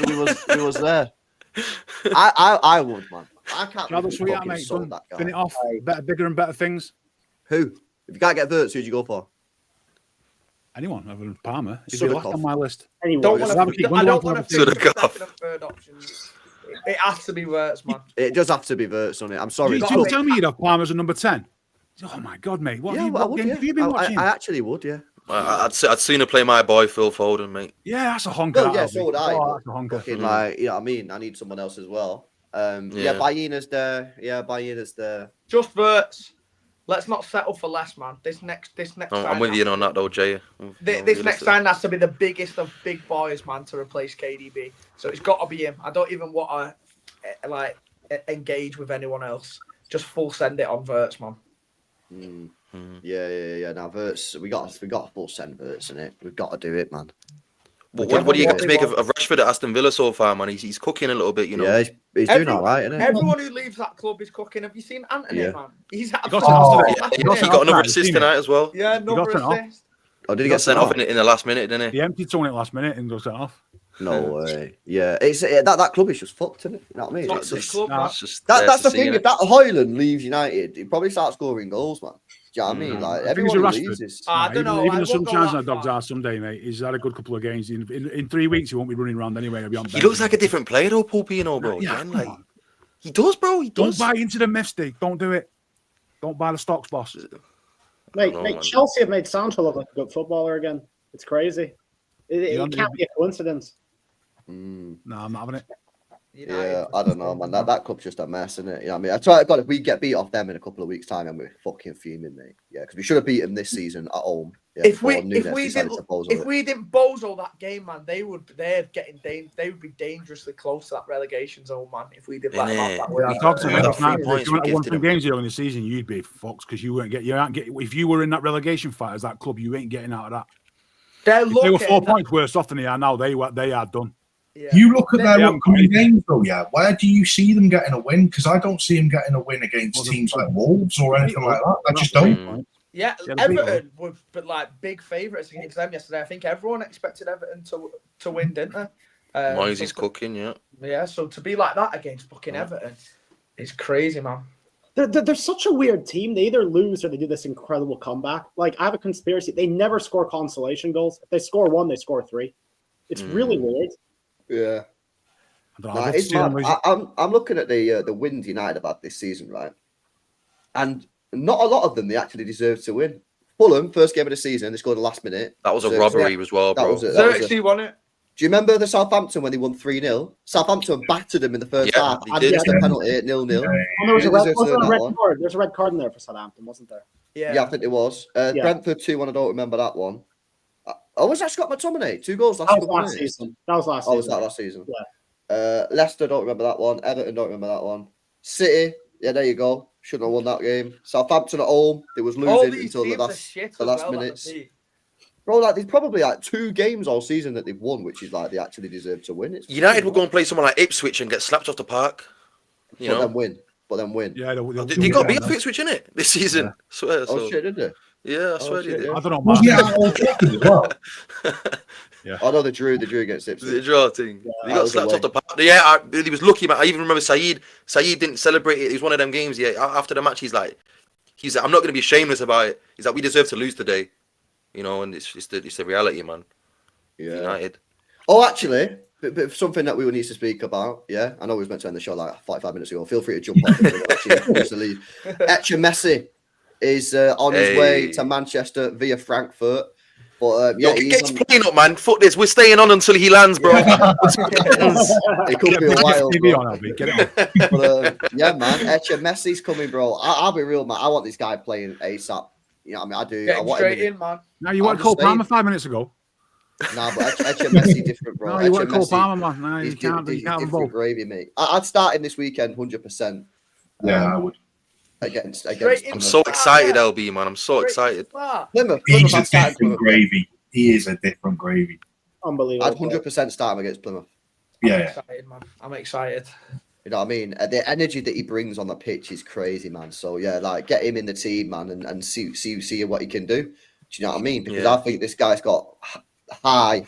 there. I would, man. I can't. Tell the believe we sweetheart, fucking mate. sold Done. that guy. Fin it off. Better, bigger and better things. Who? If you can't get Verts, who'd you go for? Anyone other than Palmer? He'd be Sudakov. last on my list. Anyway, Don't Just want have a to. keep I don't Gundogan want for to the pick team. a second and third option. It has to be Verts, man. It does have to be Verts on it. I'm sorry. You got Club- to tell me you'd have Palmer as a number 10. Oh my God, mate. What, yeah, have you, well, I what would. games Yeah. have you been watching? I actually would. Yeah. I'd sooner play my boy Phil Foden, mate. Yeah, that's a honker. Well, yeah, that'll so be. would I. Oh, but that's a honker. fucking, like, you know what I mean? I need someone else as well. Yeah, Yeah. Bayina's there. Yeah, Bayina's there. Just Verts. Let's not settle for less, man. This next I'm sign with you has on to that, though, Jay. This next sign has to be the biggest of big boys, man, to replace KDB. So it's got to be him. I don't even want to engage with anyone else. Just full send it on Verts, man. Yeah. Now Verts, we got a full send Verts in it. We've got to do it, man. What do you get to make of Rashford at Aston Villa so far, man? He's cooking a little bit, you know. Yeah, he's doing all right, isn't he? Everyone who leaves that club is cooking. Have you seen Anthony, Yeah. man? He's got absolutely sent off smashing today. it. He got another Right, assist seen it. tonight as well. Yeah, got another sent off. assist. Oh, did He he got get sent off in the last minute, didn't he? He emptied someone at last minute and got sent off. No way. Yeah, it's that club is just fucked, isn't it? You know what I mean? It's Toxic just, club, nah, man. It's just that's the to thing. see, If that Hoyland leaves United, he probably starts scoring goals, man. Do you know what I mean? Like I think everyone it's a who Rashford. leaves is. I don't know. Even I the won't go sunshines that and the dogs far. are someday, mate. He's had a good couple of games. In 3 weeks, he won't be running around anyway. He'll be on He bench. looks like a different player, though, Paul Pino, bro. Yeah, Again, come like on. he does, bro. He Don't does. buy into the myth, Steve. Don't do it. Don't buy the stocks, boss. Mate, know, mate, man. Chelsea have made Sancho look like a good footballer again. It's crazy. It can't be a coincidence. No, I'm not having it. Yeah, I don't know, man. That club's just a mess, isn't it? You know what I mean? I try to God, if we get beat off them in a couple of weeks' time, and we're fucking fuming, mate. Yeah, because we should have beaten this season at home. Yeah, If before we Nunes decided didn't to bozo if it. we didn't bozo that game, man, they would be dangerously close to that relegation zone, man. If we did let them Innit? have that I win. talked to Yeah, him last night. points If you went we to won gifted some him. games during the season, you'd be fucked because you aren't get. If you were in that relegation fight as that club, you ain't getting out of that. They're If they were 4 looking. points worse off than they are now, they are done. Yeah. You look at their Yeah. upcoming games, though, yeah. Where do you see them getting a win? Because I don't see them getting a win against teams like Wolves or anything like that. I just don't. Yeah, Yeah, the people. Everton were like big favourites against them yesterday. I think everyone expected Everton to win, didn't they? Moyes' So- cooking, yeah. Yeah, so to be like that against fucking Everton is crazy, man. They're such a weird team. They either lose or they do this incredible comeback. Like, I have a conspiracy. They never score consolation goals. If they score one, they score three. It's really weird. Yeah. I don't know. Nah, I'd love to it's see them mad. lose. I'm looking at the wins United have had this season, right? And not a lot of them they actually deserve to win. Fulham, first game of the season, they scored the last minute. That was a Xerxes- robbery as well, That bro. was it. That was it. Xerxes won it. Do you remember the Southampton when they won 3-0? Southampton battered them in the first Yeah, half they and did. missed a penalty at 0-0. And there was They a red, deserve to wasn't win there a that red one. card. There's a red card in there for Southampton, wasn't there? Yeah. Yeah, I think it was. Brentford 2-1, I don't remember that one. Oh, was that Scott McTominay? 2 goals last That was season. last wasn't it? season. That was last Oh, was season. that last season? Yeah. Leicester, don't remember that one. Everton, don't remember that one. City, yeah, there you go. Shouldn't have won that game. Southampton at home, they was All losing these until the teams are last shit the as last well that minutes. they beat. Bro, like there's probably like 2 games all season that they've won, which is like they actually deserve to win. It's United will go and play someone like Ipswich and get slapped off the park. You know, then win. Yeah, they got beat Ipswich in it this season. Yeah. Swear. Oh shit, did they? Yeah, I swear they shit, did. yeah. I don't know, Was man. he at Old Trafford as well? I know they drew against Ipswich. The draw thing. Yeah, They that got was slapped away. off the park. Yeah, he was lucky, man. I even remember Saeed. Saeed didn't celebrate it. It was one of them games. Yeah, after the match, he's like, I'm not going to be shameless about it. He's like, we deserve to lose today, you know, and it's the reality, man. Yeah. United. Oh, actually, but something that we will need to speak about. Yeah, I know we was meant to end the show like 45 minutes ago. Feel free to jump off. Actually, Messi is on his way to Manchester via Frankfurt. But Yo, get his plane up, man. Fuck this. We're staying on until he lands, bro. It could be a while. TV on, Albie. Get it on. But, yeah, man. Messi's coming, bro. I'll be real, man. I want this guy playing ASAP. You know what I mean? I do. Get I him want straight him in, man. Now you want Cole Palmer 5 minutes ago. Nah, but Messi different, bro. No, you want Cole Messi, Palmer, man. No, he's you can't have them both. gravy, mate. I'd start him this weekend, 100%. Yeah, I would. Against Straight I'm in. Plymouth. so excited, LB, man. I'm so excited. Plymouth, He's I'm a starting different Plymouth. gravy. He is a different gravy. Unbelievable. I'd 100% start him against Plymouth. I'm Yeah. excited, man. I'm excited. You know what I mean? The energy that he brings on the pitch is crazy, man. So yeah, like get him in the team, man, and see what he can do. Do you know what I mean? Because Yeah. I think this guy's got high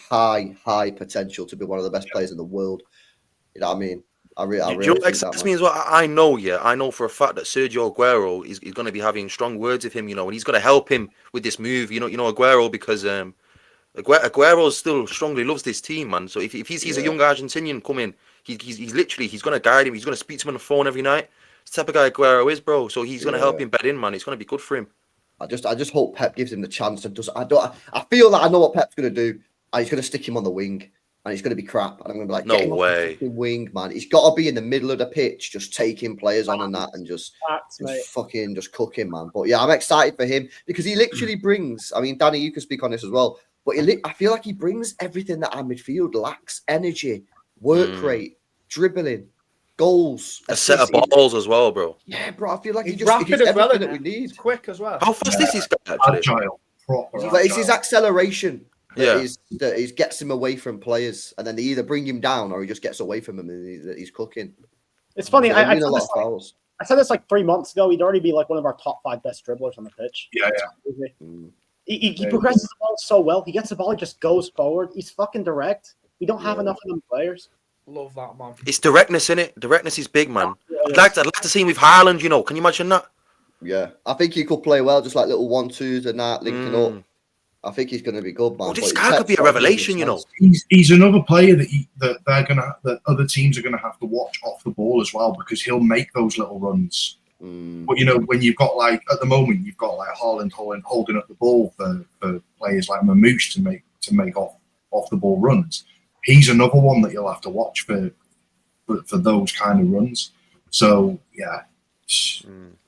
potential to be one of the best players in the world. You know what I mean? I Do you know really what think excites that, me man. as well? I know, yeah. I know for a fact that Sergio Aguero is going to be having strong words with him, you know, and he's going to help him with this move, you know, Aguero, because Aguero still strongly loves this team, man. So if he sees a young Argentinian come in, he's going to guide him. He's going to speak to him on the phone every night. It's the type of guy Aguero is, bro. So he's going to help him bed in, man. It's going to be good for him. I just hope Pep gives him the chance and does. I feel that I know what Pep's going to do. He's going to stick him on the wing. And he's going to be crap. And I'm going to be like, No get him way. on the fucking wing, man. He's got to be in the middle of the pitch, just taking players on and that, and just fucking cook him, man. But yeah, I'm excited for him because he literally brings. I mean, Danny, you can speak on this as well. But I feel like he brings everything that our midfield lacks: energy, work rate, dribbling, goals, A set of assists. balls as well, bro. Yeah, bro. I feel like He's he's rapid as well, everything that we isn't he? need. He's quick as well. How fast is this guy, actually? Agile. Proper But it's his agile. acceleration Yeah. that gets him away from players, and then they either bring him down or he just gets away from him and he's cooking. It's funny. I I mean, said a lot this, of fouls. I said this like 3 months ago. He'd already be like one of our top 5 best dribblers on the pitch. Yeah. He progresses the ball so well. He gets the ball, he just goes forward. He's fucking direct. We don't have enough of them players. Love that, man. It's directness, innit? Directness is big, man. Yeah, I'd like to see him with Haaland, you know. Can you imagine that? Yeah, I think he could play well, just like little 1-2s and that, linking up. I think he's going to be good, man. Oh, this But guy could be a Pep's got to give him revelation, a you know. chance. He's another player that other teams are gonna have to watch off the ball as well, because he'll make those little runs. But you know, when you've got like at the moment you've got like Haaland holding up the ball for players like Mamouche to make off the ball runs. He's another one that you'll have to watch for those kind of runs. So yeah.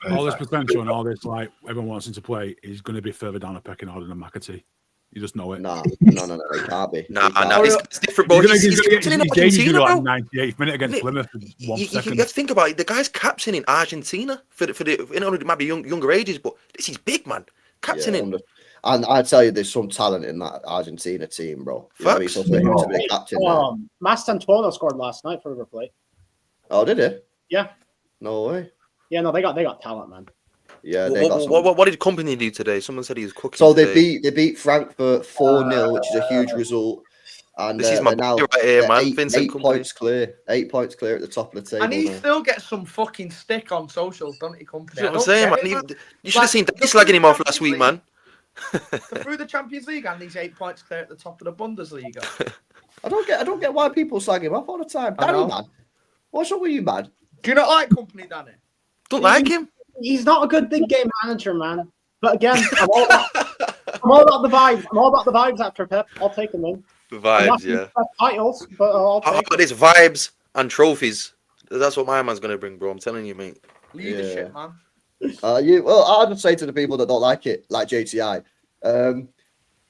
All this Perfect. potential and all this, like everyone wants him to play, is going to be further down the pecking order than McAtee. You just know it. No, it can't be. Nah, It can't nah, be. it's different, bro. He's captaining Argentina, like bro. 98th minute against Plymouth. You 1 second. got to think about it. The guy's captaining Argentina for the. You know, it might be younger ages, but this is big, man. Captaining. And I tell you, there's some talent in that Argentina team, bro. You know what I mean? So for him to be the captain. Mastantuono scored last night for River Plate. Oh, did he? Yeah. No way. Yeah, no, they got talent, man. Yeah, they got some. What did Company do today? Someone said he was cooking. So today. they beat Frankfurt 4-0, which is a huge result. And This is my they're now boy right here, they're man. eight Vincent Kompany. points clear. 8 points clear at the top of the table. And he now. still gets some fucking stick on socials, don't he, Company? You know what I'm saying, man? You should have seen Daddy slagging him off last week, man. Through the Champions League and these 8 points clear at the top of the Bundesliga. I don't get why people slag him off all the time. I Danny, know. man. What's up with you, man? Do you not like Company, Danny? Don't like him. He's not a good big game manager, man. But again, I'm all about the vibes. I'm all about the vibes after Pep. I'll take him in. The I'm vibes, not yeah. titles, but I'll How take about this? Vibes and trophies. That's what my man's gonna bring, bro. I'm telling you, mate. Leadership, man. I'll just say to the people that don't like it, like JTI,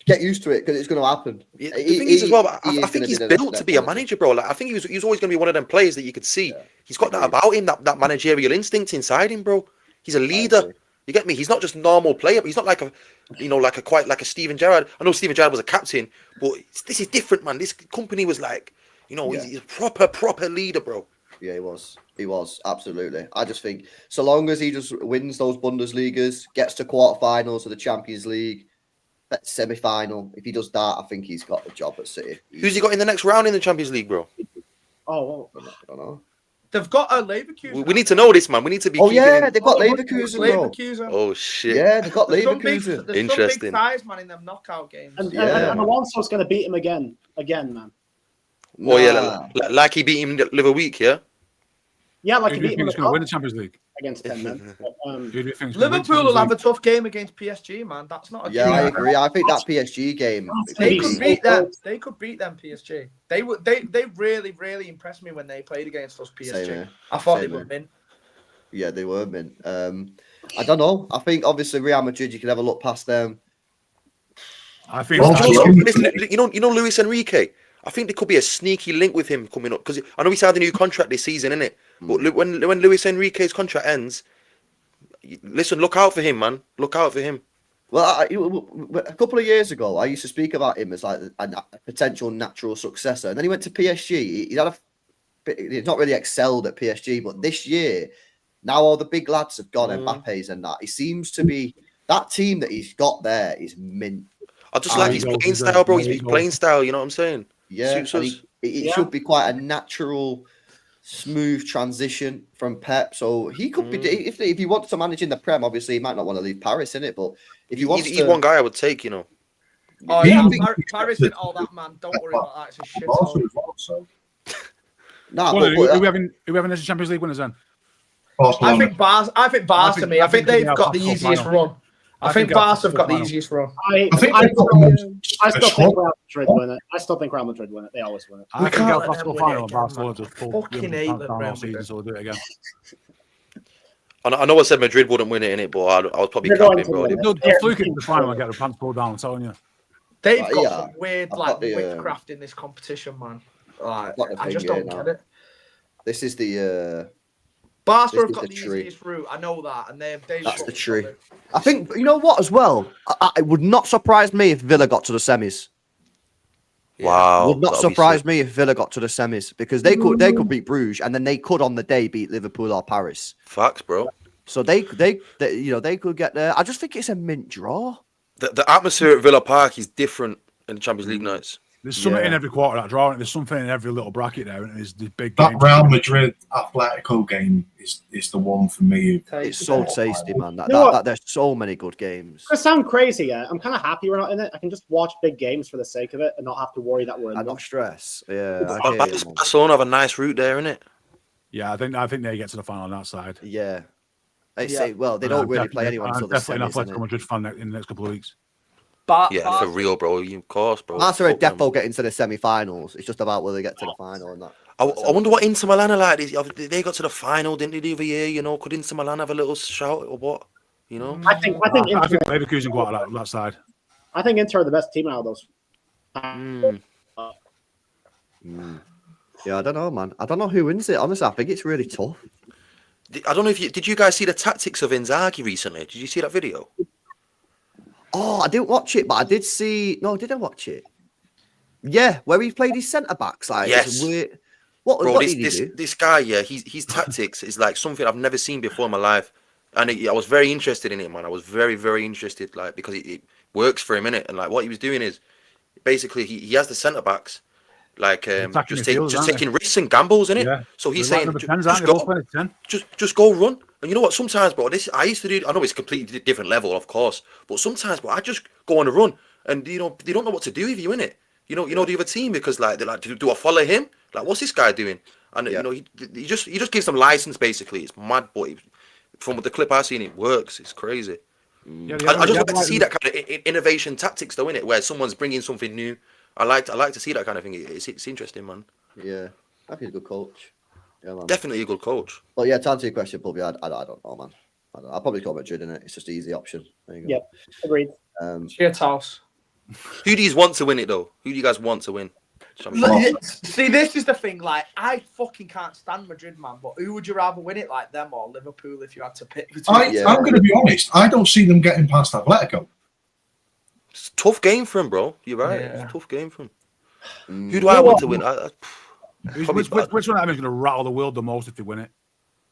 get used to it because it's going to happen. The thing is as well, I think he's built to be a next manager, bro. Like I think he was always going to be one of them players that you could see. He's got that about him, that managerial instinct inside him, bro. He's a leader. You get me? He's not just normal player. He's not like a, like a Steven Gerrard. I know Steven Gerrard was a captain, but this is different, man. This company was like, he's a proper leader, bro. Yeah, he was. He was, absolutely. I just think so long as he just wins those Bundesligas, gets to quarterfinals of the Champions League, semi-final, if he does that, I think he's got the job at City. Who's he got in the next round in the Champions League, bro? Oh, I don't know. They've got a Leverkusen. We need to know this, man. We need to be. They've got Leverkusen, bro. Leverkusen. Oh shit. Yeah, they've got There's some big Interesting. size, man, in them knockout games. and Alonso's going to beat him again, man. Oh yeah, like he beat him the other week, yeah. Yeah, like Who he do you beat think him is going to win the Champions League? against 10 men. Who do you think is gonna win Liverpool will Champions have a League? tough game against PSG, man. That's not a Yeah, I agree. I think that PSG game. They could beat them. They could beat them PSG. They would. They really, really impressed me when they played against us PSG. Same here. I thought Same they would win. Yeah, they were mint. I don't know. I think obviously Real Madrid, you can have a look past them. I think. You know Luis Enrique. I think there could be a sneaky link with him coming up because I know he signed a new contract this season, innit? But when Luis Enrique's contract ends, listen, look out for him, man. Look out for him. Well, a couple of years ago, I used to speak about him as like a potential natural successor. And then he went to PSG. He's not really excelled at PSG, but this year, now all the big lads have gone, Mbappe's and that. He seems to be that team that he's got there is mint. I just like his playing style, bro. His playing style, you know what I'm saying? Yeah, it should be quite a natural, smooth transition from Pep. So he could be if he wants to manage in the Prem. Obviously, he might not want to leave Paris in it, but if he wants, he's one guy I would take. Oh yeah, Paris and all that, man. Don't worry about that. It's a shit hole. Who we having as Champions League winners then? I think Barca to me. I think they've got the easiest run. I think Barca have got the easiest run. I still think Real Madrid win it. They always win it. I think El Clasico final and Barcelona just pull Fucking hate that Real season, so we'll do it again. I know I said Madrid wouldn't win it, innit, but I was probably capping, bro. They'll fluke it in the final and get the pants pulled down, I'm telling you. They've got some weird witchcraft in this competition, man. I just don't get it. This is the Barca have got the easiest route. I know that, and that's the tree. I think you know what as well. It would not surprise me if Villa got to the semis. Wow, it would not surprise me if Villa got to the semis because they could beat Bruges and then they could on the day beat Liverpool or Paris. Facts, bro. So they could get there. I just think it's a mint draw. The atmosphere at Villa Park is different in the Champions League nights. There's something in every quarter of that draw, and there's something in every little bracket there, and there's the big that games. Real Madrid Atletico game is the one for me. It's so tasty, man. There's so many good games. It sound crazy, yeah. I'm kind of happy we're not in it. I can just watch big games for the sake of it and not have to worry that we're in and them. not stress. Yeah, Barcelona have a nice route there, innit? Yeah, I think they get to the final on that side. Yeah. Well, they don't really play anyone until the definitely semis. an Atletico Madrid fan in the next couple of weeks. Yeah, for real, bro. Of course, bro. Barca are defo getting to the semi-finals. It's just about whether they get to the final and that. I wonder what Inter Milan are like. They got to the final, didn't they, the other year? You know, could Inter Milan have a little shout or what? You know, I think Inter, Leverkusen got out that side. I think Inter are the best team out of those. Yeah, I don't know, man. I don't know who wins it. Honestly, I think it's really tough. I don't know if did you guys see the tactics of Inzaghi recently? Did you see that video? Oh, I didn't watch it, but I did see. No, did I watch it? Yeah, where he played his centre backs. Like, yes. What did he do? This guy, yeah, his tactics is like something I've never seen before in my life, and I was very interested in it, man. I was very, very interested, like because it works for him, innit? And like what he was doing is basically he has the centre backs like just taking risks and gambles, innit? Yeah. So he's saying just go run. And you know what? Sometimes, bro, I used to do. I know it's a completely different level, of course, but sometimes, bro, I just go on a run, and they don't know what to do with you, innit? You know the other team because like they're like, do I follow him? Like, what's this guy doing? And you know, he just gives them license basically. It's mad, but from the clip I've seen, it works. It's crazy. I just like to see that kind of innovation tactics, though, innit? Where someone's bringing something new. I like to see that kind of thing. It's interesting, man. Yeah, I think he's a good coach. Yeah, man. Definitely a good coach. But yeah, to answer your question, Pubby, I don't know, man. I'll probably call Madrid in it. It's just the easy option. There you go. Yep, agreed. Cheers, house. Who do you want to win it though? Who do you guys want to win? See, this is the thing. Like, I fucking can't stand Madrid, man. But who would you rather win it, like them or Liverpool, if you had to pick between? I'm going to be honest. I don't see them getting past Atletico. It's a tough game for him, bro. You're right. Yeah. It's a tough game for him. Who do I want to win? Which one of them is going to rattle the world the most if they win it?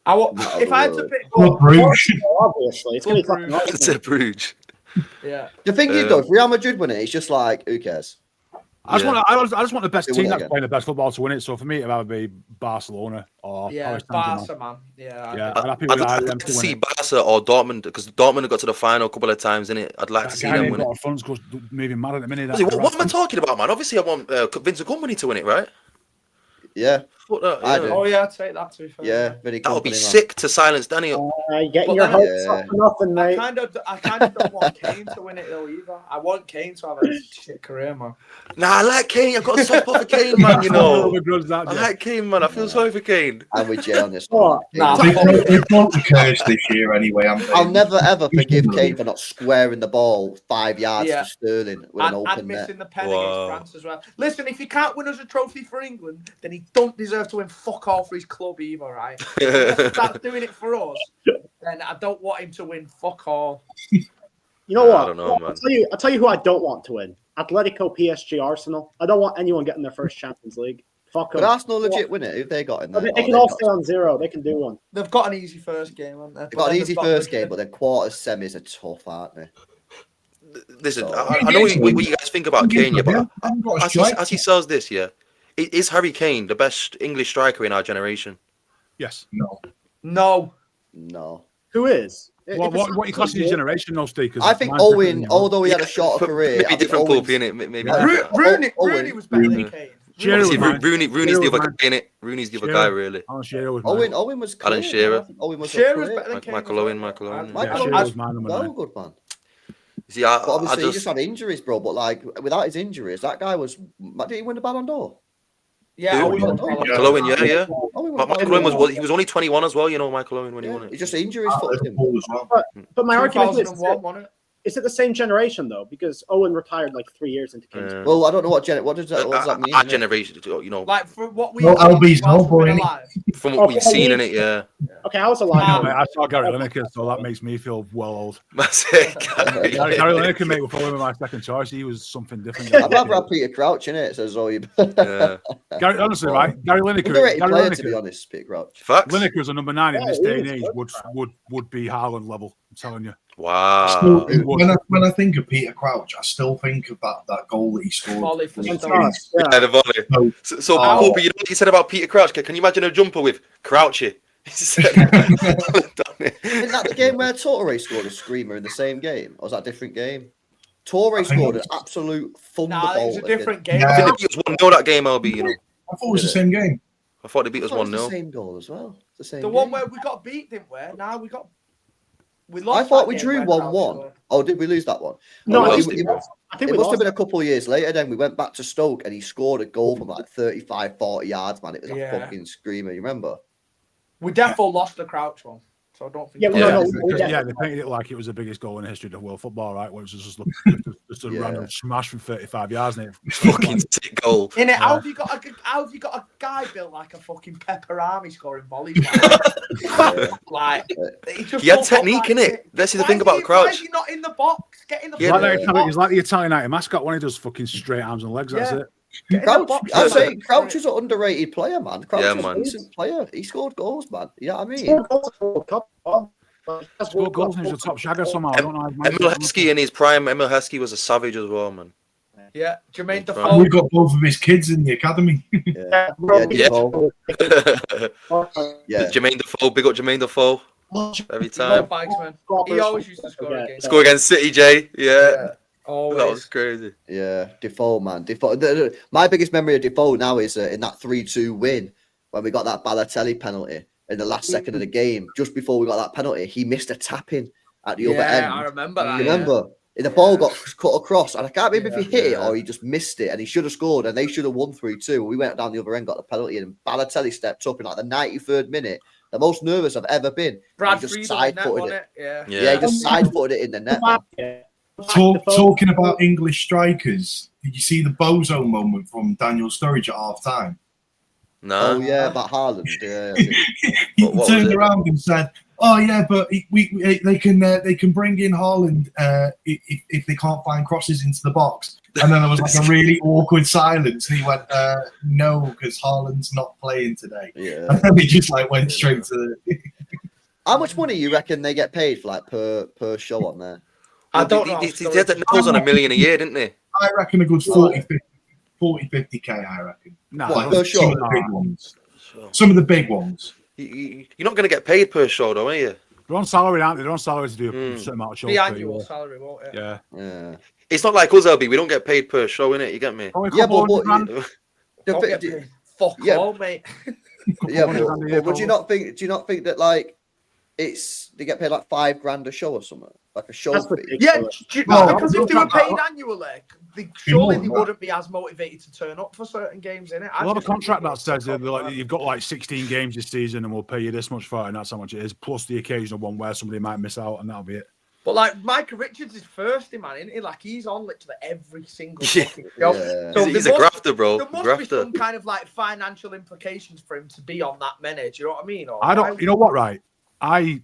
If I had to pick, Obviously, it's going to be fucking It's a Bruges. yeah. The thing is, though, if Real Madrid win it, it's just like, who cares? I just want the best They team win it that's again. playing the best football to win it. So for me, it'd either be Barcelona or Paris Barca, Saint-Germain. man. Yeah. Yeah, I'm happy with I'd them like to to win see it. Barca or Dortmund because Dortmund have got to the final a couple of times, innit? I'd like to That see guy them ain't win it. got a front goes moving mad at the minute. What am I talking about, man? Obviously, I want Vincent Kompany to win it, right? Yeah, Fuck that, I yeah. do. Oh yeah, I'd take that to be fair. yeah, very That would be company, man. sick to silence Danny. getting But your then- hopes Yeah. up for nothing, I mate. kind of don't want Kane to win it though either. I want Kane to have a shit career, man. Nah, I like Kane. I've got a soft spot for Kane, man. You know, that, I like Kane, man. I feel sorry for Kane. I'm with Jay on this Oh, one. nah. They've broke the curse this year anyway. I'll never ever forgive Kane for not squaring the ball 5 yards Yeah. to Sterling with an And open net. missing the pen Wow. against France as well. Listen, if he can't win us a trophy for England, then he don't deserve to win fuck all for his club either, right? If he starts doing it for us, then I don't want him to win fuck all. You know what? I don't know, man. I'll tell you who I don't want to win. Atletico, PSG, Arsenal. I don't want anyone getting their first Champions League. Fuck Could them. Arsenal legit win it? Who've they got in there? They can all stay on 0. They can do one. They've got an easy first game, haven't they? They've got an easy first game, but their quarters, semis are tough, aren't they? Listen, So- I know what you guys think about Kane, yeah, but I've got a as strike. he sells this, yeah, is Harry Kane the best English striker in our generation? Yes. No. No. No. Who is? What you class in your generation, though, Steve? 'Cause I think mine's Owen, different, you know. although he had a shorter career, Maybe I think different Owen's- pool, innit? Maybe. Yeah. Rooney Owen- was better than Rooney. Kane. Shearer Obviously, was mine. Rooney's the Shearer other was guy, mine. innit? Rooney's the other Shearer. guy, really. Alan Shearer was mine. Owen was Alan clear, Shearer. I think Owen was Shearer's clear. better than Kane. Michael as well. Owen, Michael Owen, yeah. Michael Shearer Owen was mine, number well 9. good, man. See, But obviously, I he just had injuries, bro. But like, without his injuries, that guy was. Did he win the Ballon d'Or? Yeah, Who? Owen was Yeah. Michael Owen, yeah. Owen Michael Owen was only 21 as well, you know, Michael Owen when he won It's it. just injuries fucked him. Liverpool as well. But my argument is, 2001, wasn't it? is it the same generation though? Because Owen retired like 3 years into King's. Yeah. Well, I don't know what does that mean? Our innit? generation, you know, Like for what we Well, LB's no whilst we've been boy, innit? alive. from what we've seen in it, yeah. Okay, I was alive. Yeah, mate, I saw Gary Lineker, so that makes me feel well old. That's it. Gary Lineker, mate, would probably be my second choice. He was something different. I'd rather have Peter Crouch in it. Says all you. Yeah. Gary, honestly, right? Gary Lineker. Underrated Gary player, to be Lineker, honest. Peter Crouch. Facts. Lineker as a number 9 in this Yeah, day and he age was would be Haaland level. I'm telling you. Wow. Still, when I think of Peter Crouch, I still think of that goal that he scored. Volley for Against Stones. us, yeah. Yeah, the volley. No. So Oh. Poopy, you know what you said about Peter Crouch? Can you imagine a jumper with Crouchy? He said, Isn't that the game where Torre scored a screamer in the same game? Or was that a different game? Torre I think scored it an absolute Nah, it was thunderbolt. a different game. Yeah. I think they beat us 1-0 that game, LB, you know. I thought it was the same game. I thought they beat us It was the 1-0. same goal as well. It's the same. The one game. where we got beat, didn't we? Now we I lost. thought that we game drew where Crouch 1-1. scored. Oh, did we lose that one? No, we I lost think it, we bro. I think It we must have lost. been a couple of years later. Then we went back to Stoke and he scored a goal from like 35, 40 yards, man. It was a Yeah. fucking screamer. You remember? We definitely lost the Crouch one, so I don't think. Yeah, we- no, Yeah. no, Because, we yeah, definitely- they painted it like it was the biggest goal in the history of world football, right? Which was just a Yeah. random smash from 35 yards. And it Fucking sick goal. In it, how Yeah. have you got a guy built like a fucking Pepper Army scoring volleys? Man? Like he just He had won't technique, look like innit? That's the Why thing is about Why Crouch. is he not in the box? Get in the Yeah, box. He's like the Italian United mascot when he does fucking straight arms and legs. That's Yeah. it. Get in the Crouch, box, I man. say Crouch is an underrated player, man. Crouch Yeah, is man. a decent player. He scored goals, man. You know what I mean? Scored goals in the World Cup. Oh, that's Scored World goals Cup. and he's a top shagger somehow. I don't know. Emil Heskey in his prime, Emil Heskey was a savage as well, man. Yeah, Jermaine That's Defoe. We've got both of his kids in the academy. Yeah, Bro, yeah, Defoe. Yeah. Jermaine Defoe, big up Jermaine Defoe every Love time. Banksman. He always used to score against. Score against City, Jay. Yeah. Always. That was crazy. Yeah, Defoe, man. Defoe. My biggest memory of Defoe now is in that 3-2 win when we got that Balotelli penalty in the last second of the game. Just before we got that penalty, he missed a tap-in at the other end. I remember that. You yeah. remember? And the ball got cut across, and I can't remember if he hit it Yeah. or he just missed it, and he should have scored, and they should have won 3-2. We went down the other end, got the penalty, and Balotelli stepped up in like the 93rd minute. The most nervous I've ever been. Brad He just Friedel in net, side-footed wasn't it. it? Yeah. Yeah, he just side-footed it in the net. Man. Yeah. Talking about English strikers, did you see the bozo moment from Daniel Sturridge at half time? No. Oh yeah, about Haaland. Yeah, He What was turned it? around and said, "Oh yeah, but they can bring in Haaland if they can't find crosses into the box." And then there was like a really awkward silence, and he went, "No, because Haaland's not playing today." yeah. And then he just like went straight to the. How much money you reckon they get paid for like per show on there? I don't know. They had the nose on $1 million a year, didn't they? I reckon a good 40-50K. I reckon. Nah, What, no, per Some show? of the big ones. Some of the big ones. You're not going to get paid per show, though, are you? they're on salary, aren't they? They're on salary to do a certain amount of shows. The per annual year. salary, won't it? Yeah. Yeah. It's not like us, LB. We don't get paid per show, innit? You get me? Probably a Yeah, couple but hundred grand. Don't get paid. Fuck Yeah. all, mate. Yeah, $200 grand a year, but would you not think? Do you not think that like they get paid like $5,000 a show or something, like a show That's fee? ridiculous. Yeah, No, because if they were paid annually, surely they more. wouldn't be as motivated to turn up for certain games, innit? We'll have a contract that says that like, you've got like 16 games this season and we'll pay you this much for it, and that's how much it is, plus the occasional one where somebody might miss out, and that'll be it. But like Micah Richards is thirsty, man, isn't he? Like he's on literally every single Yeah. fucking show. Yeah. So He's there a grafter, bro. There must be Grafter. some kind of like financial implications for him to be on that many. Do you know what I mean? Or I don't. You know what? Right. I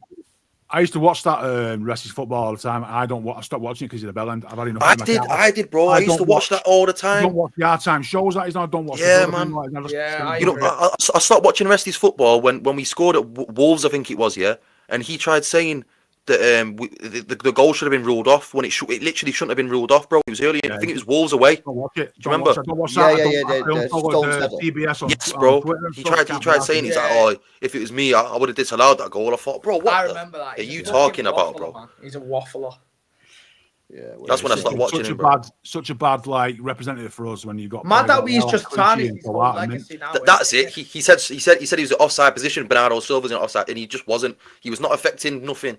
used to watch that Ressy's football all the time. I stopped watching it because of the bell end. I've had enough. I did, bro. I used to watch that all the I don't time. watch the hard time shows. That is, I don't watch. Yeah, the man. Yeah, You know, I stopped watching Resty's football when we scored at Wolves, I think it was, yeah. And he tried saying that the goal should have been ruled off when it literally shouldn't have been ruled off, bro. It was early. I think it was Wolves away. Don't watch it. Do you remember? Don't watch Yeah, that. yeah, I yeah, don't follow Stone the said it. CBS on Yes, on bro. Twitter and He stuff. tried saying he's like, oh, if it was me, I would have disallowed that goal. I thought, bro, what I the remember that. are He's a you fucking talking about, waffler, bro? man. He's a waffler. Yeah, well, That's when I it's- started watching such him, a bro. such a bad like representative for us when you got. Mad that players he's like just Clichy tarnished and his whole Kawhi, and legacy now. That's it. He said he said he was an offside position. Bernardo Silva's an offside, and he just wasn't. He was not affecting nothing.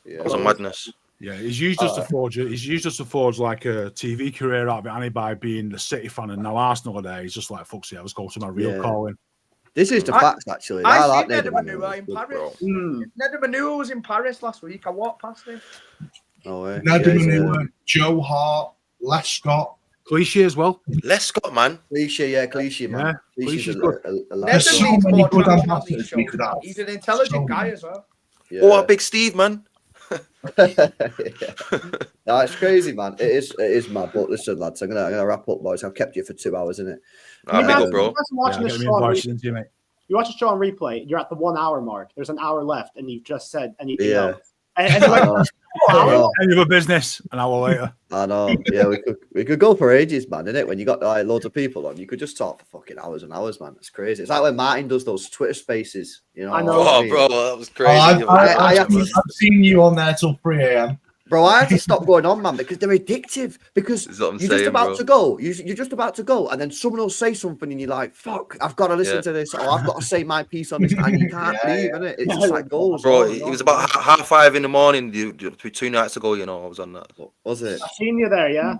Yeah. It was a madness. Yeah, he's used us to forge it. He's used us to forge like a TV career out of it, and by being the City fan, and now Arsenal are there. He's just like, fuck's it, let's go to my real Yeah. calling. This is the I- facts, actually. I like seen Ned Ned Manua. Manua in Paris. Hmm. Ned Manua was in Paris last week. I walked past him. Oh, yeah. Nadim Yeah, he's, Manua, Joe Hart, Les Scott. Cliche as well. Les Scott, man. Cliche, yeah, cliche, man. Yeah, Cliché's Cliché's a- good. a Ned There's so needs many more good traction on ambassadors these we shows, could man. have. He's an intelligent So guy many. as well. Yeah. Oh, Big Steve, man. No, it's crazy, man. It is mad. But listen, lads, I'm gonna wrap up, boys. I've kept you for 2 hours, innit? Nah, big up, bro. Watching Yeah, this get me show on invited replay. into you, mate. You watch a show on replay, you're at the 1 hour mark. There's an hour left, and you've just said anything Yeah. else. And you're I like, know. "Oh, I know. End of a business an hour later. I know. Yeah, we could go for ages, man, innit? When you got like loads of people on, you could just talk for fucking hours and hours, man. It's crazy. It's like when Martin does those Twitter spaces, you know. I know. Oh, bro, that was crazy. I've I've seen you on there till 3 a.m. Bro, I had to stop going on, man, because they're addictive. Because That's what I'm you're just saying, about bro. to go. You're just about to go, and then someone will say something, and you're like, "Fuck, I've got to listen Yeah. to this, or I've got to say my piece on this," and you can't leave, innit? It's just like goals. Bro, on and it was on. about 5:30 in the morning. 2 nights ago, you know, I was on that. Was it? I've seen you there, yeah.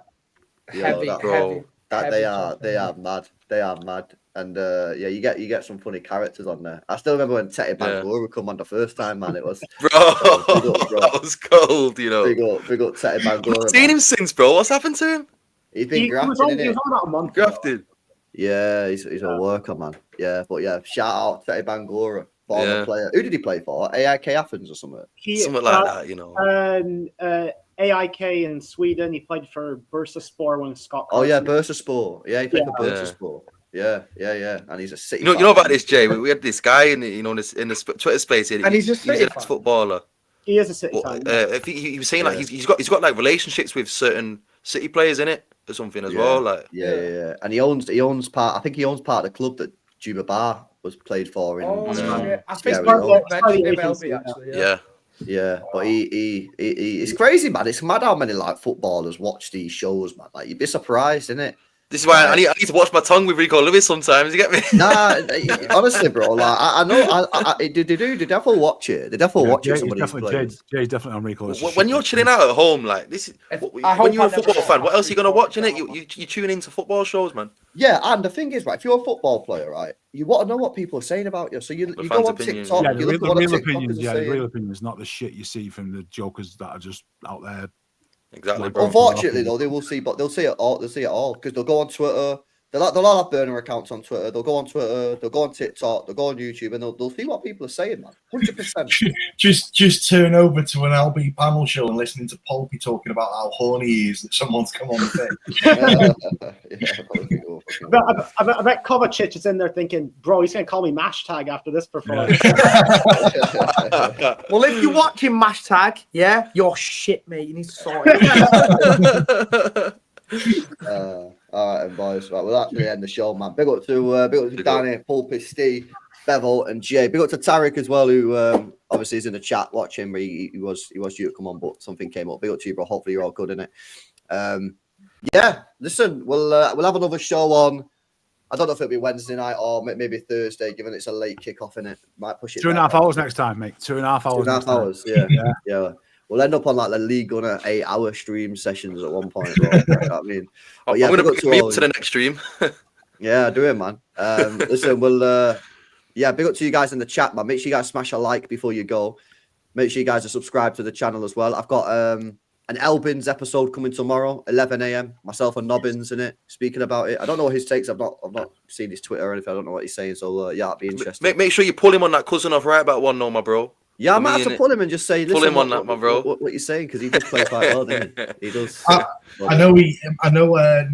Heavy, that- heavy. That heavy they are stuff. mad. They are mad. And yeah, you get some funny characters on there. I still remember when Tete Bangura would come on the first time, man. It was Bro, big up, bro. that was cold, you know. big up Tete Bangura. I've seen him since, bro. What's happened to him? He's been He was grafting, on, he was innit? on about a month ago. Grafted. Yeah, he's a worker, man. Yeah, but yeah, shout out Tete Bangura, former Yeah. player. Who did he play for? AIK Athens or something? He, Something like that, you know. AIK in Sweden. He played for Bursaspor when Scott. Oh yeah, Carson- Bursaspor. Yeah, he played for Yeah. Bursaspor. Yeah. And he's a City. You know about this, Jay. We had this guy in the Twitter space. And he's a He was City an fan. ex-footballer. He is a City But, fan. if he was saying like Yeah. he's got like relationships with certain City players in it or something as well. Like Yeah. And he owns part. I think he owns part of the club that Juba Bar was played for in. Oh, yeah. I think Sierra Mark Leone. mentioned him, LB, actually. yeah. Yeah, but he it's crazy, man. It's mad how many like footballers watch these shows, man. Like you'd be surprised, innit? This is why I need to watch my tongue with Rico Lewis sometimes. You get me? Nah, honestly, bro. Like I know, they do. The devil watch it. The devil watch it. Jay's Some of these players. Jay's definitely on Rico. When you're chilling out at home, like this is I when hope you're I a never football get fan. What that else are you gonna watch in it? situation. You tune into football shows, man. Yeah, and the thing is, right? If you're a football player, right, you want to know what people are saying about you. So you The go fans' on opinions, TikTok, Yeah, you the look at what real the opinions. TikTokers Yeah, are the saying. real opinions, not the shit you see from the jokers that are just out there Exactly, Like, bro. Unfortunately, though, they will see, but they'll see it all. They'll see it all because they'll go on Twitter. They'll all have burner accounts on Twitter. They'll go on Twitter. They'll go on TikTok. They'll go on YouTube, and they'll see what people are saying, man. 100%. Just turn over to an LB panel show and listening to Pulpy talking about how horny he is that someone's come on the I bet Kovacic is in there thinking, bro, he's going to call me mash tag after this performance. Well, if you're watching Mash Tag, yeah, you're shit, mate. You need to sort it. All right, boys. Right, we'll actually end the show, man. Big up to Danny, Pulpy, Steve, Bevel, and Jay. Big up to Tarek as well, who obviously is in the chat watching. But he was due to come on, but something came up. Big up to you, bro. Hopefully you're all good in it. Yeah. Listen, we'll have another show on. I don't know if it'll be Wednesday night or maybe Thursday, given it's a late kickoff in it. Might push it 2.5 hours next time, mate. 2.5 hours. 2.5 hours. Yeah. We'll end up on like the league on 8-hour stream sessions at one point. Bro. You know what I mean? But yeah, I'm going to bring me up to the next stream. Yeah, do it, man. Listen, we'll big up to you guys in the chat, man. Make sure you guys smash a like before you go. Make sure you guys are subscribed to the channel as well. I've got an Elbins episode coming tomorrow, 11 a.m. Myself and Nobbins in it, speaking about it. I don't know what his takes. I've not seen his Twitter or anything. I don't know what he's saying. So yeah, it'd be interesting. Make sure you pull him on that cousin of right about one, no, my bro. Yeah, I might have to pull him and just say, listen, pull him on that, my bro. What you're saying, because he does play quite well, doesn't he? He does. I know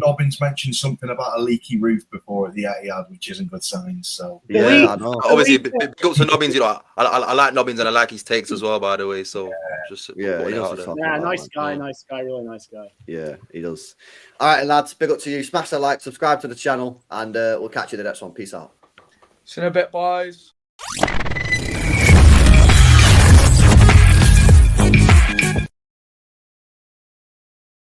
Nobbins mentioned something about a leaky roof before at the Etihad, which isn't good signs. So yeah, I know. Obviously, big up to Nobbins. You know, I like Nobbins and I like his takes as well. By the way, so just he does. Yeah, nice guy, really nice guy. Yeah, he does. All right, lads, big up to you. Smash the like, subscribe to the channel, and we'll catch you in the next one. Peace out. See you in a bit, boys.